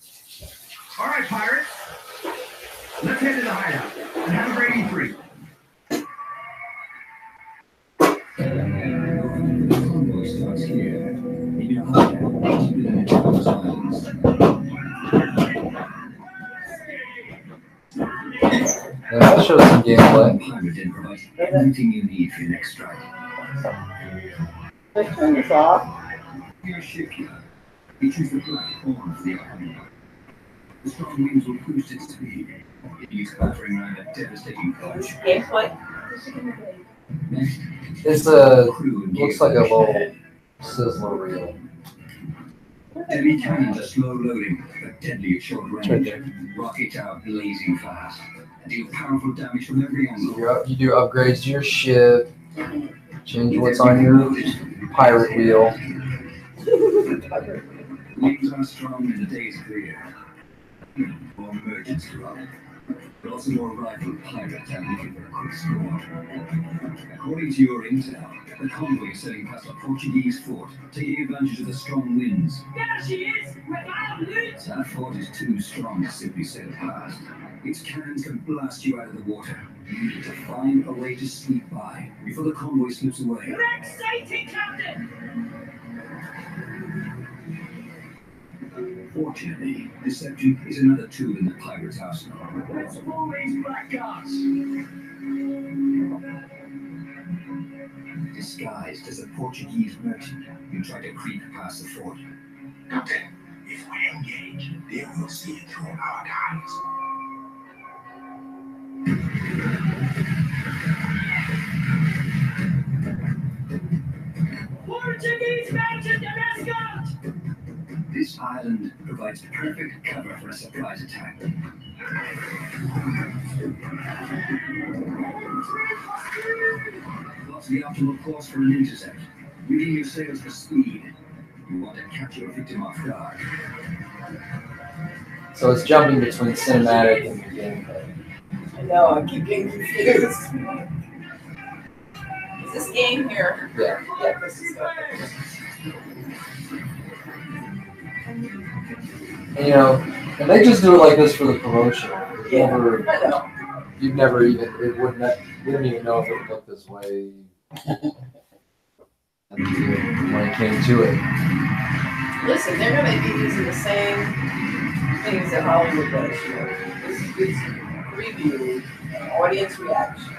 All right, pirates, let's head to the hideout and have a great E3. Starts here. In your hideout, within the Charles Islands. Yeah, that shows some gameplay. Pirate Den provides everything you need for your next strike. Let's turn this off. Your shipyard. You choose the black horn for the upcoming. The strong winds will boost its speed. It needs battering around a devastating coach. Gameplay? Next, It's looks like a little sizzler reel. heavy cannons are slow loading, but deadly at short range. Right there. Rocket tower blazing fast. And deal powerful damage from every angle. You do upgrades to your ship, change what's on your pirate wheel. Winds are strong and the day is clear. More merchants to rob, but also more rival pirates out looking for a quick score. According to your intel, the convoy is sailing past a Portuguese fort, taking advantage of the strong winds. There she is! That fort is too strong to simply sail past. Its cannons can blast you out of the water. You need to find a way to sneak by before the convoy slips away. Next sighting, Captain! Fortunately, deception is another tool in the pirate's arsenal. Let's roll these blackguards! Disguised as a Portuguese merchant, you try to creep past the fort. Captain, if we engage, they will see it through our guys. Portuguese merchant and escort! This island provides perfect cover for a surprise attack. What's the optimal course for an intercept? Reading your sails for speed. You want to catch your victim off guard. So it's jumping between cinematic and gameplay. I know, I keep getting confused. Is this game here? Yeah. Yeah, this is And, and they just do it like this for the promotion. Yeah, I know. You'd never even, it wouldn't, you wouldn't even know if it would look this way. when it came to it. Listen, they're going to be using the same things that Hollywood does. You know, this is good review, audience reaction.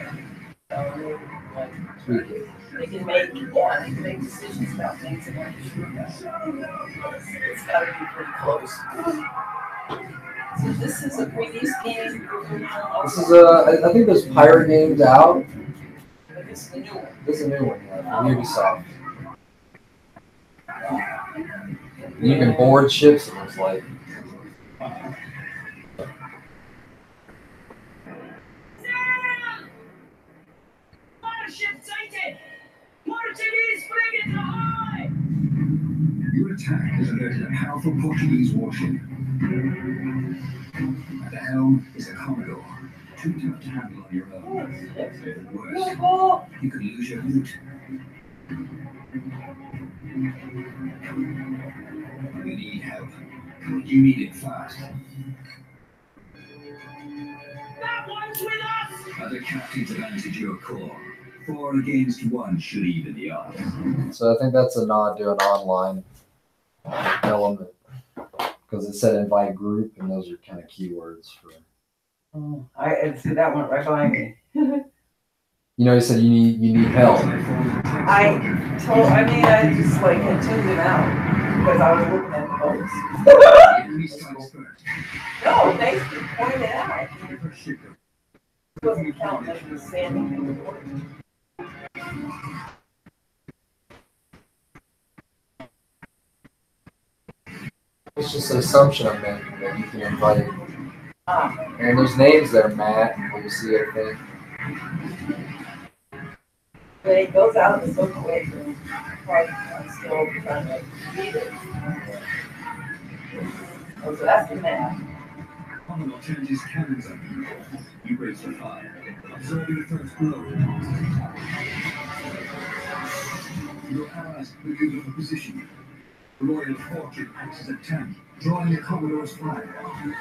So, like, they can make decisions about things they want to shoot about. It's got to be pretty close. So this is a previous game. This is I think there's pirate games out. But this is a new one. This is a new one, yeah, from Ubisoft. You can board ships, it looks like. Your attack has alerted a powerful Portuguese warship. At the helm is a Commodore, too tough to handle on your own. Worse, you could lose your loot. You need help. You need it fast. That one's with us! Other captains have answered your call. 4 against 1 should even the odds. So I think that's a nod to an online element. Because it said invite group, and those are kind of keywords for. Oh, I see that one right behind me. You know, you said you need help. I just like had tuned him out because I was looking at the post. No, thanks for pointing it out. It wasn't counting as the standing in the morning. It's just an assumption I'm making that you can invite. And there's names there, Matt. You see everything. But it goes out and goes away from I'm still trying to read it. Oh, so that's the map. Commodore turns his cannons on you. You brace for fire, absorbing the first blow. Your allies maneuver for position. Royal Fortune acts as a tank, drawing the Commodore's fire.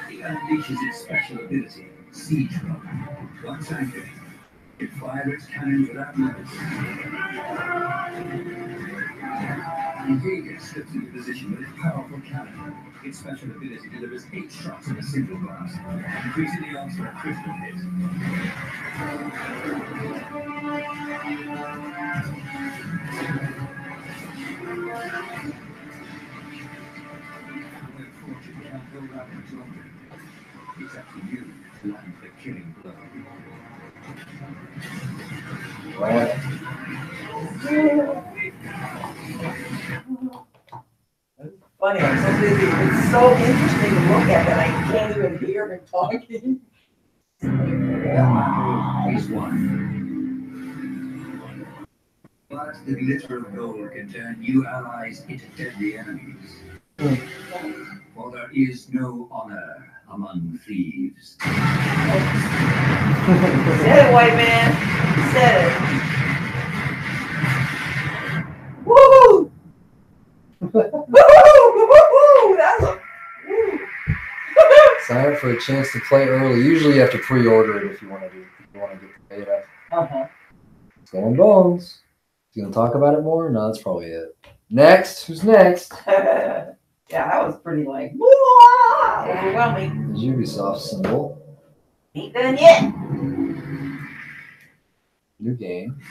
It unleashes its special ability, Siege Run. Once anchored, it fires its cannons without limits. The Jaeger slips into position with its powerful cannon. Its special ability delivers 8 shots in a single blast, increasing the odds for a critical hit. Fortune can't hold out much longer. It's up to you to land the killing blow. Right. Funny, I'm so busy. It's so interesting to look at that I can't even hear him talking. He's won. But the glitter of gold can turn new allies into deadly enemies. For there is no honor among thieves. Said it, white man. Said it. Woo! Woo! That's a Sign up for a chance to play early. Usually you have to pre-order it if you want to get the beta. Skull and Bones. You gonna talk about it more? No, that's probably it. Next, who's next? Yeah, that was pretty like overwhelming. The Ubisoft symbol. Ain't done yet. New game.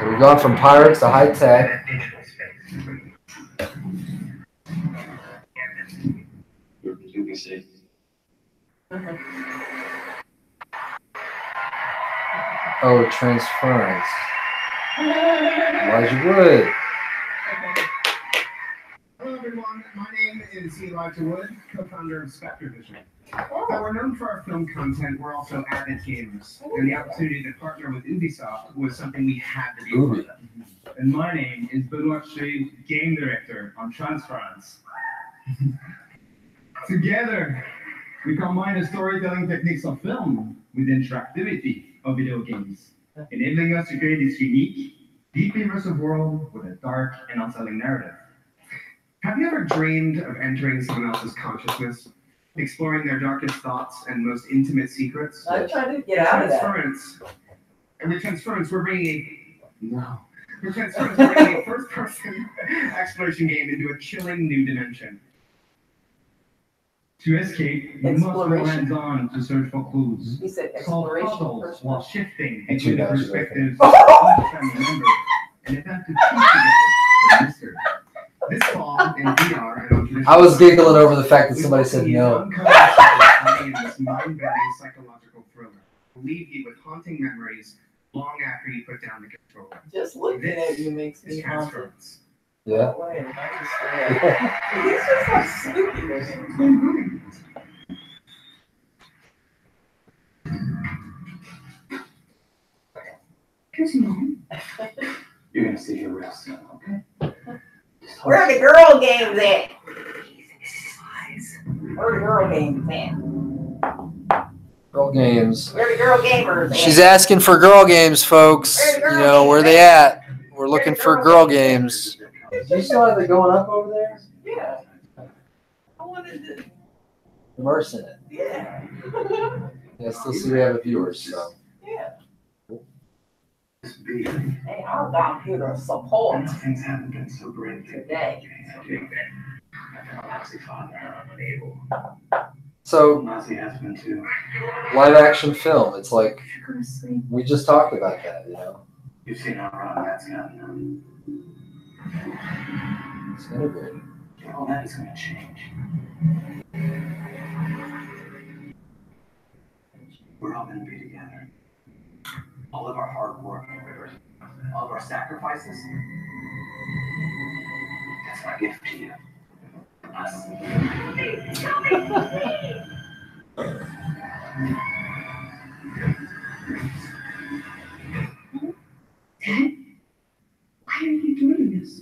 So we've gone from pirates to high tech. UBC. Oh, transference. Elijah Wood. Hello everyone, my name is Elijah Wood, co-founder of Spectre Vision. While we're known for our film content, we're also avid gamers, and the opportunity to partner with Ubisoft was something we had to be part of. And my name is Benoit Shade, game director on Transference. Together, we combine the storytelling techniques of film with the interactivity of video games, enabling us to create this unique, deeply immersive world with a dark and unsettling narrative. Have you ever dreamed of entering someone else's consciousness, exploring their darkest thoughts and most intimate secrets? I'm trying to get out of that. And with Transference, we're bringing We're transferring a first-person exploration game into a chilling new dimension. To escape, you must go hands-on to search for clues. He said Solve exploration puzzles while shifting That's between the your guys' perspectives of each family member and attempt to piece together the mystery. This fall in VR and on traditional. I was giggling over the fact that somebody said no. In this mind-bending psychological thriller will leave you with haunting memories long after you put down the controller. Just looking at you makes me haunted. Transference. Yeah. Wait, he's just like sleepy or something. Kiss Mom. You're gonna sit here real soon, okay? Where are the girl games at? Where are the girl games at? Girl games. Where are the girl gamers at? She's asking for girl games, folks. You know, where they at? We're looking for girl games. Do you still have it going up over there? Yeah. I wanted to. Immersing it. Yeah. Yeah, still see we have a viewer, so. Yeah. Hey, our computer support Things haven't been so great today. So, Nazi has been too. live action film, it's like, we just talked about that, you know? You've seen how wrong that's gotten. It's integrated. All that is going to change. We're all going to be together. All of our hard work, all of our sacrifices. That's my gift to you. Us. Dad, why are you doing this?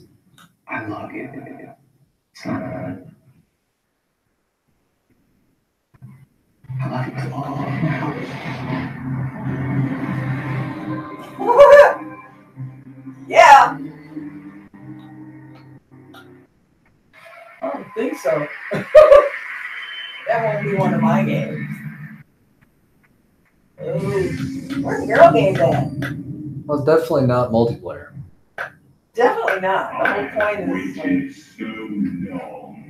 I love you. I love you all. Yeah. I don't think so. That won't be one of my games. Ooh. Where's the girl games at? Well, it's definitely not multiplayer. Definitely not. The whole point is like, is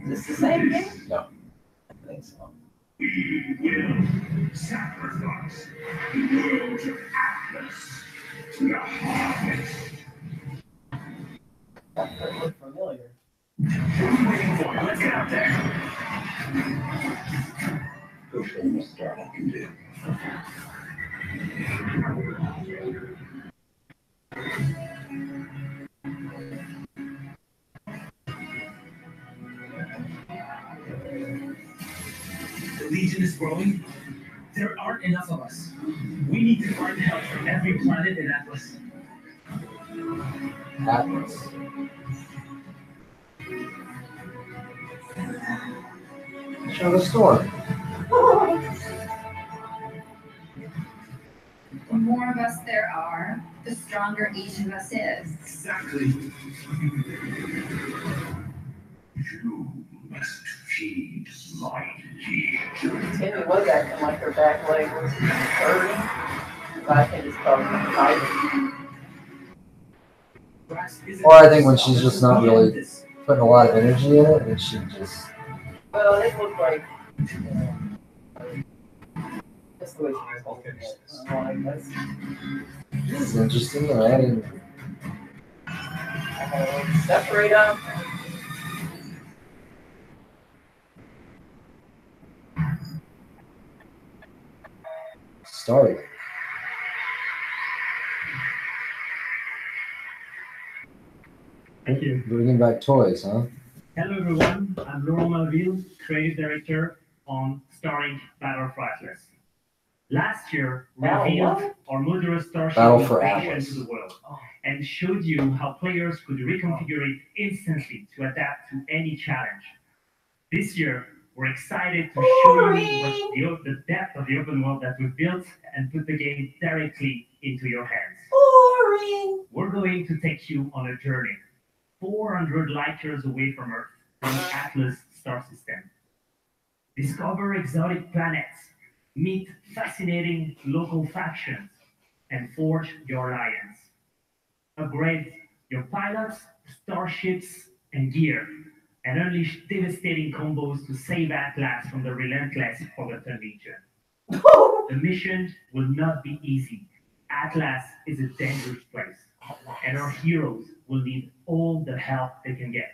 this the same game? No. I think so. We will sacrifice the world of Atlas to the harvest. That could look familiar. What are you waiting for? Let's get out there. Go show them what Starhawk can do. The Legion is growing. There aren't enough of us. We need to find help from every planet in Atlas. Atlas. Show the storm. The more of us there are, the stronger each of us is. Exactly. You must feed my legion. Timmy was acting like her back leg was hurting. But I think it's probably tighter. Or I think when she's just not really putting a lot of energy in it, and she just. Well, it looked like. That's the way she was holding it. This is interesting. I didn't. I gotta separate them. Started. Thank you. Bringing back toys, huh? Hello everyone, I'm Laurent Malville, Creative Director on Starring Battle for Atlas. Last year, we revealed our modular starship Battle for invasion Atlas. to the world and showed you how players could reconfigure it instantly to adapt to any challenge. This year, we're excited to show you the depth of the open world that we've built and put the game directly into your hands. Boring. We're going to take you on a journey 400 light years away from Earth, from the Atlas star system. Discover exotic planets, meet fascinating local factions, and forge your alliance. Upgrade your pilots, starships, and gear, and unleash devastating combos to save Atlas from the relentless Forgotten Legion. The mission will not be easy. Atlas is a dangerous place, and our heroes will need all the help they can get.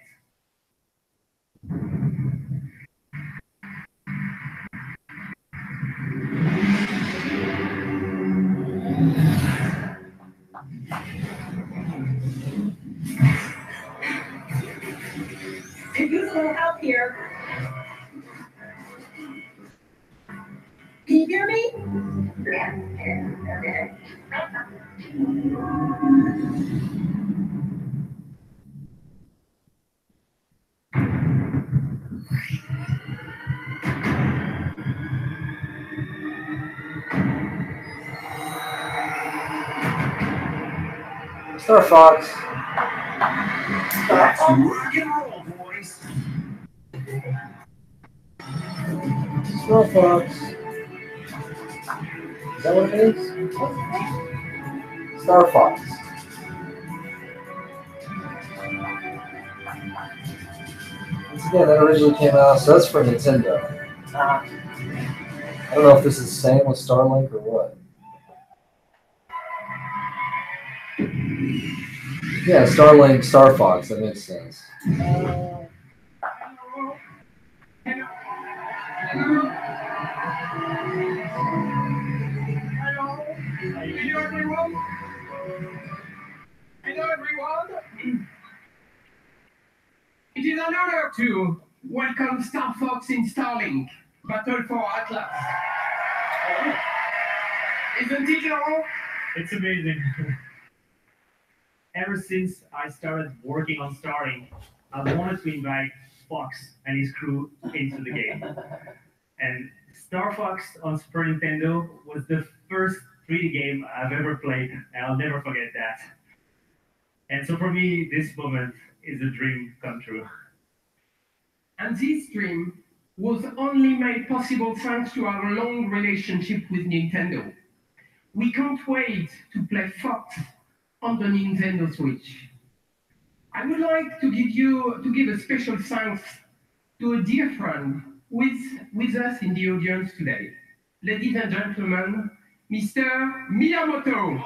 Could use a little help here. Can you hear me? Star Fox. Rock and roll, boys. Star Fox. Is that what it is? Star Fox. Once again, that originally came out, so that's for Nintendo. I don't know if this is the same with Starlink or what. Yeah, Starlink, Star Fox, that makes sense. Hello everyone. Hello everyone. It is an honor to welcome Star Fox in Starlink, Battle for Atlas. Isn't it, Laurent? It's amazing. Ever since I started working on Starlink, I wanted to invite Fox and his crew into the game. And Star Fox on Super Nintendo was the first 3D game I've ever played, and I'll never forget that. And so for me, this moment is a dream come true. And this dream was only made possible thanks to our long relationship with Nintendo. We can't wait to play Fox on the Nintendo Switch. I would like to give a special thanks to a dear friend with us in the audience today. Ladies and gentlemen, Mr. Miyamoto.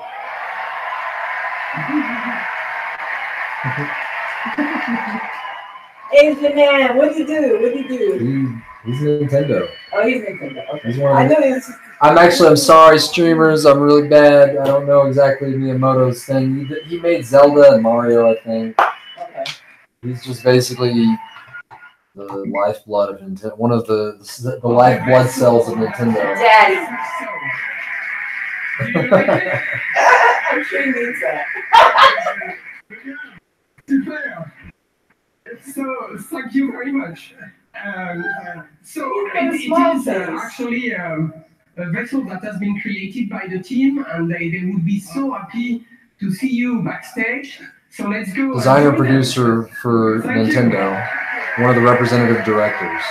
Asian man, what do you do? What do you do? He's Nintendo. Oh, he's Nintendo. Okay. He's one of I the- know this. I'm sorry, streamers. I'm really bad. I don't know exactly Miyamoto's thing. He made Zelda and Mario, I think. Okay. He's just basically the lifeblood of Nintendo. One of the lifeblood cells of Nintendo. Daddy. I'm sure he needs that. Super. So, thank you very much. So, it is actually a vessel that has been created by the team, and they would be so happy to see you backstage. So, let's go. Designer producer for Nintendo. One of the representative directors.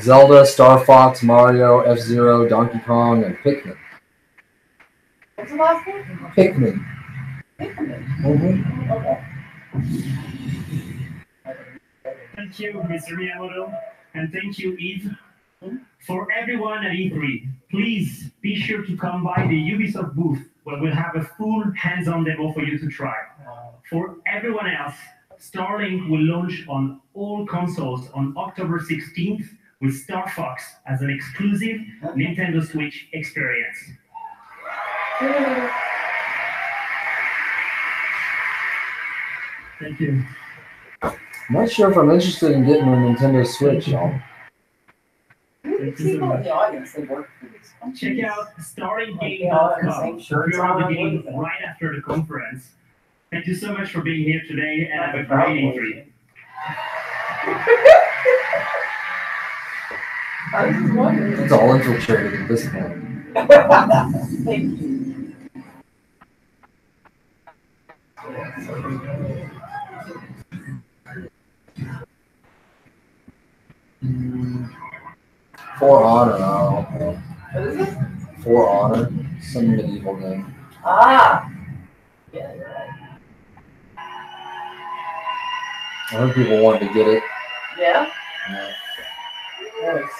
Zelda, Star Fox, Mario, F-Zero, Donkey Kong, and Pikmin. What's the last name? Pikmin. Okay. Thank you, Mr. Miyamoto, and thank you, Eve. For everyone at E3, please be sure to come by the Ubisoft booth where we'll have a full hands-on demo for you to try. For everyone else, Starlink will launch on all consoles on October 16th with Star Fox as an exclusive Nintendo Switch experience. Thank you. I'm not sure if I'm interested in getting a Nintendo Switch, y'all. People in the audience, they work for these. Check out They all have the StarlingGame.com same if shirts you're on on. the game right after the conference. Thank you so much for being here today, and have a great E3. It's all infiltrated at this point. Thank you. 4 Honor. What is it? 4 Honor. Some medieval game. Ah. Yeah, you're right. I heard people wanted to get it. Yeah? Yeah. Nice.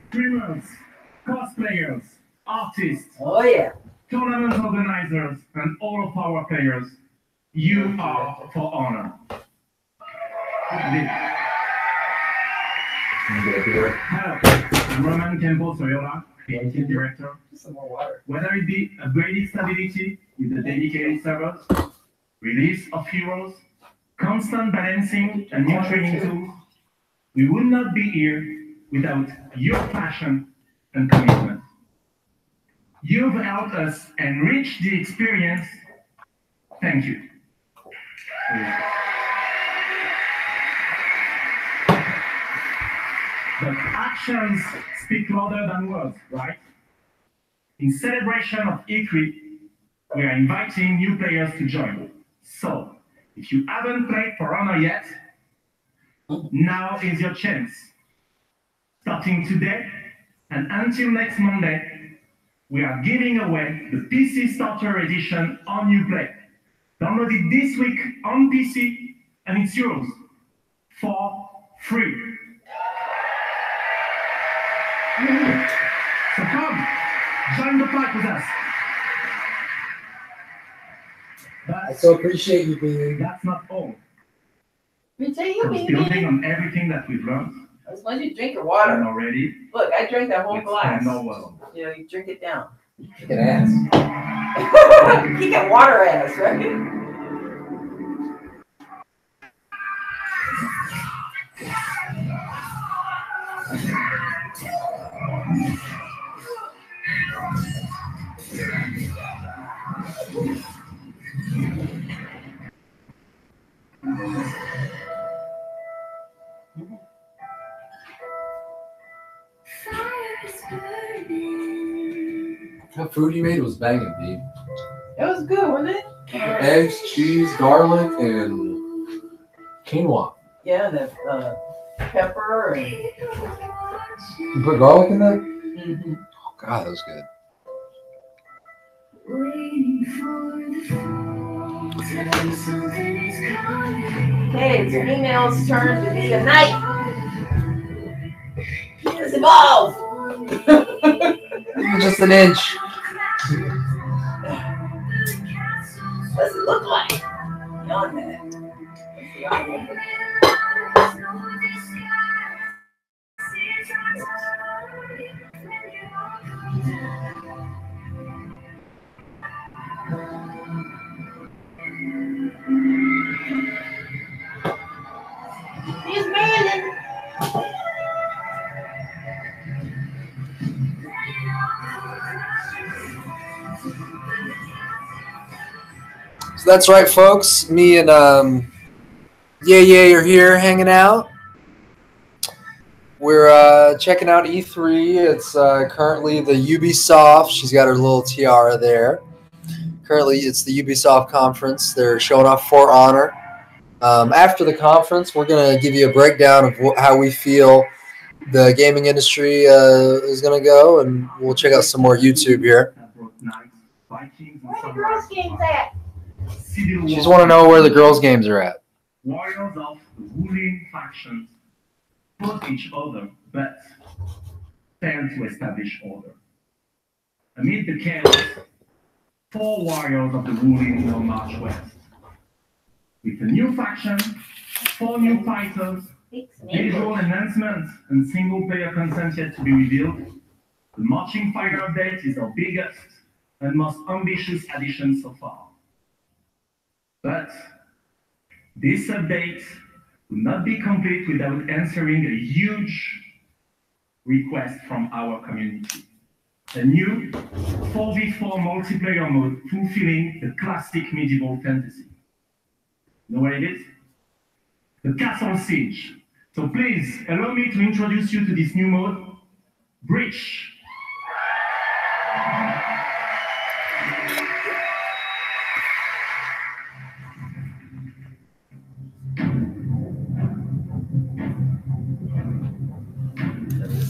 Streamers, cosplayers, artists, oh yeah, tournament organizers, and all of our players, you are for honor. Hello, I'm Roman Campbell Soyola, creative director. Some more water. Whether it be upgraded stability with the dedicated servers, release of heroes, constant balancing, and new training tools, we would not be here without your passion and commitment. You've helped us enrich the experience. Thank you. But actions speak louder than words, right? In celebration of E3, we are inviting new players to join. So, if you haven't played For Honor yet, now is your chance. Starting today and until next Monday, we are giving away the PC Starter Edition on Uplay. Download it this week on PC and it's yours for free. So come, join the fight with us. I so appreciate you being. That's not all. Me too, you mean Building on everything that we've learned. As long as you drink your water. Already. Look, I drank that whole glass. No well. You know, you drink it down. Kick an ass. You got water ass, right? That food you made was banging, dude. It was good, wasn't it? Eggs, cheese, garlic, and quinoa. Yeah, and the pepper and. You put garlic in that? Mm-hmm. Oh, God, that was good. Hey, it's your email's turn to be a knight. Let's evolve. Just an inch. What's it look like? Beyond that. He's Merlin. So that's right, folks. Me and are here hanging out. We're checking out E3. It's currently the Ubisoft. She's got her little tiara there. Currently, it's the Ubisoft conference. They're showing off For Honor. After the conference, we're going to give you a breakdown of how we feel the gaming industry is going to go, and we'll check out some more YouTube here. Where the girls' games at? She just want to know where the girls' games are at. Warriors of the ruling factions fought each other, but failed to establish order. Amid the chaos, 4 warriors of the ruling will march west. With a new faction, 4 new fighters, visual enhancements, and single-player content yet to be revealed, the Marching Fire update is our biggest and most ambitious addition so far. But this update will not be complete without answering a huge request from our community. A new 4v4 multiplayer mode fulfilling the classic medieval fantasy. You know what it is? The Castle Siege. So please, allow me to introduce you to this new mode, Breach.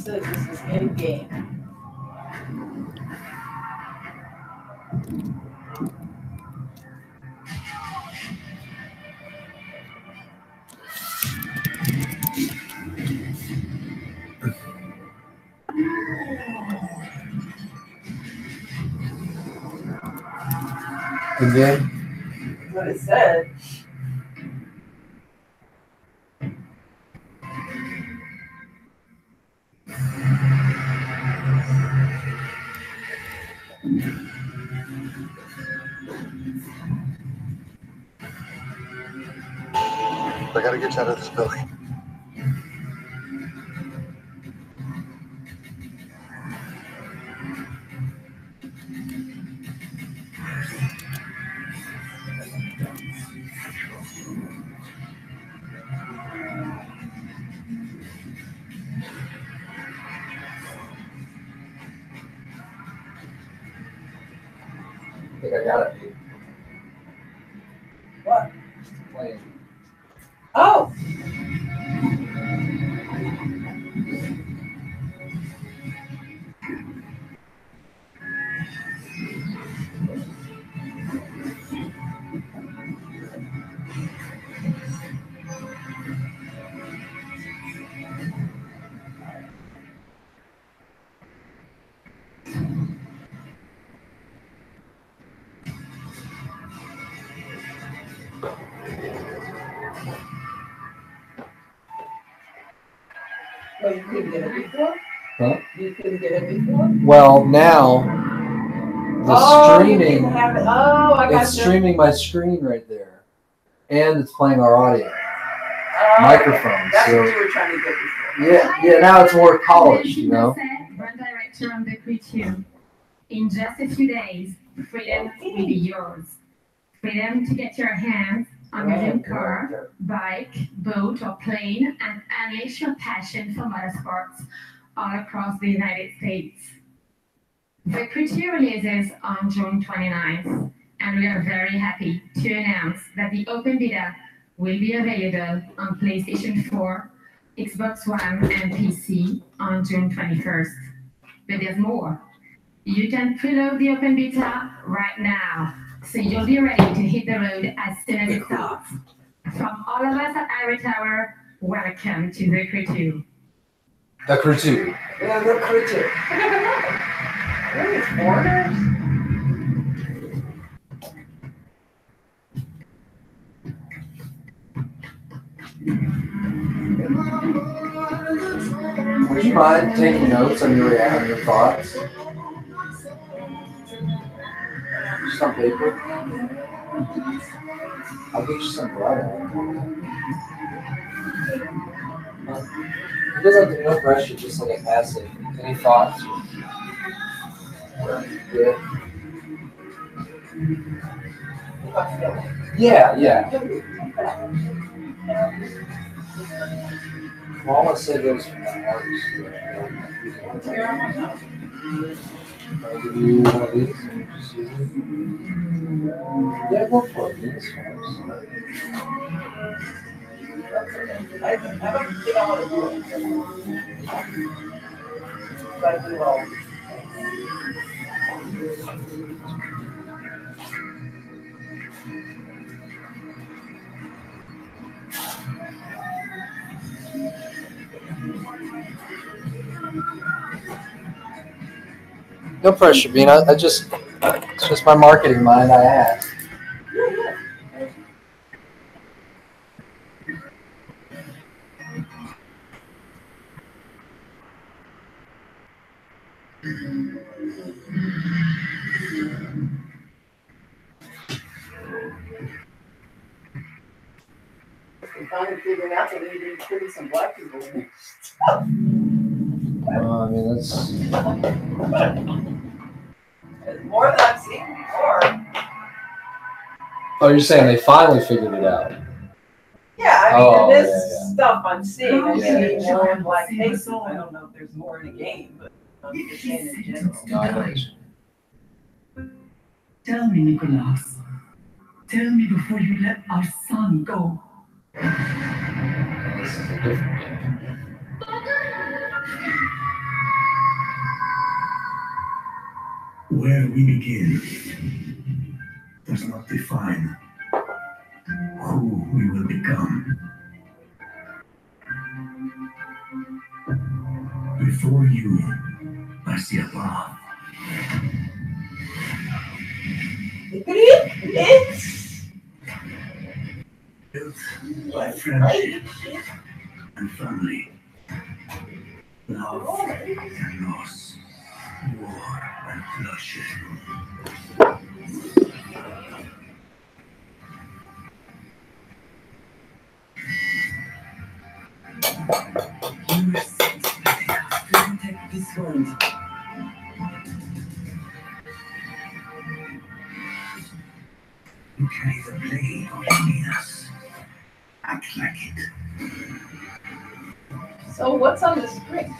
This is in-game. Good game. That's what it said. I gotta get you out of this building. I think I got it. What? Playing. Oh. Oh, you couldn't get it before? Huh? You couldn't get it before? Well, now the You streaming. didn't have it. Oh, I got It's you. streaming my screen right there, and it's playing our audio Oh, microphones. That's So what you were trying to get before. yeah. Now it's more polished, you know. Brand director on the Crew. In just a few days, freedom will be yours. Freedom to get your hands on your dream car, bike, boat, or plane and unleash your passion for motorsports all across the United States. The Crew releases on June 29th, and we are very happy to announce that the open beta will be available on PlayStation 4, Xbox One, and PC on June 21st. But there's more. You can preload the open beta right now, so you'll be ready to hit the road as soon as it starts. From all of us at Ivory Tower, welcome to the Crew 2. The Crew 2. Yeah, the Crew 2. Really, foreigners? Would you mind taking notes on your thoughts? Just on paper. I'll get you some right on. It doesn't have no pressure, just like a passive. Any thoughts? Yeah. Well, I want to say those from my heart. I'll give you one of these. Yeah, go for it. This I don't get all of it. I do all. No pressure, Bean. I just, it's just my marketing mind. I asked. We finally figured out that they didn't put some black people in it. I mean, that's. More than I've seen before. Oh, you're saying they finally figured it out? Yeah, I mean, this stuff I'm seeing, I Yeah. see more in black faces. I don't know if there's more in the game, but I'm just saying in general. Tell me, Nicholas. Tell me before you let our son go. This is a different game. Where we begin does not define who we will become. Before you, I see a path. Built by friendship and family. Love and loss. War and bloodshed. You were sent by the gods to protect this world. You carry the blade between us. Act like it. So what's on the screen?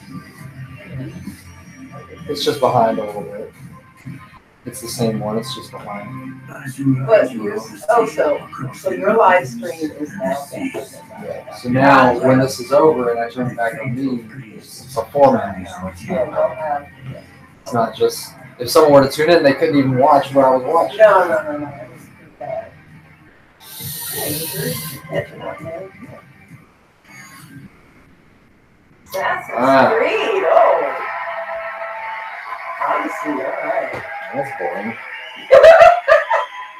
It's just behind a little bit. It's the same one. It's just behind. But so your live stream is now. Yeah. So now, when this is over and I turn it back on me, it's a format now. It's not just if someone were to tune in, they couldn't even watch what I was watching. No. Assassin's Creed. Oh, Odyssey. All right. That's boring.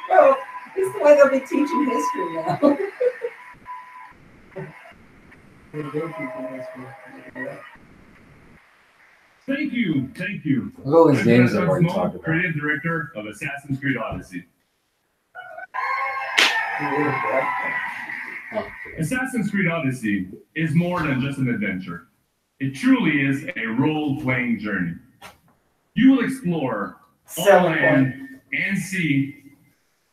Well, it's the way they'll be teaching history now. Thank you. Look at all these I'm games Jeff that we're Small, talking about. creative director of Assassin's Creed Odyssey. Assassin's Creed Odyssey is more than just an adventure. It truly is a role-playing journey. You will explore all land and sea,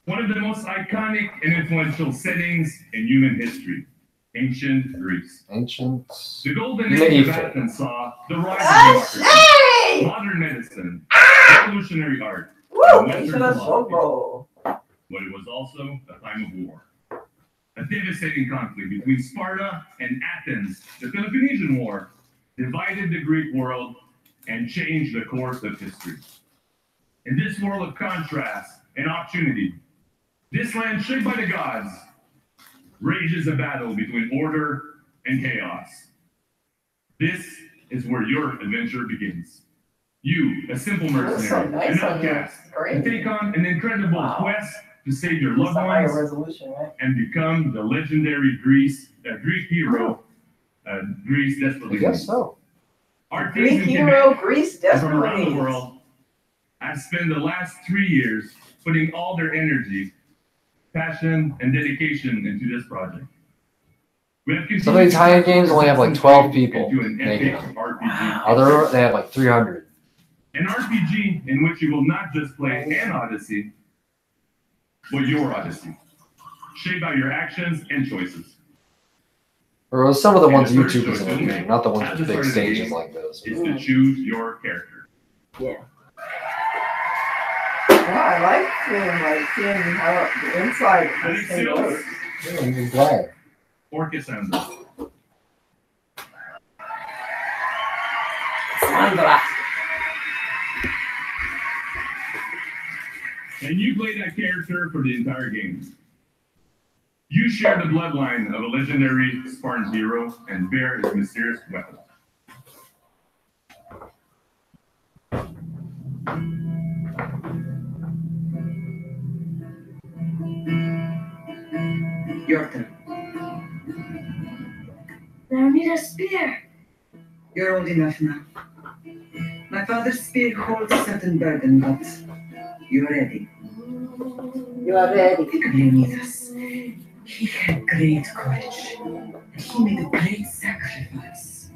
one of the most iconic and influential settings in human history, ancient Greece. The golden age of Athens saw the rise of democracy, modern medicine, revolutionary art, and Western philosophy. But it was also a time of war. A devastating conflict between Sparta and Athens, the Peloponnesian War, divided the Greek world and changed the course of history. In this world of contrast and opportunity, this land shaped by the gods rages a battle between order and chaos. This is where your adventure begins. You, a simple mercenary, an outcast, can take on an incredible quest to save your loved ones and become the legendary Greek hero Greece desperately I guess needs. so. Our Greek teams in hero Quebec Greece and from desperately around the needs. world have spent the last 3 years putting all their energy, passion, and dedication into this project. We have Some of these high-end games only have like 12 people into an making epic them. RPG. They have like 300. An RPG in which you will not just play an Odyssey, but your Odyssey, shaped by your actions and choices. Or some of the ones And the first YouTube is choice in the you'll game, make not the ones at with the big start of the stages game like those. is to choose your character. Yeah. Well, I like seeing how the inside of this thing works. I'm glad. Or Cassandra. Sandra. And you play that character for the entire game. You share the bloodline of a legendary Spartan hero and bear his mysterious weapon. Your turn. I need a spear. You're old enough now. My father's spear holds a certain burden, but you're ready. You are ready. Think of Leonidas. He had great courage, and he made a great sacrifice.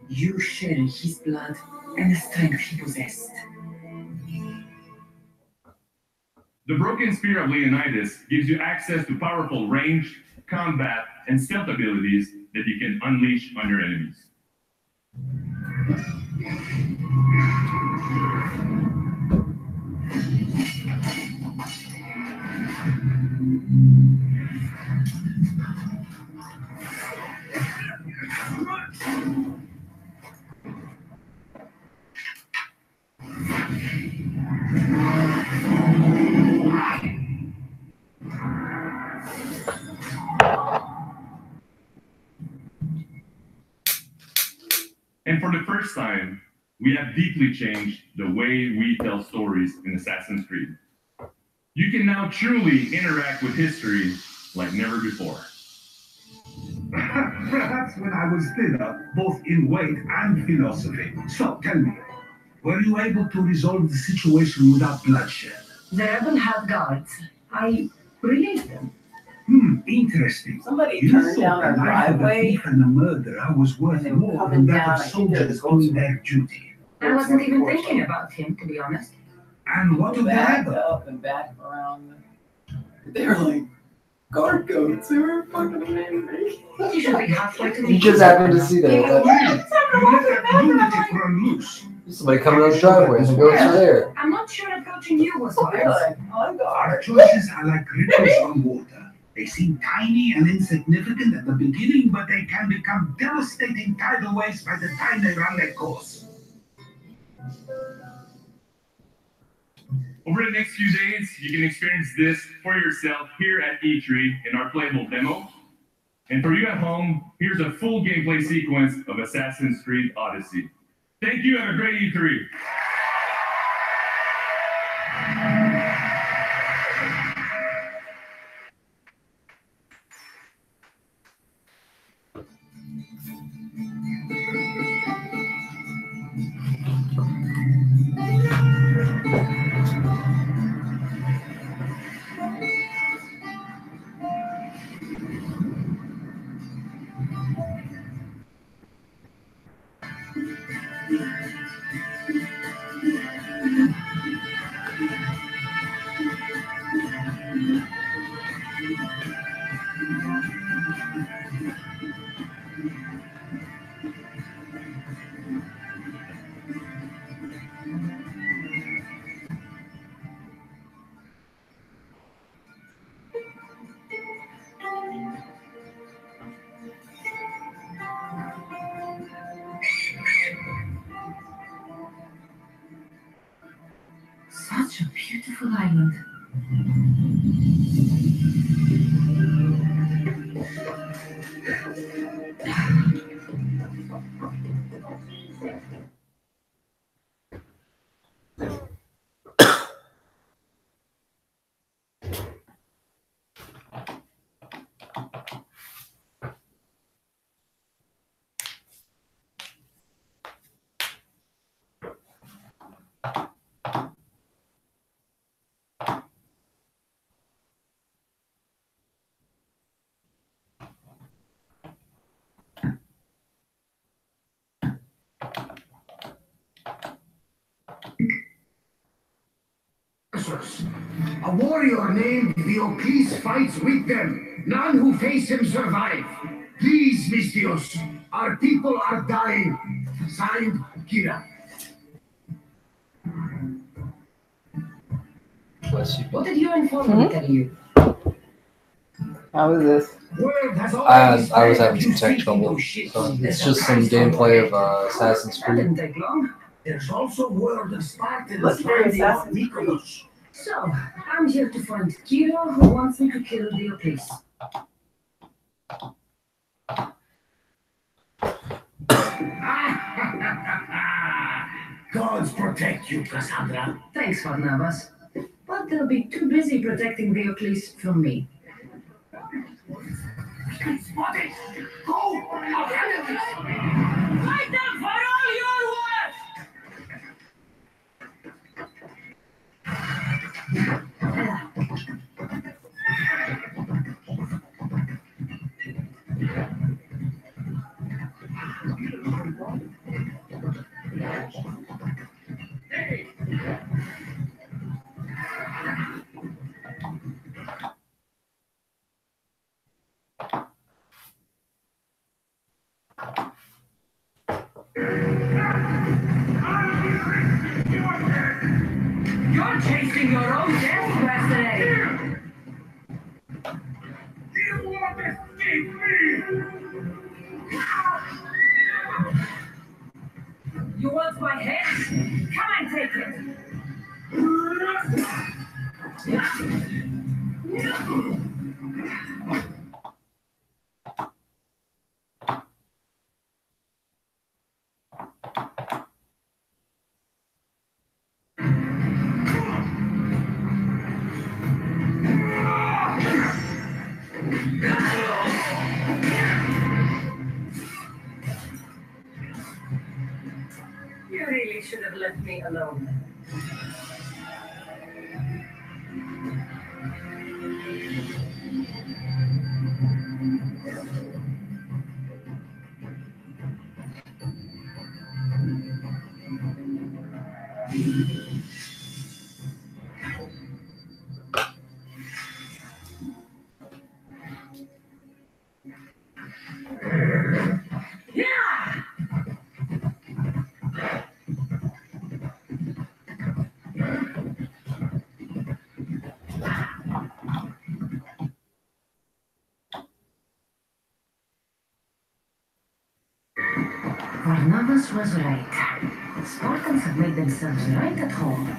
You share in his blood and the strength he possessed. The broken spear of Leonidas gives you access to powerful range, combat, and stealth abilities that you can unleash on your enemies. And for the first time, we have deeply changed the way we tell stories in Assassin's Creed. You can now truly interact with history like never before. Perhaps when I was thinner, both in weight and philosophy. So tell me, were you able to resolve the situation without bloodshed? The rebel had guards. I released them. Interesting. Somebody You turned thought down our the life of a driveway. thief and a murderer was worth they were more coming than that down, of I think they soldiers were doing their duty. I wasn't even thinking about him, to be honest. And what of the Back rebel? up and back around. They were like guard goats. They were fucking amazing. You should be halfway to the You just happened to see that. You let that lunatic run loose. Somebody coming on the driveway. The goats are there. I'm not sure approaching you was They're wise. like, oh Our god. choices are like ripples on water. They seem tiny and insignificant at the beginning, but they can become devastating tidal waves by the time they run their course. Over the next few days, you can experience this for yourself here at E3 in our playable demo. And for you at home, here's a full gameplay sequence of Assassin's Creed Odyssey. Thank you, and a great E3. Such a beautiful island. A warrior named Diocles fights with them. None who face him survive. Please, Misthios, our people are dying. Signed, Kira. Bless you. What did your informant tell you? How is this? I was having some tech trouble. So it's just some gameplay of Assassin's That Creed. didn't take long. There's also word of Spartans Let's hear finding out Assassin's Mykonos. So, I'm here to find Kira, who wants me to kill Diocles. Gods protect you, Cassandra. Thanks, Barnabas. But they'll be too busy protecting Diocles from me. Spotted! Go! Fight them for all your worth! You're chasing your own death, Wesley! You won't escape me! You want my head? Come and take it! should have left me alone. Barnabas was right. The Spartans have made themselves right at home.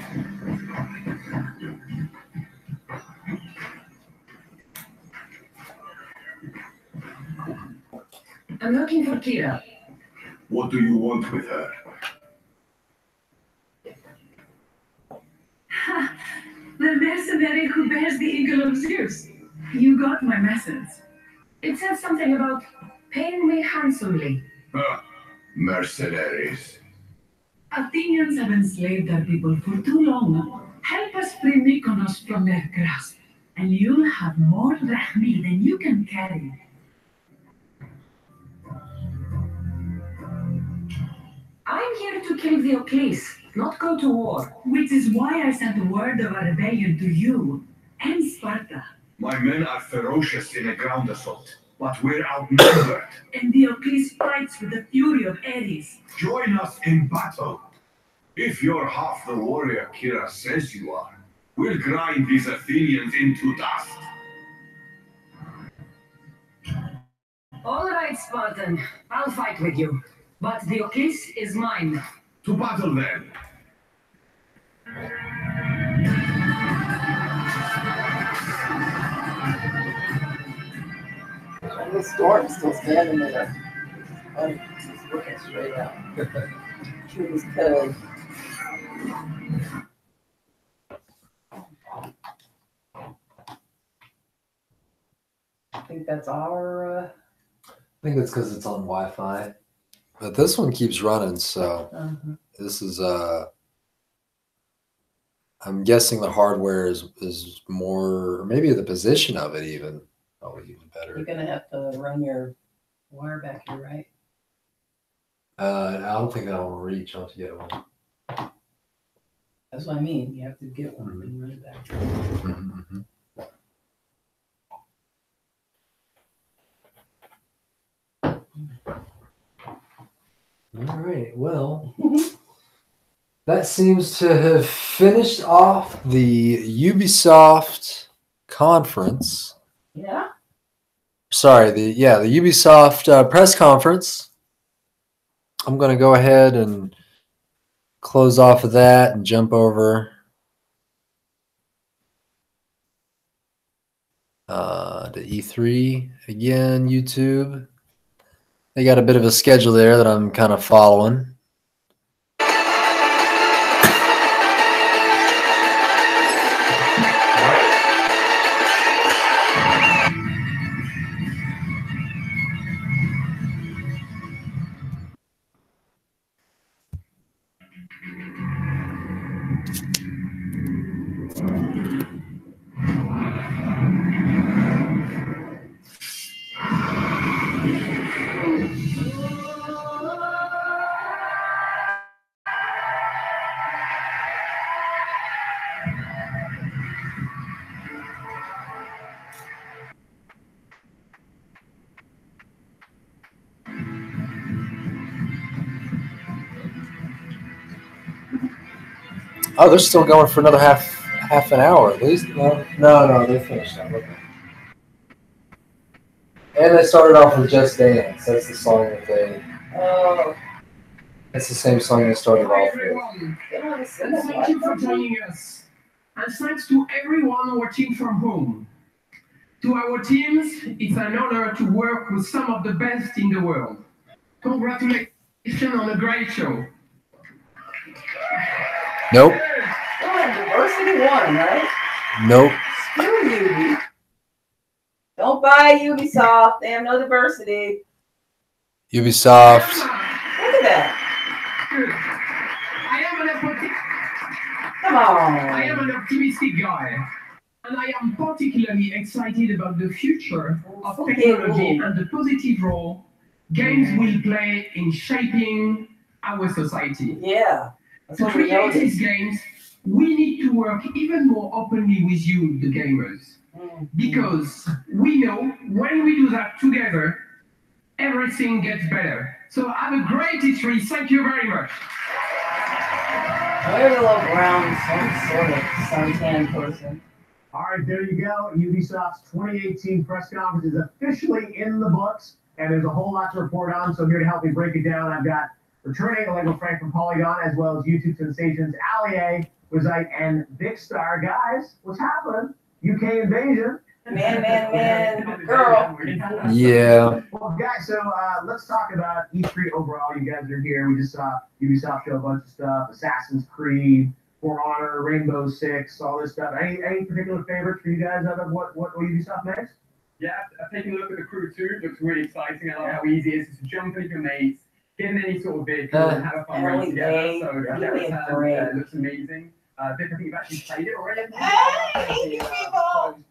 I'm looking for Kira. What do you want with her? Ha! The mercenary who bears the eagle of Zeus. You got my message. It said something about paying me handsomely. Mercenaries. Athenians have enslaved their people for too long. Help us free Mykonos from their grasp, and you'll have more drachmi than you can carry. I'm here to kill Diocles, not go to war. Which is why I sent word of a rebellion to you and Sparta. My men are ferocious in a ground assault, but we're outnumbered. And Diocles fights with the fury of Ares. Join us in battle. If you're half the warrior Kira says you are, we'll grind these Athenians into dust. All right, Spartan. I'll fight with you. But Diocles is mine. To battle then. And the storm's still standing there. I'm just looking straight out. Through this code. I think that's our. I think it's because it's on Wi-Fi. But this one keeps running, so this is I'm guessing the hardware is more, or maybe the position of it even probably even better. You're gonna have to run your wire back here, right? I don't think that'll reach. I'll have to get one. That's what I mean. You have to get one and run it back. All right. Well, that seems to have finished off the Ubisoft conference. Yeah. Sorry, the Ubisoft press conference. I'm going to go ahead and close off of that and jump over to E3 again, YouTube. They got a bit of a schedule there that I'm kind of following. Oh, they're still going for another half an hour at least. No, they finished up. Okay. And they started off with Just Dance. That's the song that they. Oh. That's the same song they started Hi off with. everyone, and thank you for joining us. And thanks to everyone watching from home. To our teams, it's an honor to work with some of the best in the world. Congratulations on a great show. Nope. Oh, diversity won, right? Nope. Screw you. Don't buy Ubisoft. They have no diversity. Ubisoft. Look at that. I Come on. I am an optimistic guy, and I am particularly excited about the future of technology and the positive role games will play in shaping our society. Yeah. To create these games, we need to work even more openly with you, the gamers. Because we know when we do that together, everything gets better. So have a great E3. Thank you very much. I really love Brown, some sort of suntan person. All right, there you go. Ubisoft's 2018 press conference is officially in the books, and there's a whole lot to report on. So here to help me break it down, I've got returning Lego Frank from Polygon, as well as YouTube sensations Ali A, Wizite, and Vikkstar. Guys, what's happening? UK invasion. Man, girl. Yeah. Well, guys, so let's talk about E3 overall. You guys are here. We just saw Ubisoft show a bunch of stuff. Assassin's Creed, For Honor, Rainbow Six, all this stuff. Any particular favorites for you guys out of what Ubisoft makes? Yeah, I've taken a look at the Crew 2. It looks really exciting. I love how easy it is to jump into your mates, get in any sort of vehicle, and have a fun race together. So that looks amazing. Vic, I think you've actually played it already.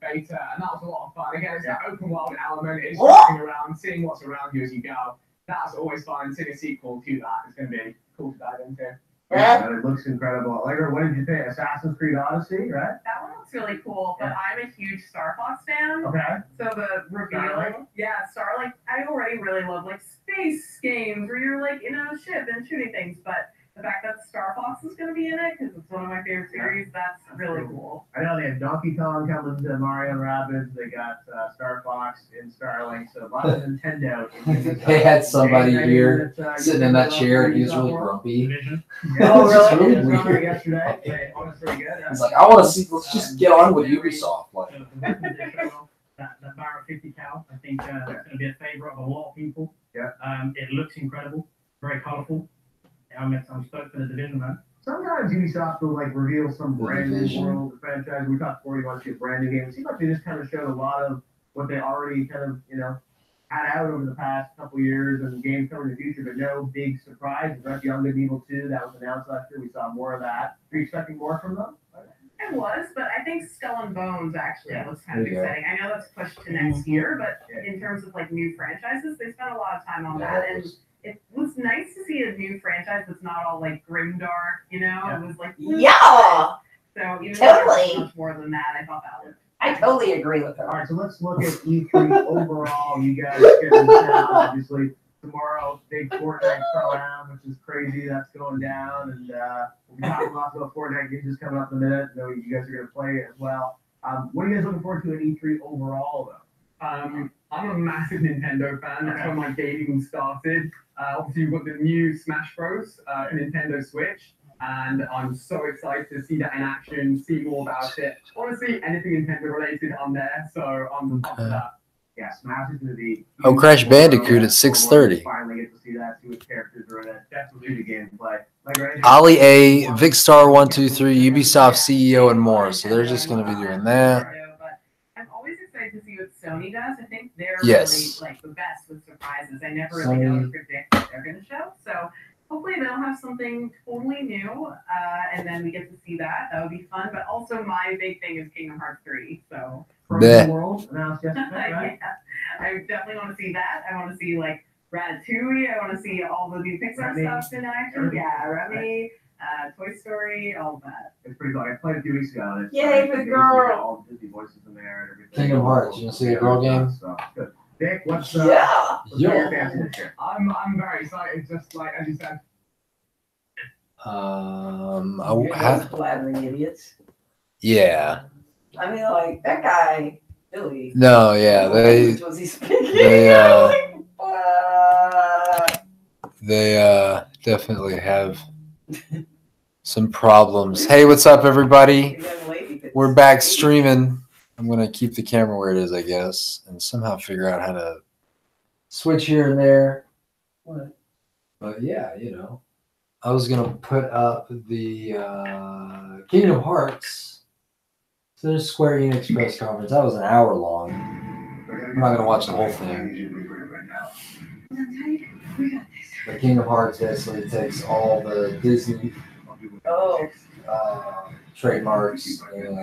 Beta, and that was a lot of fun. Again, it's that open world element. It's driving around, seeing what's around you as you go. That's always fun. Seeing a sequel to that is going to be cool to dive into. Yeah, it looks incredible. Allegra, what did you think? Assassin's Creed Odyssey, right? That one looks really cool, but I'm a huge Star Fox fan. Okay. So the reveal, Starlink? I already really love like space games where you're like in a ship and shooting things, but the fact that Star Fox is going to be in it because it's one of my favorite series, that's really cool. I know they have Donkey Kong coming to Mario and Rabbids. They got Star Fox and Starlink, so a lot of Nintendo. They had somebody here sitting in that chair, and he was really grumpy. Oh, really? Really weird. Yesterday. Honestly, good. He's like, I want to see. Let's just get on with Ubisoft. Like, that Barrett 50 cal, I think that's going to be a favorite of a lot of people. Yeah. It looks incredible, very colorful. I'm stoked for the Division, man. Sometimes Ubisoft will like reveal some brand new world franchise. We talked before you want to see a brand new game. It seems like they just kind of showed a lot of what they already kind of, had out over the past couple years and games coming in the future, but no big surprise. Young Good and Evil 2, that was announced last year. We saw more of that. Are you expecting more from them? It was, but I think Skull and Bones actually looks kind of There you go. exciting. I know that's pushed to next year, but in terms of like new franchises, they spent a lot of time on that, and it was nice to see a new franchise that's not all like grimdark, It was like Yeah. So even Totally. though much more than that, I thought that was. I totally agree with her. All right, so let's look at E3 overall. You guys get obviously tomorrow, big Fortnite Pro-Am, which is crazy. That's going down, and we'll be talking lots about Fortnite games coming up in a minute. I know you guys are going to play it as well. What are you guys looking forward to at E3 overall, though? I'm a massive Nintendo fan. That's where my gaming started. Obviously, we've got the new Smash Bros. For Nintendo Switch, and I'm so excited to see that in action, see more about it. Honestly, anything Nintendo related, I'm there, so I'm up for that. Yeah, Smash is going to be. oh, Crash Bandicoot at 6:30. Finally get to see that, see what characters are in it. Definitely the gameplay. Ali A, Vikkstar 123, Ubisoft CEO, and more. So they're just going to be doing that. I'm always excited to see what Sony does. I think they're Yes. really like the best with surprises. I never really know to predict what they're going to show. So hopefully they'll have something totally new, and then we get to see that. That would be fun. But also my big thing is Kingdom Hearts 3. So Bleh. World announced yesterday, right? yeah, I definitely want to see that. I want to see like Ratatouille. I want to see all the new Pixar Remy. stuff in action. Yeah, Remy, Toy Story, all of that. It's pretty cool. I played a few weeks ago. And it's Yay, like, the girl. all the Disney voices in there and everything. Kingdom Hearts. You want to see the girl game? So, good. Dick, what's Yeah. your fancy this year? I'm very excited, just like as you said. Flattering idiots. Yeah. I mean, like that guy, Billy. No, yeah, they Was he speaking? they definitely have some problems. Hey, what's up, everybody? We're back streaming. I'm gonna keep the camera where it is, I guess, and somehow figure out how to switch here and there. What? But yeah, I was gonna put up the Kingdom Hearts. So there's Square Enix press conference. That was an hour long. I'm not gonna watch the whole thing. But Kingdom Hearts basically takes all the Disney trademarks and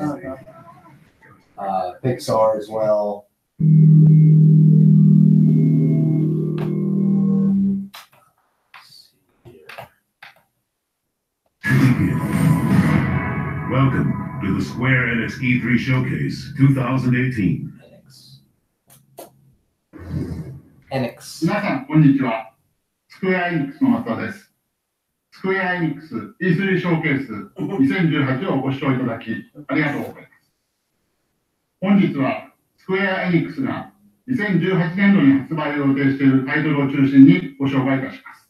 Pixar as well. Welcome to the Square Enix E3 Showcase 2018. Enix。皆さん、こんにちは。スクエアエニックスの松田です。スクエアエニックス E3 ショーケース2018をご視聴いただき、ありがとうございます。本日は、スクエアエニックスが2018年度に発売を予定しているタイトルを中心にご紹介いたします。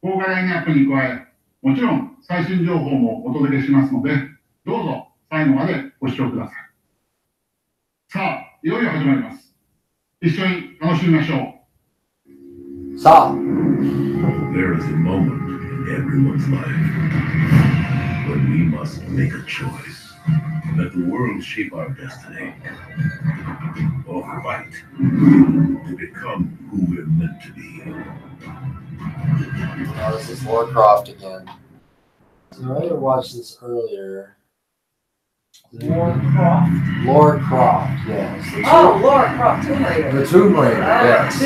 豪華ラインナップに加え、もちろん最新情報もお届けしますので、どうぞ最後までご視聴ください。さあ、いよいよ始まります。一緒に楽しみましょう。さあ。There is a moment in everyone's life when we must make a choice. Let the world shape our destiny. Or fight to become who we're meant to be. Oh, this is Lara Croft again. So I watched this earlier. Lara Croft? Lara Croft, yes. Oh, Lara Croft, Tomb Raider. The Tomb Raider, yes.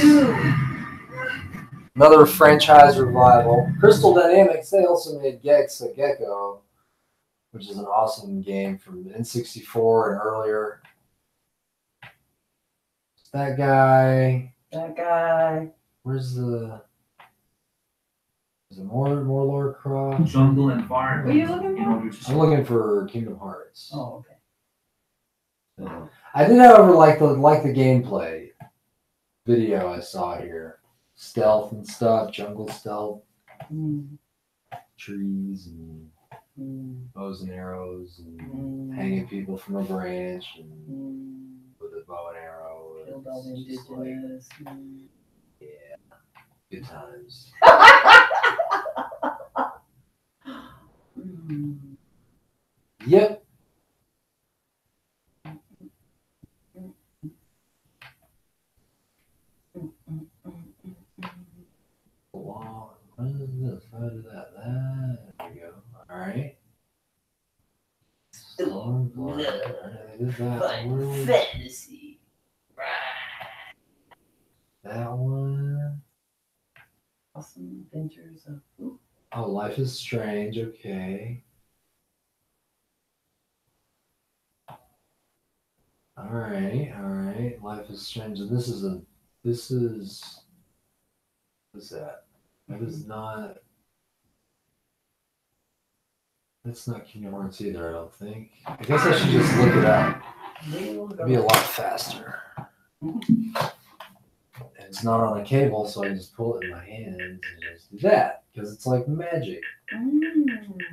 Another franchise revival. Crystal Dynamics, they also made Gex a Gecko, which is an awesome game from N64 and earlier. That guy. That guy. Where's the... Is it more Lara Croft? Jungle Environment. What are you looking for? I'm looking for Kingdom Hearts. Oh, okay. I did, however, like the gameplay video I saw here. Stealth and stuff, jungle stealth, trees and bows and arrows and hanging people from a branch and with a bow and arrow. Killed all the indigenous. Yeah, good times. Yep. What is this? How did that? There we go. All right. I did that one. Fantasy. That one. Awesome Adventures of. Oh, Life is Strange. Okay. All right. Life is Strange. And this is. What's that? That is not. That's not Kingdom Hearts either, I don't think. I guess I should just look it up. It'd be a lot faster. It's not on a cable, so I just pull it in my hand and just do that. Because it's like magic.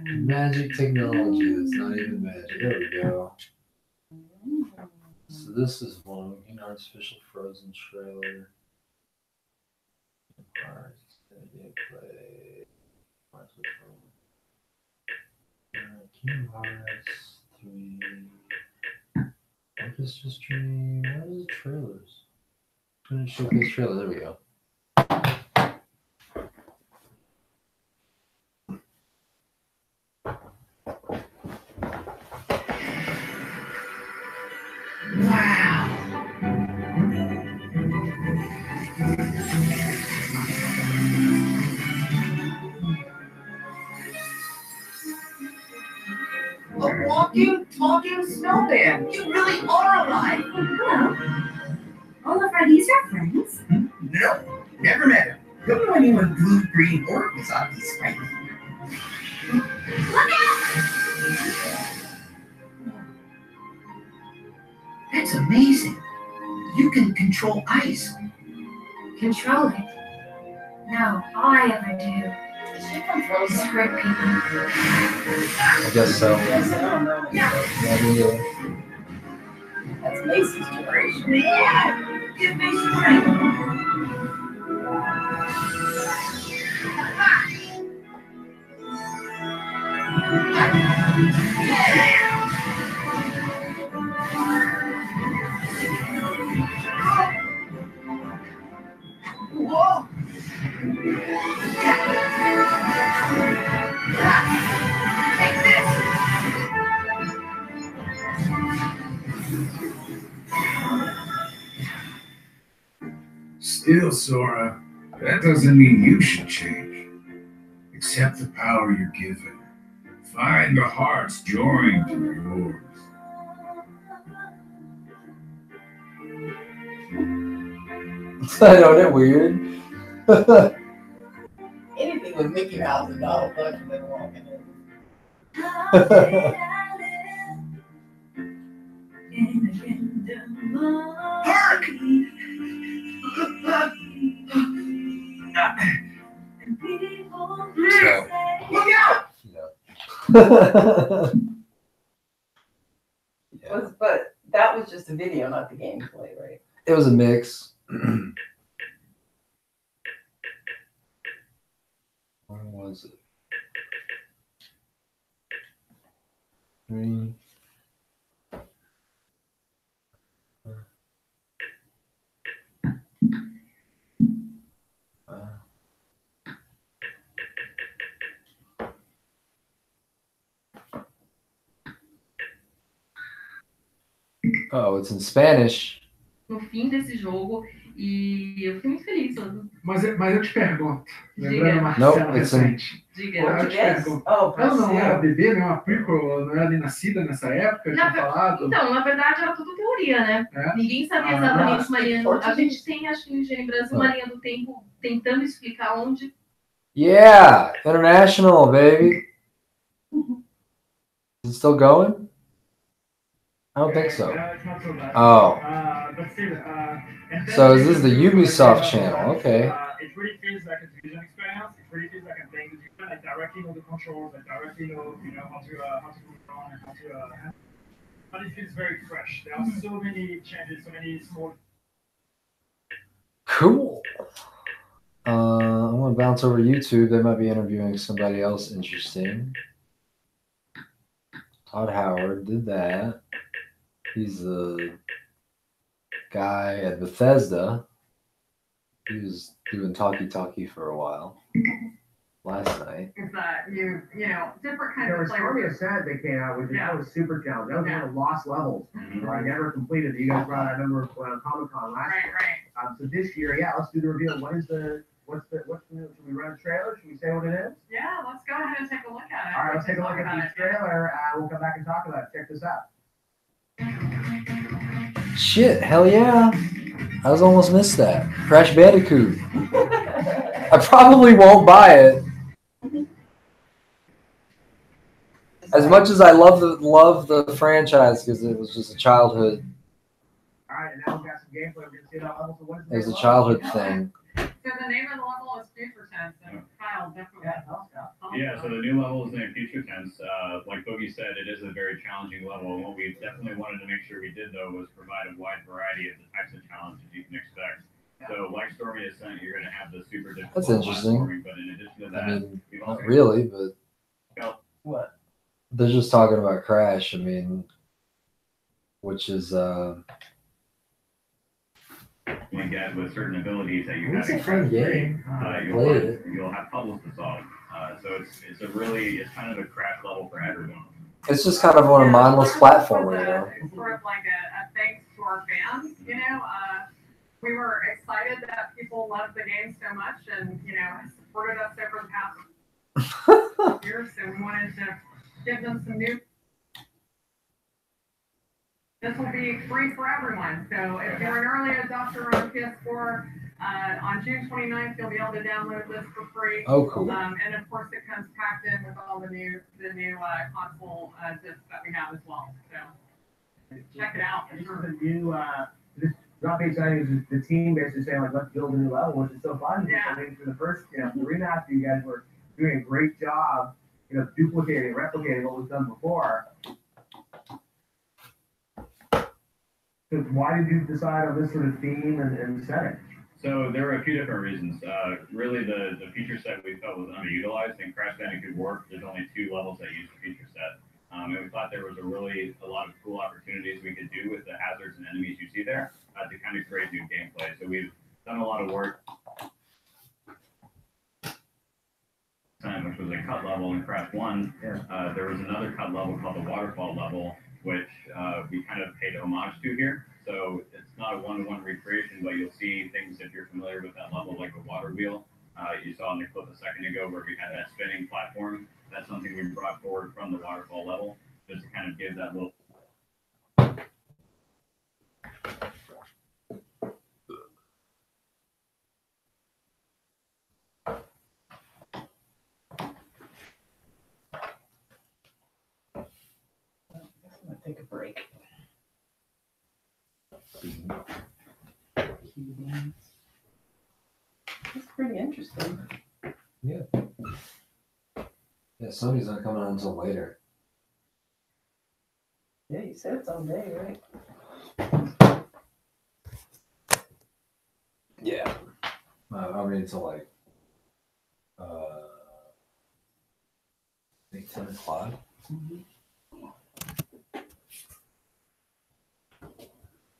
Magic technology that's not even magic. There we go. So this is one Kingdom Hearts official Frozen trailer. Gameplay. Kingdom Hearts 3. Orchestra stream. What is the trailers? I'm gonna showcase trailer. There we go. A walking, talking snowman. You really are alive. Hello. Olaf, are these your friends? No, never met him. Don't know anyone blue, green, or was on these fighting. Look out! That's amazing. You can control ice. Control it? No, all I ever do is hurt people. I guess so. Yeah. That's Macy's generation. Yeah! Give me strength! Whoa! Still, Sora, that doesn't mean you should change. Accept the power you're given. Find the hearts joined to yours. I know that weird. Anything with Mickey Mouse and Donald Duck and then walking in. Hark! So. Look out! But that was just a video, not the gameplay, right? It was a mix. Where was it? 3. Oh, it's in Spanish. No fim desse jogo e eu fiquei muito feliz. Mas eu te pergunto, Diga. lembrando uma Não, cena it's in- recente. Diga. Eu te pergunto, ela não era bebê, não? A Piccolo não era nem nascida nessa época? Na Tinha falado? Então, na verdade, era tudo teoria, né? É? Ninguém sabia Ah, exatamente nossa, uma linha. forte A gente tem, acho que no Engenho Brasil, uma linha do tempo tentando explicar onde. Yeah, international, baby. Is it still going? I don't think so. It's not so bad. Oh. But still, and then So is this the they do Ubisoft like, channel? Okay. It really feels like a vision experience. It really feels like I'm playing the game. I directly know the controls. I directly know, how to move on and how to. But it feels very fresh. There are so many changes, so many small. Cool. I'm gonna bounce over to YouTube. They might be interviewing somebody else interesting. Todd Howard did that. He's the guy at Bethesda. He was doing talkie-talkie for a while last night. It's that different kinds There of was players. probably a set they came out with. That was super challenge. That was one of the lost levels. I never completed. You guys brought. I remember on Comic-Con last year. Right. So this year, let's do the reveal. What's the new? Should we run a trailer? Should we say what it is? Yeah, let's go ahead and take a look at it. All right, let's take a look Talk at about the it. trailer. We'll come back and talk about it. Check this out. Shit, hell yeah. I was almost missed that. Crash Bandicoot. I probably won't buy it. As much as I love the franchise because it was just a childhood. All right, and now we've got some gameplay. We're gonna see it on level. So what is the It was a name of childhood thing. So the name of the level is Future Tense, and Kyle definitely. Yeah, so the new level is named Future Tense. Like Boogie said, it is a very challenging level. And what we definitely wanted to make sure we did, though, was provide a wide variety of the types of challenges you can expect. So, like Stormy Ascent, you're going to have the super difficult That's interesting. platforming, but in addition to that, I mean, we've not also really, but What? they're just talking about Crash. I mean, which is you get with certain abilities that you It's have. a fun game. Played it. You'll have puzzles to solve. So it's kind of a Crash level for everyone. It's just kind of on a mindless platformer, you know. It's sort of like a thanks to our fans, we were excited that people loved the game so much and, supported us over the past years, so we wanted to give them some new. This will be free for everyone, so if you're an early adopter on PS4, on June 29th, you'll be able to download this for free. Oh, cool. And of course, it comes packed in with all the new console discs that we have as well. So check it out. This is a new. This not being exciting is the team basically saying like let's build a new level, which is so fun. Yeah. I mean, for the first, the remaster, you guys were doing a great job, duplicating, replicating what was done before. So why did you decide on this sort of theme and setting? So there were a few different reasons. Really, the feature set we felt was underutilized. In Crash Bandicoot Warped, there's only 2 levels that use the feature set. And we thought there was a lot of cool opportunities we could do with the hazards and enemies you see there to kind of create new gameplay. So we've done a lot of work, which was a cut level in Crash 1. There was another cut level called the Waterfall level, which we kind of paid homage to here. So it's not a one-to-one recreation, but you'll see things if you're familiar with that level, like a water wheel. You saw in the clip a second ago where we had that spinning platform. That's something we brought forward from the waterfall level, just to kind of give that little. I'm gonna take a break. That's pretty interesting. Yeah. Yeah, somebody's not coming on until later. Yeah, you said it's all day, right? Yeah. I mean, until like, I think 10 o'clock.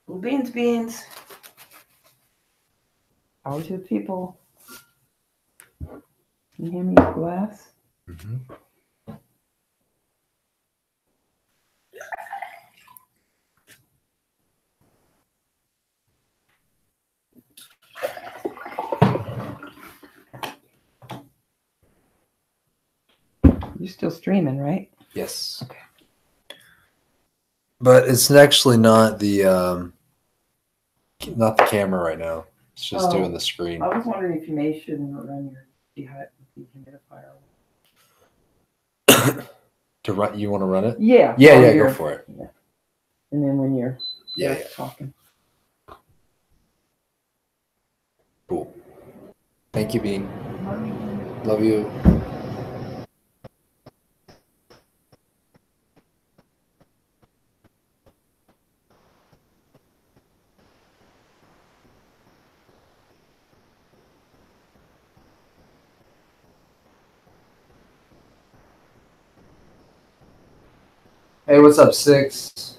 Well, beans. How to the people. Can you hand me a glass? Mm-hmm. You're still streaming, right? Yes. Okay. But it's actually not the camera right now. It's just doing the screen. I was wondering if you may shouldn't run your dehumidifier. To run, you want to run it? Yeah. Yeah, go for it. Yeah. And then when you're Yeah. talking. Cool. Thank you, Bean. Love you. Hey, what's up, Six?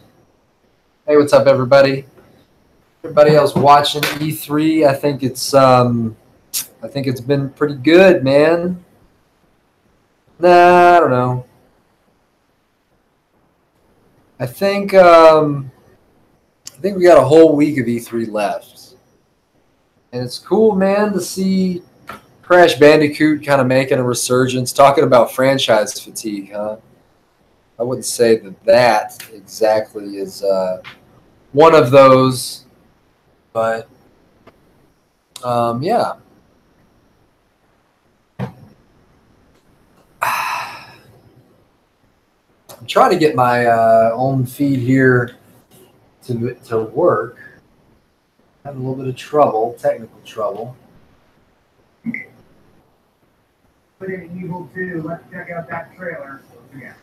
Hey, what's up, everybody? Everybody else watching E3, I think it's been pretty good, man. Nah, I don't know. I think we got a whole week of E3 left, and it's cool, man, to see Crash Bandicoot kind of making a resurgence. Talking about franchise fatigue, huh? I wouldn't say that exactly is one of those, but yeah. I'm trying to get my own feed here to work. Having a little bit of trouble, technical trouble. Put in Evil 2. Let's check out that trailer. Yeah.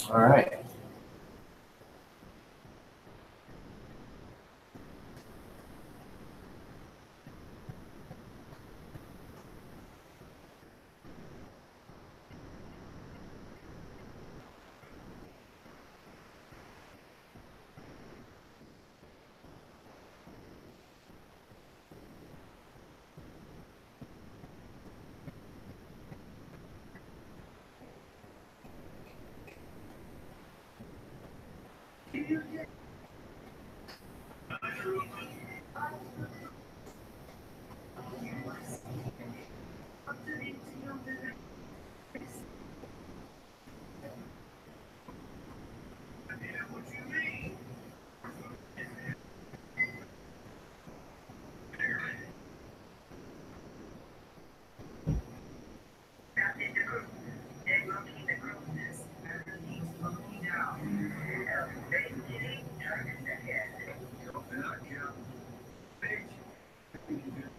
All right.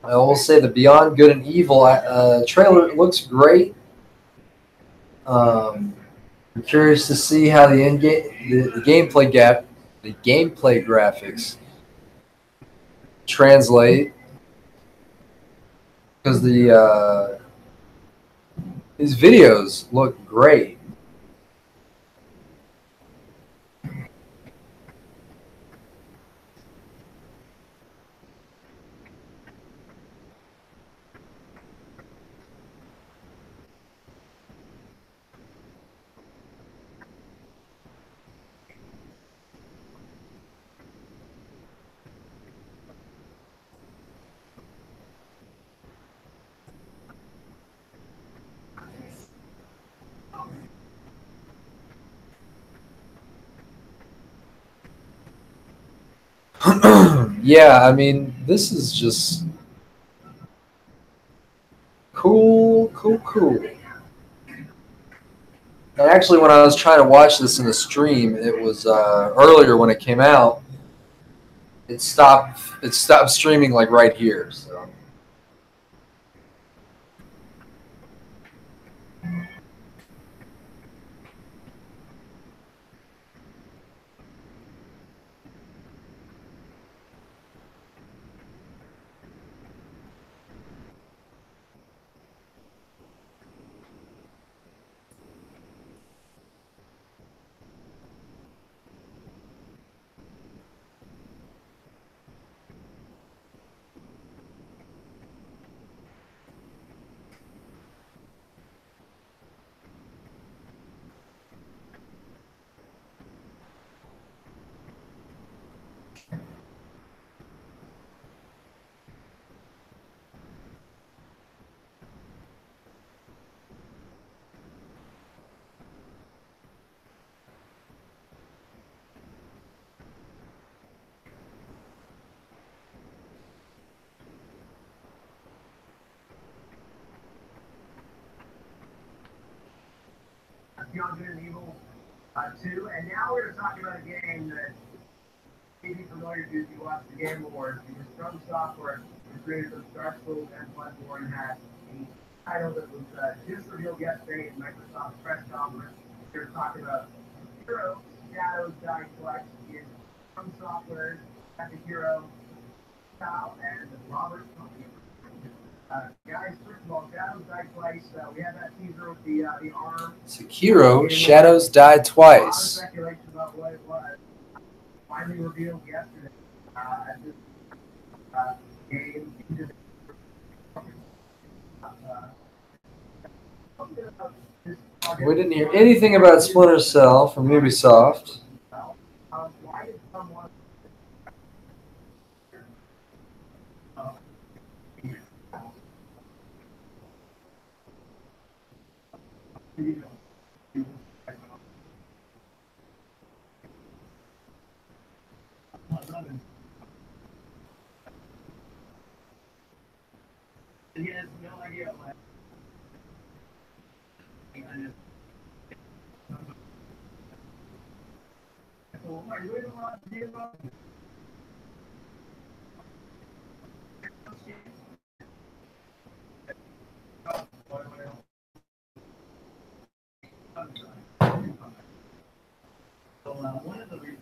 I will say the Beyond Good and Evil trailer looks great. I'm curious to see how the gameplay graphics translate, because these videos look great. Yeah, I mean, this is just cool. And actually, when I was trying to watch this in the stream, it was earlier when it came out. It stopped streaming like right here. So. Beyond Good and Evil 2, and now we're talking about a game that may be familiar to you if you watch the Game Awards, because From Software, the creators of Dark Souls and Bloodborne, had a title that was just revealed yesterday in Microsoft's press conference. They were talking about Hero Shadows Die Twice is From Software's second hero, Kyle and Robert Tony. Guys, first of all, Shadows Die Twice. We have that teaser with the arm. Sekiro: Shadows Die Twice. A lot of speculation about what it was. Finally revealed yesterday. At this game. We didn't hear anything about Splinter Cell from Ubisoft. Why did someone? He has no idea what. So, are you waiting on the game? So, one of the reasons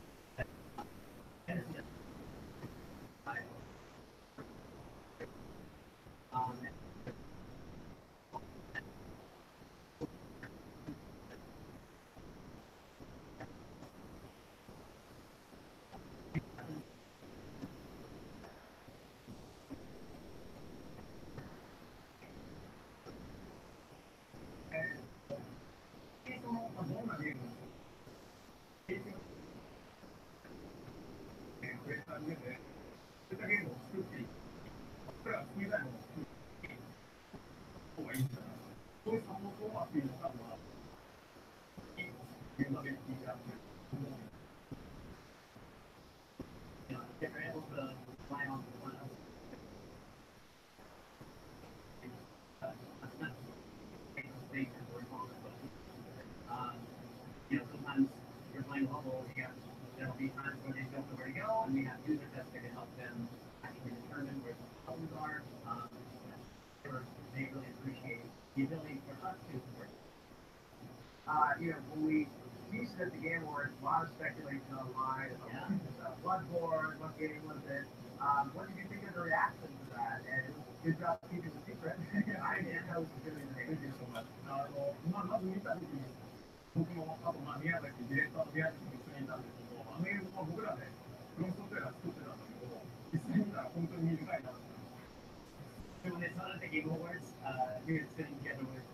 sometimes you're playing level, there'll be times where they don't know where to go, and we have users that can help them actually determine where the problems are. They really appreciate the ability for us to work. When we used it at the Game Awards, a lot of speculation online about Bloodborne, what game was it? What did you think of the reaction to that? And good job keeping the secret. I didn't know this was going to be the so much. まず見たときに僕もあと宮崎ディレクターの宮崎も一緒にいたんですけど、ゲームは僕らでフロントソフトウェア作ってたんだけど、実際見たら本当に短いなと。So when they saw it at the Game Awards, we were sitting together with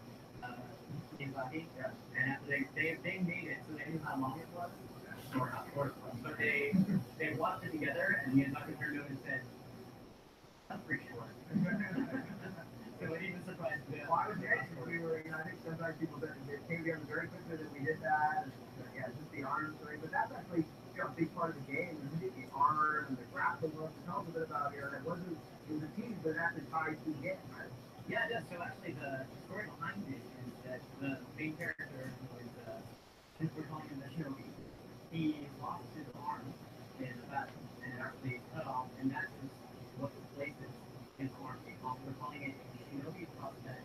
Miyazaki, and after they made it, so they knew how long it was. But they watched it together, and Miyazaki turned over and said, "That's pretty short." So it even surprised me. Well, I was there. We were, I think sometimes people that came together very quickly that we did that. And, yeah, just the armor story. But that's actually, you know, a big part of the game. The armor and the grapple look. Tell us a bit about, you know, it was a team, but that's tied to the game, right? Yeah, it does. So actually, the story behind it is that the main character was, since we're calling him the Shinobi, he lost his arm in the battle, and it actually cut off, and that is what replaces his arm. We're calling it a Shinobi prosthetic.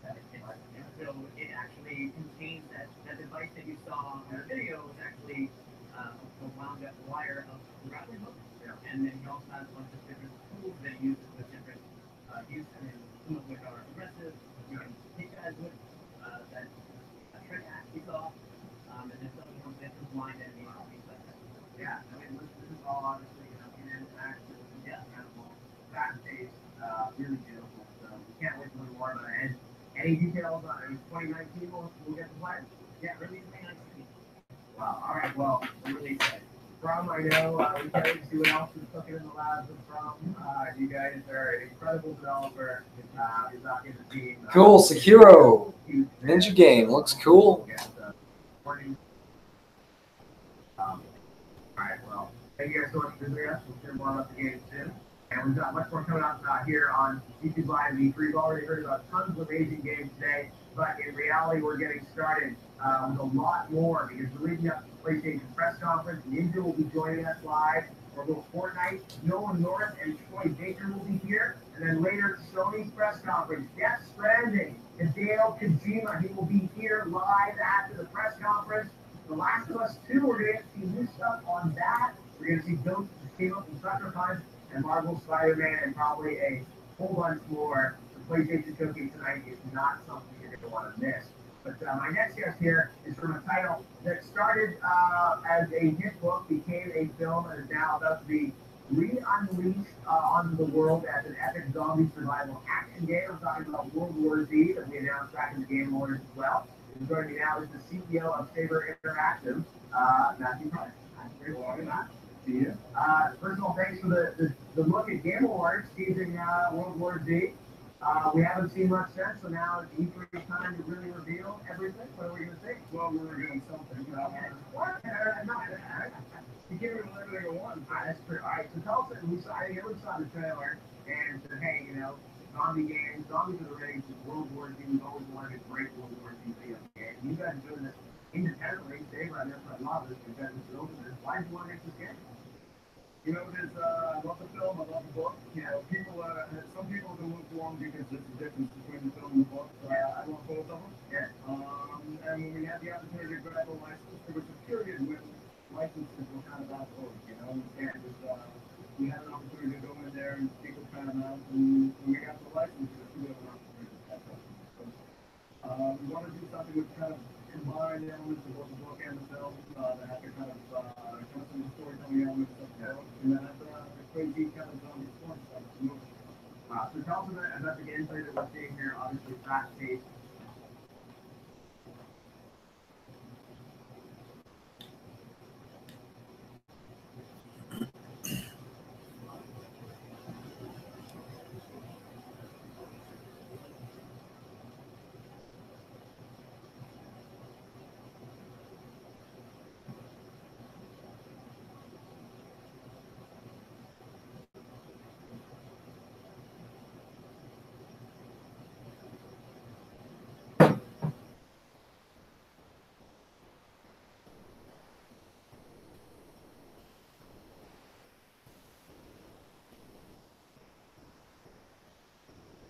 And so it actually contains that device that you saw in the video was actually a wound up wire of the grappling hook. And then he also has a bunch of different tools that he uses with different use, and some of which are aggressive. You can take guys with that trick axe you saw, and then some of them from blind enemies and things like that. Yeah, I mean, this is all obviously, you know, in action, yeah, kind of fast-paced, really beautiful. So we can't wait to learn more about it. And any details on 2019 we'll get to play? Yeah, really 2019. Wow, all right, well, I'm really excited. From, I know, we can't wait to see what else is cooking in the labs with From. You guys are an incredible developer. You're not in the team. Cool, Sekiro. Ninja game. Looks cool. All right, well, thank you guys so much for visiting us. We'll share more about the game soon. And we've got much more coming up here on YouTube Live V3. We've already heard about tons of amazing games today, but in reality, we're getting started with a lot more because we're leading up to the PlayStation press conference. Ninja will be joining us live for a little Fortnite. Nolan North and Troy Baker will be here. And then later, Sony's press conference. Death Stranding. Hideo Kojima, he will be here live after the press conference. The Last of Us 2, we're going to see new stuff on that. We're going to see Ghost of Tsushima from Sucker Punch and Marvel Spider-Man and probably a whole bunch more. The PlayStation Showcase tonight is not something you're going to want to miss. But my next guest here is from a title that started as a hit book, became a film, and is now about to be re-unleashed onto the world as an epic zombie survival action game. I'm talking about World War Z that we announced back in the Game Awards as well. And joining me now is the CEO of Saber Interactive, Matthew Price. Great to welcome Matt. See you. First of all, thanks for the look at Game Awards teasing World War Z. We haven't seen much since, so now it's E3 time to really reveal everything. What are we going to see? Well, we're doing something. What? You can't remember everything at once. That's true. All right, so tell us, I saw the trailer and said, hey, you know, zombie games, zombies are the rage, World War Z, we've always wanted a great World War Z video game. You guys are doing this independently. Saber, I love this. You guys are building this. Why did you want to make this game? You know, I love the film, I love the book. You know, some people have been lukewarm because there's a difference between the film and the book. I love both of them. Yeah. And when we had the opportunity to grab a license, there was a period when licenses were kind of out of order, you know. And we had an opportunity to go in there and speak with Paramount, and when we got the license, we had an opportunity to catch up. So, we want to do something with kind of combined elements of both the book and the film that have to kind of some of the storytelling elements of the book, and then have a crazy kind of zombie sports stuff. So tell us about the gameplay that we're seeing here. Obviously, fast-paced.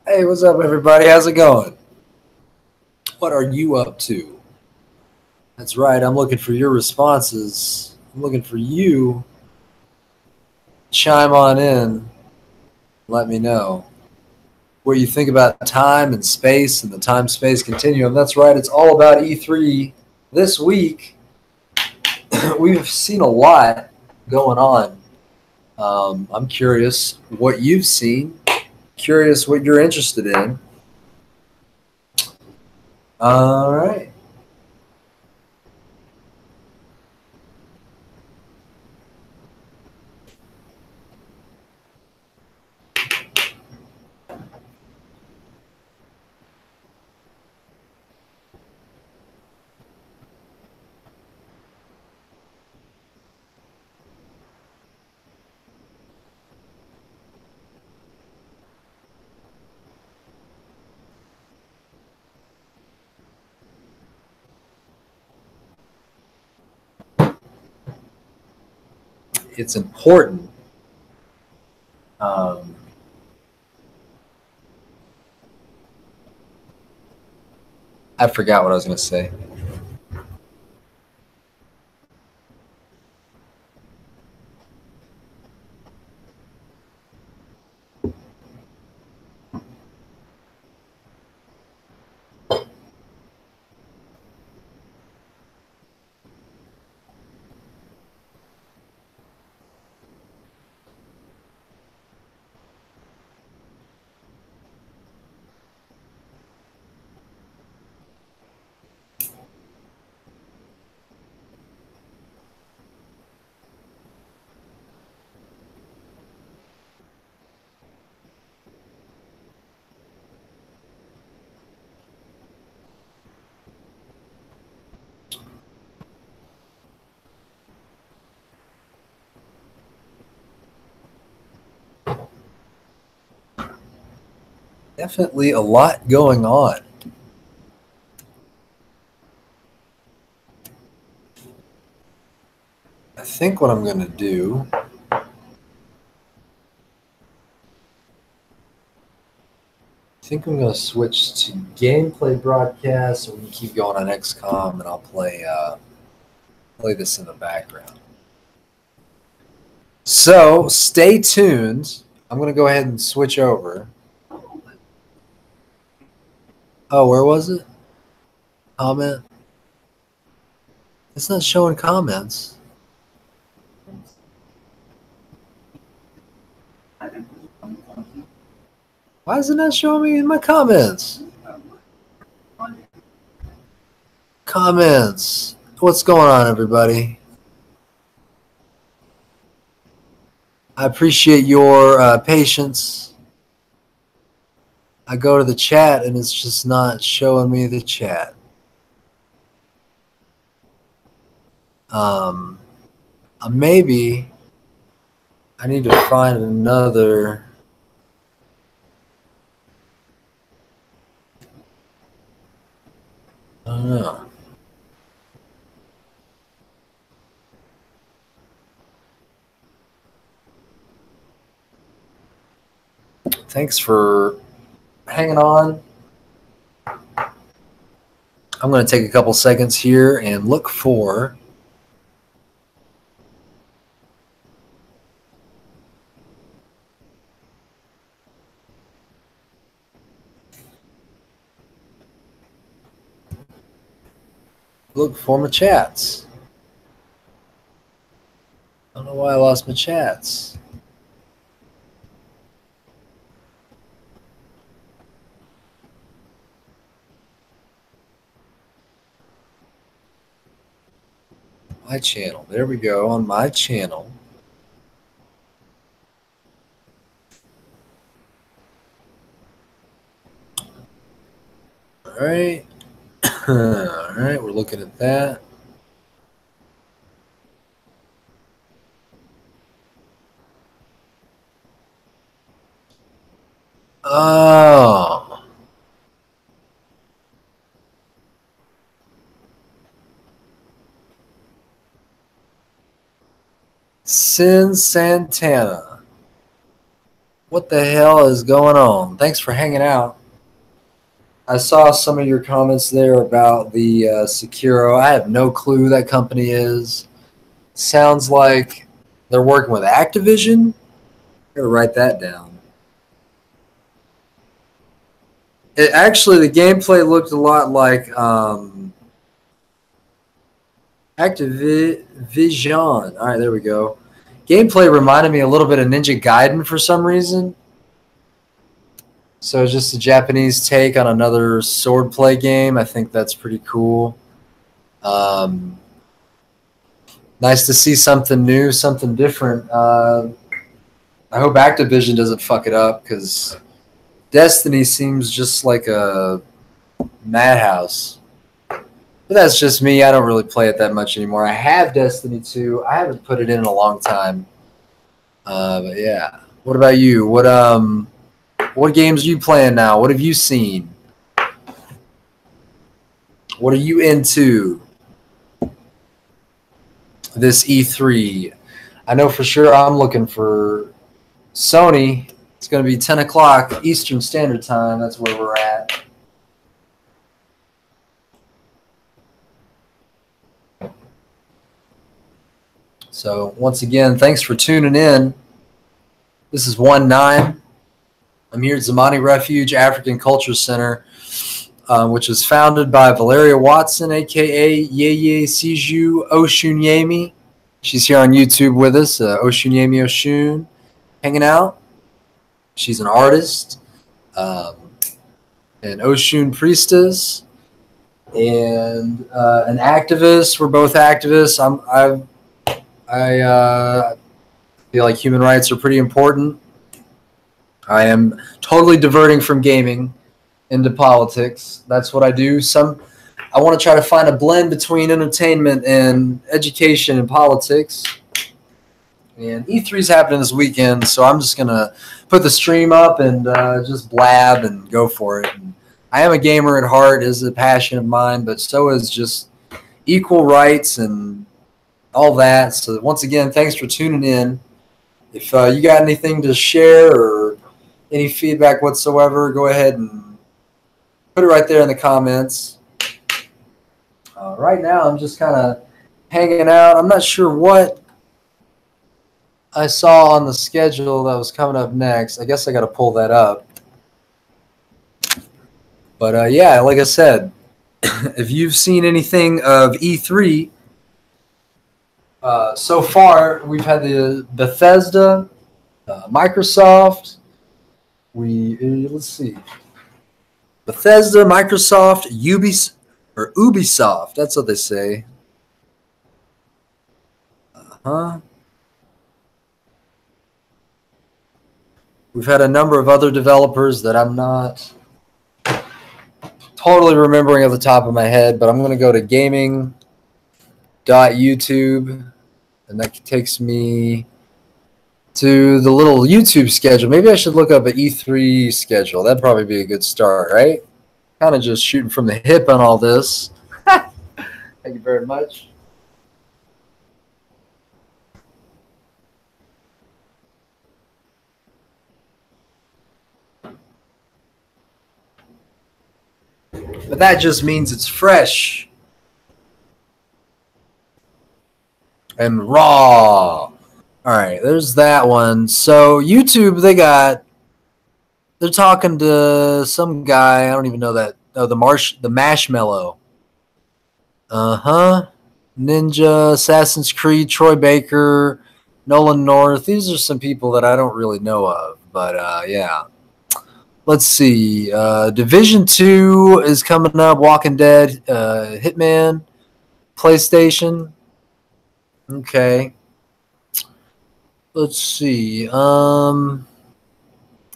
Hey, what's up, everybody? How's it going? What are you up to? That's right. I'm looking for your responses. I'm looking for you. Chime on in. Let me know what you think about time and space and the time-space continuum. That's right. It's all about E3 this week. We've seen a lot going on. I'm curious what you've seen. Curious what you're interested in. All right. it's important. I forgot what I was going to say. Definitely a lot going on. I think what I'm going to do I'm going to switch to gameplay broadcast, so we can keep going on XCOM, and I'll play this in the background. So stay tuned. I'm going to go ahead and switch over. Oh, where was it? Comment? It's not showing comments. Why is it not showing me in my comments? Comments. What's going on, everybody? I appreciate your patience. I go to the chat and it's just not showing me the chat. Maybe I need to find another. I don't know. Thanks for hanging on. I'm going to take a couple seconds here and look for my chats. I don't know why I lost my chats. My channel. There we go, on my channel. All right. All right, we're looking at that. Oh. Sin Santana. What the hell is going on? Thanks for hanging out. I saw some of your comments there about the Sekiro. I have no clue who that company is. Sounds like they're working with Activision. I gotta write that down. Actually, the gameplay looked a lot like Activision. All right, there we go. Gameplay reminded me a little bit of Ninja Gaiden for some reason. So it's just a Japanese take on another swordplay game. I think that's pretty cool. Nice to see something new, something different. I hope Activision doesn't fuck it up, because Destiny seems just like a madhouse. But that's just me. I don't really play it that much anymore. I have Destiny 2. I haven't put it in a long time. But yeah. What about you? What games are you playing now? What have you seen? What are you into this E3? I know for sure I'm looking for Sony. It's going to be 10 o'clock Eastern Standard Time. That's where we're at. So once again, thanks for tuning in. This is 1-9. I'm here at Zamani Refuge African Culture Center, which was founded by Valeria Watson, a.k.a. Yeye Siju Oshunyemi. She's here on YouTube with us, Oshunyemi Oshun, hanging out. She's an artist, an Oshun priestess, and an activist. We're both activists. I feel like human rights are pretty important. I am totally diverting from gaming into politics. That's what I do. I want to try to find a blend between entertainment and education and politics. And E3 is happening this weekend, so I'm just going to put the stream up and just blab and go for it. And I am a gamer at heart. It is a passion of mine, but so is just equal rights and all that. So once again, thanks for tuning in. If you got anything to share or any feedback whatsoever, go ahead and put it right there in the comments. Right now, I'm just kind of hanging out. I'm not sure what I saw on the schedule that was coming up next. I guess I got to pull that up. But yeah, like I said, if you've seen anything of E3, so far we've had the Bethesda, Microsoft. Let's see, Bethesda, Microsoft, Ubisoft. That's what they say. We've had a number of other developers that I'm not totally remembering off the top of my head, but I'm going to go to gaming.youtube, and that takes me to the little YouTube schedule. Maybe I should look up an E3 schedule. That'd probably be a good start, right? Kind of just shooting from the hip on all this. Thank you very much. But that just means it's fresh and raw. All right, there's that one. So YouTube, they're talking to some guy. I don't even know that. Oh, the Marshmallow. Ninja, Assassin's Creed, Troy Baker, Nolan North. These are some people that I don't really know of. But yeah. Let's see. Division 2 is coming up. Walking Dead, Hitman, PlayStation. Okay. Let's see. And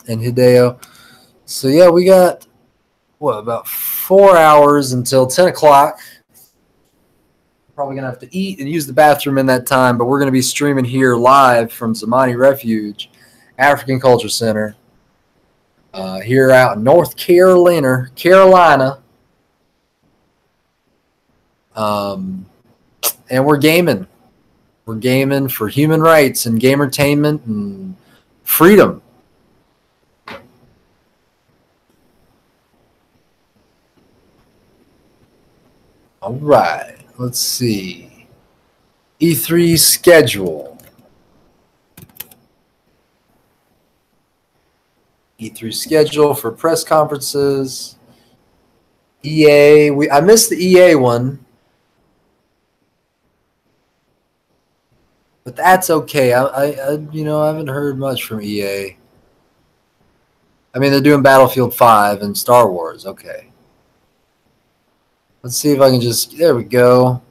Hideo. So yeah, we got about 4 hours until 10 o'clock. Probably gonna have to eat and use the bathroom in that time, but we're gonna be streaming here live from Zamani Refuge, African Culture Center, here out in North Carolina. And we're gaming. We're gaming for human rights and gamertainment and freedom. All right, let's see. E3 schedule. E3 schedule for press conferences. EA. I missed the EA one. But that's okay. I haven't heard much from EA. I mean, they're doing Battlefield 5 and Star Wars. Okay. Let's see if I can just... There we go.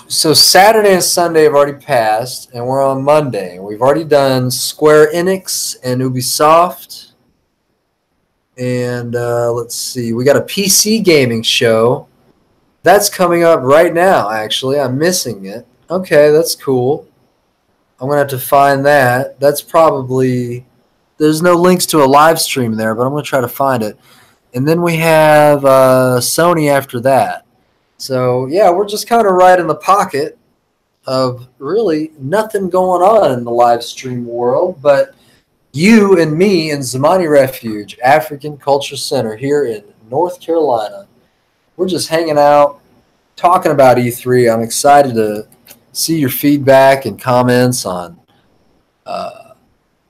So Saturday and Sunday have already passed, and we're on Monday. We've already done Square Enix and Ubisoft. And let's see. We got a PC gaming show. That's coming up right now, actually. I'm missing it. Okay, that's cool. I'm going to have to find that. That's probably... There's no links to a live stream there, but I'm going to try to find it. And then we have Sony after that. So yeah, we're just kind of right in the pocket of really nothing going on in the live stream world, but you and me in Zamani Refuge, African Culture Center here in North Carolina. We're just hanging out, talking about E3. I'm excited to see your feedback and comments on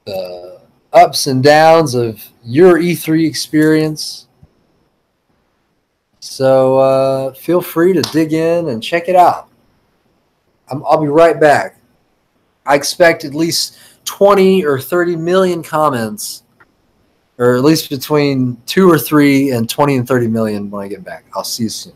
the ups and downs of your E3 experience. So feel free to dig in and check it out. I'll be right back. I expect at least 20 or 30 million comments, or at least between 2 or 3 and 20 and 30 million when I get back. I'll see you soon.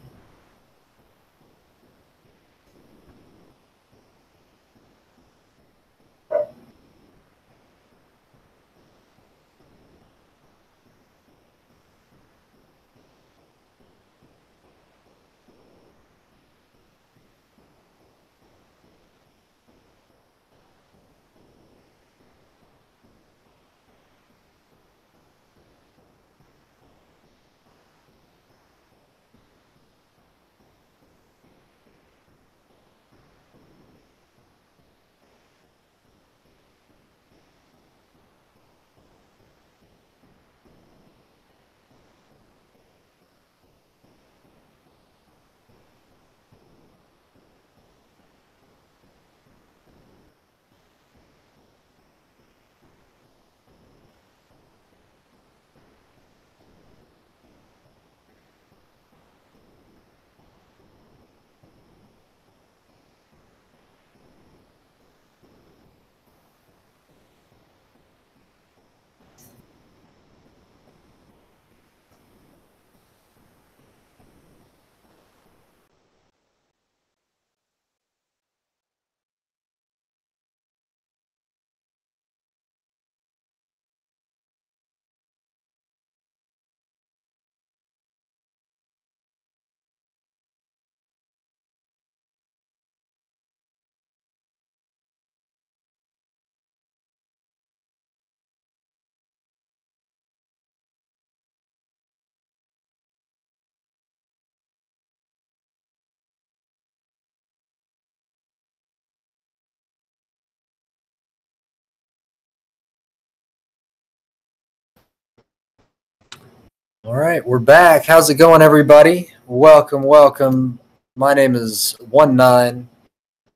All right, we're back. How's it going, everybody? Welcome, welcome. My name is 19.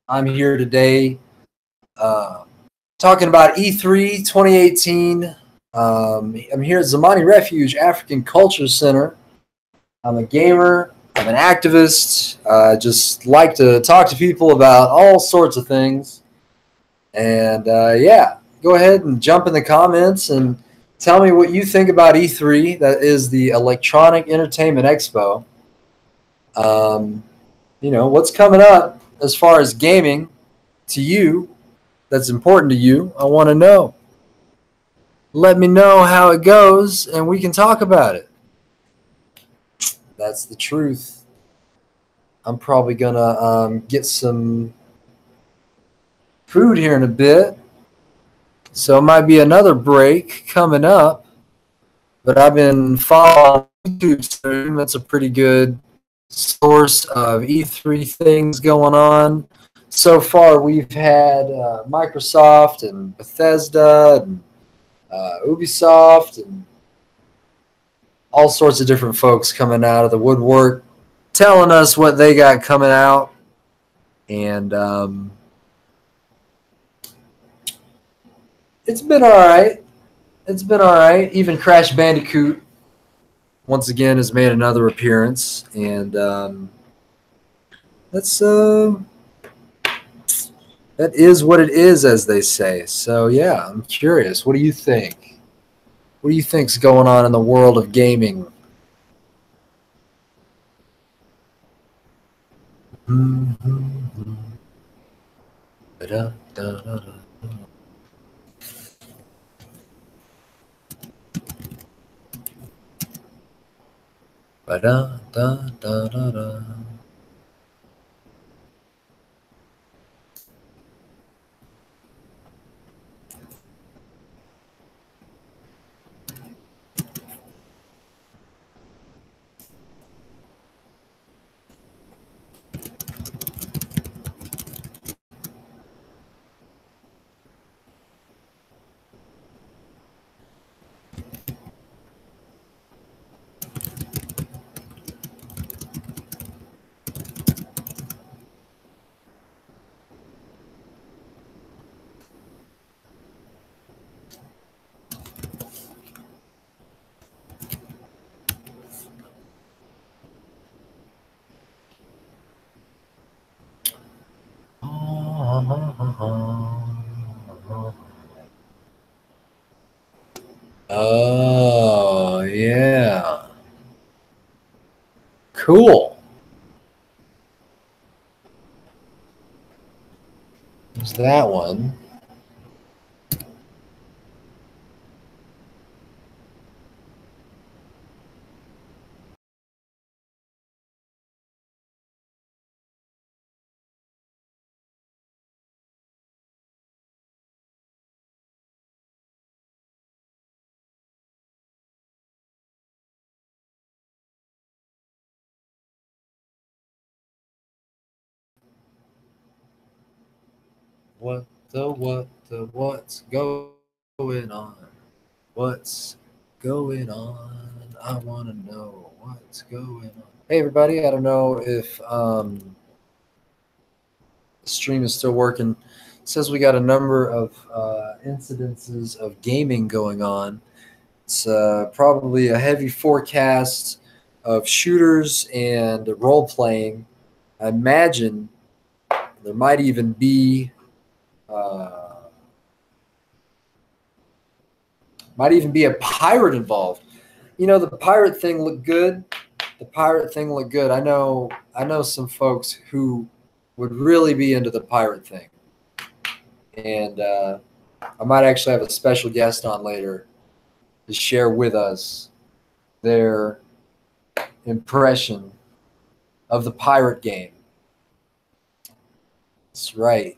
I'm here today talking about E3 2018. I'm here at Zamani Refuge African Culture Center. I'm a gamer. I'm an activist. I just like to talk to people about all sorts of things. And yeah, go ahead and jump in the comments and tell me what you think about E3. That is the Electronic Entertainment Expo. You know, what's coming up as far as gaming to you that's important to you? I want to know. Let me know how it goes and we can talk about it. That's the truth. I'm probably going to get some food here in a bit. So it might be another break coming up. But I've been following YouTube stream. That's a pretty good source of E3 things going on. So far, we've had Microsoft and Bethesda and Ubisoft and all sorts of different folks coming out of the woodwork, telling us what they got coming out. And it's been all right. It's been all right. Even Crash Bandicoot, once again, has made another appearance. And that is what it is, as they say. So, yeah, I'm curious. What do you think? What do you think's going on in the world of gaming? Oh, yeah. Cool. There's that one. What's going on? What's going on? I want to know what's going on. Hey, everybody. I don't know if the stream is still working. It says we got a number of incidences of gaming going on. It's probably a heavy forecast of shooters and role-playing. I imagine there might even be a pirate involved. You know, the pirate thing looked good. I know some folks who would really be into the pirate thing. And I might actually have a special guest on later to share with us their impression of the pirate game. That's right.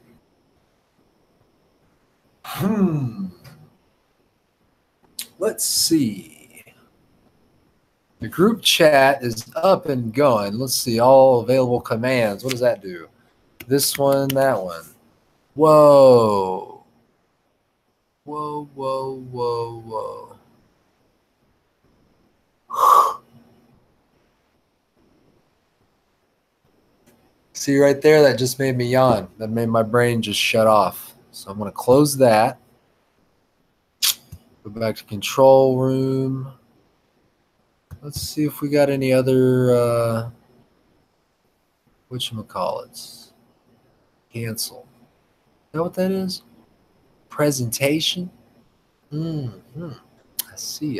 Let's see. The group chat is up and going. Let's see. All available commands. What does that do? This one, that one. Whoa. Whoa, whoa, whoa, whoa. See right there? That just made me yawn. That made my brain just shut off. So I'm going to close that. Go back to control room. Let's see if we got any other, whatchamacallits. Cancel. Is that what that is? Presentation? Mm-hmm. I see.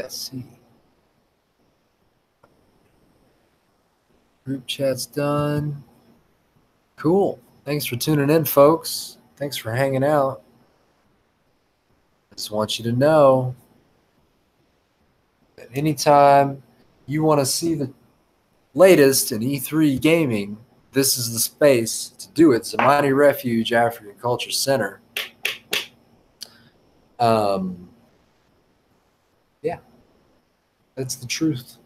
Group chat's done. Cool. Thanks for tuning in, folks. Thanks for hanging out. Just want you to know that anytime you want to see the latest in E3 gaming, this is the space to do it. Zamani Refuge African Culture Center. Yeah, that's the truth.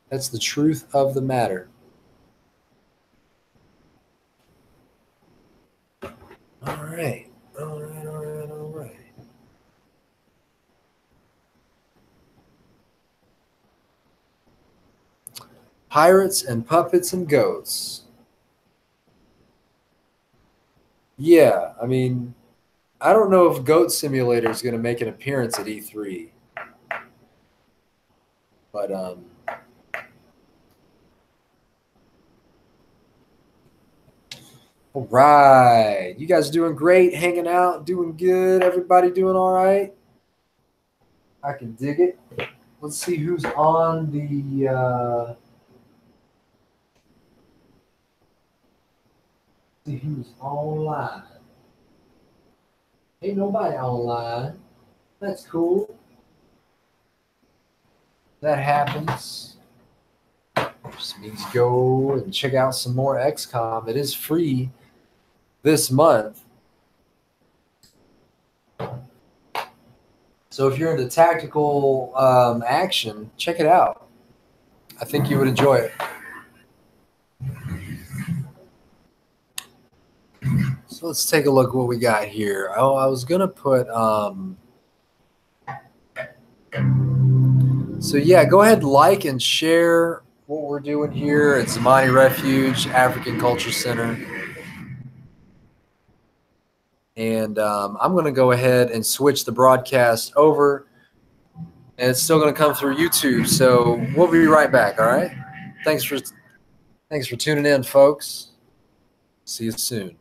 That's the truth of the matter. All right. Pirates and puppets and goats. Yeah, I mean, I don't know if Goat Simulator is going to make an appearance at E3. But all right. You guys doing great, hanging out, doing good. Everybody doing all right? I can dig it. Let's see who's on the see who's online. Ain't nobody online. That's cool. That happens. Just means go and check out some more XCOM. It is free this month. So if you're into tactical action, check it out. I think you would enjoy it. So let's take a look at what we got here. Oh, I was going to put... So yeah, go ahead, like and share what we're doing here at Zamani Refuge African Culture Center. And I'm going to go ahead and switch the broadcast over. And it's still going to come through YouTube. So we'll be right back, all right? Thanks for tuning in, folks. See you soon.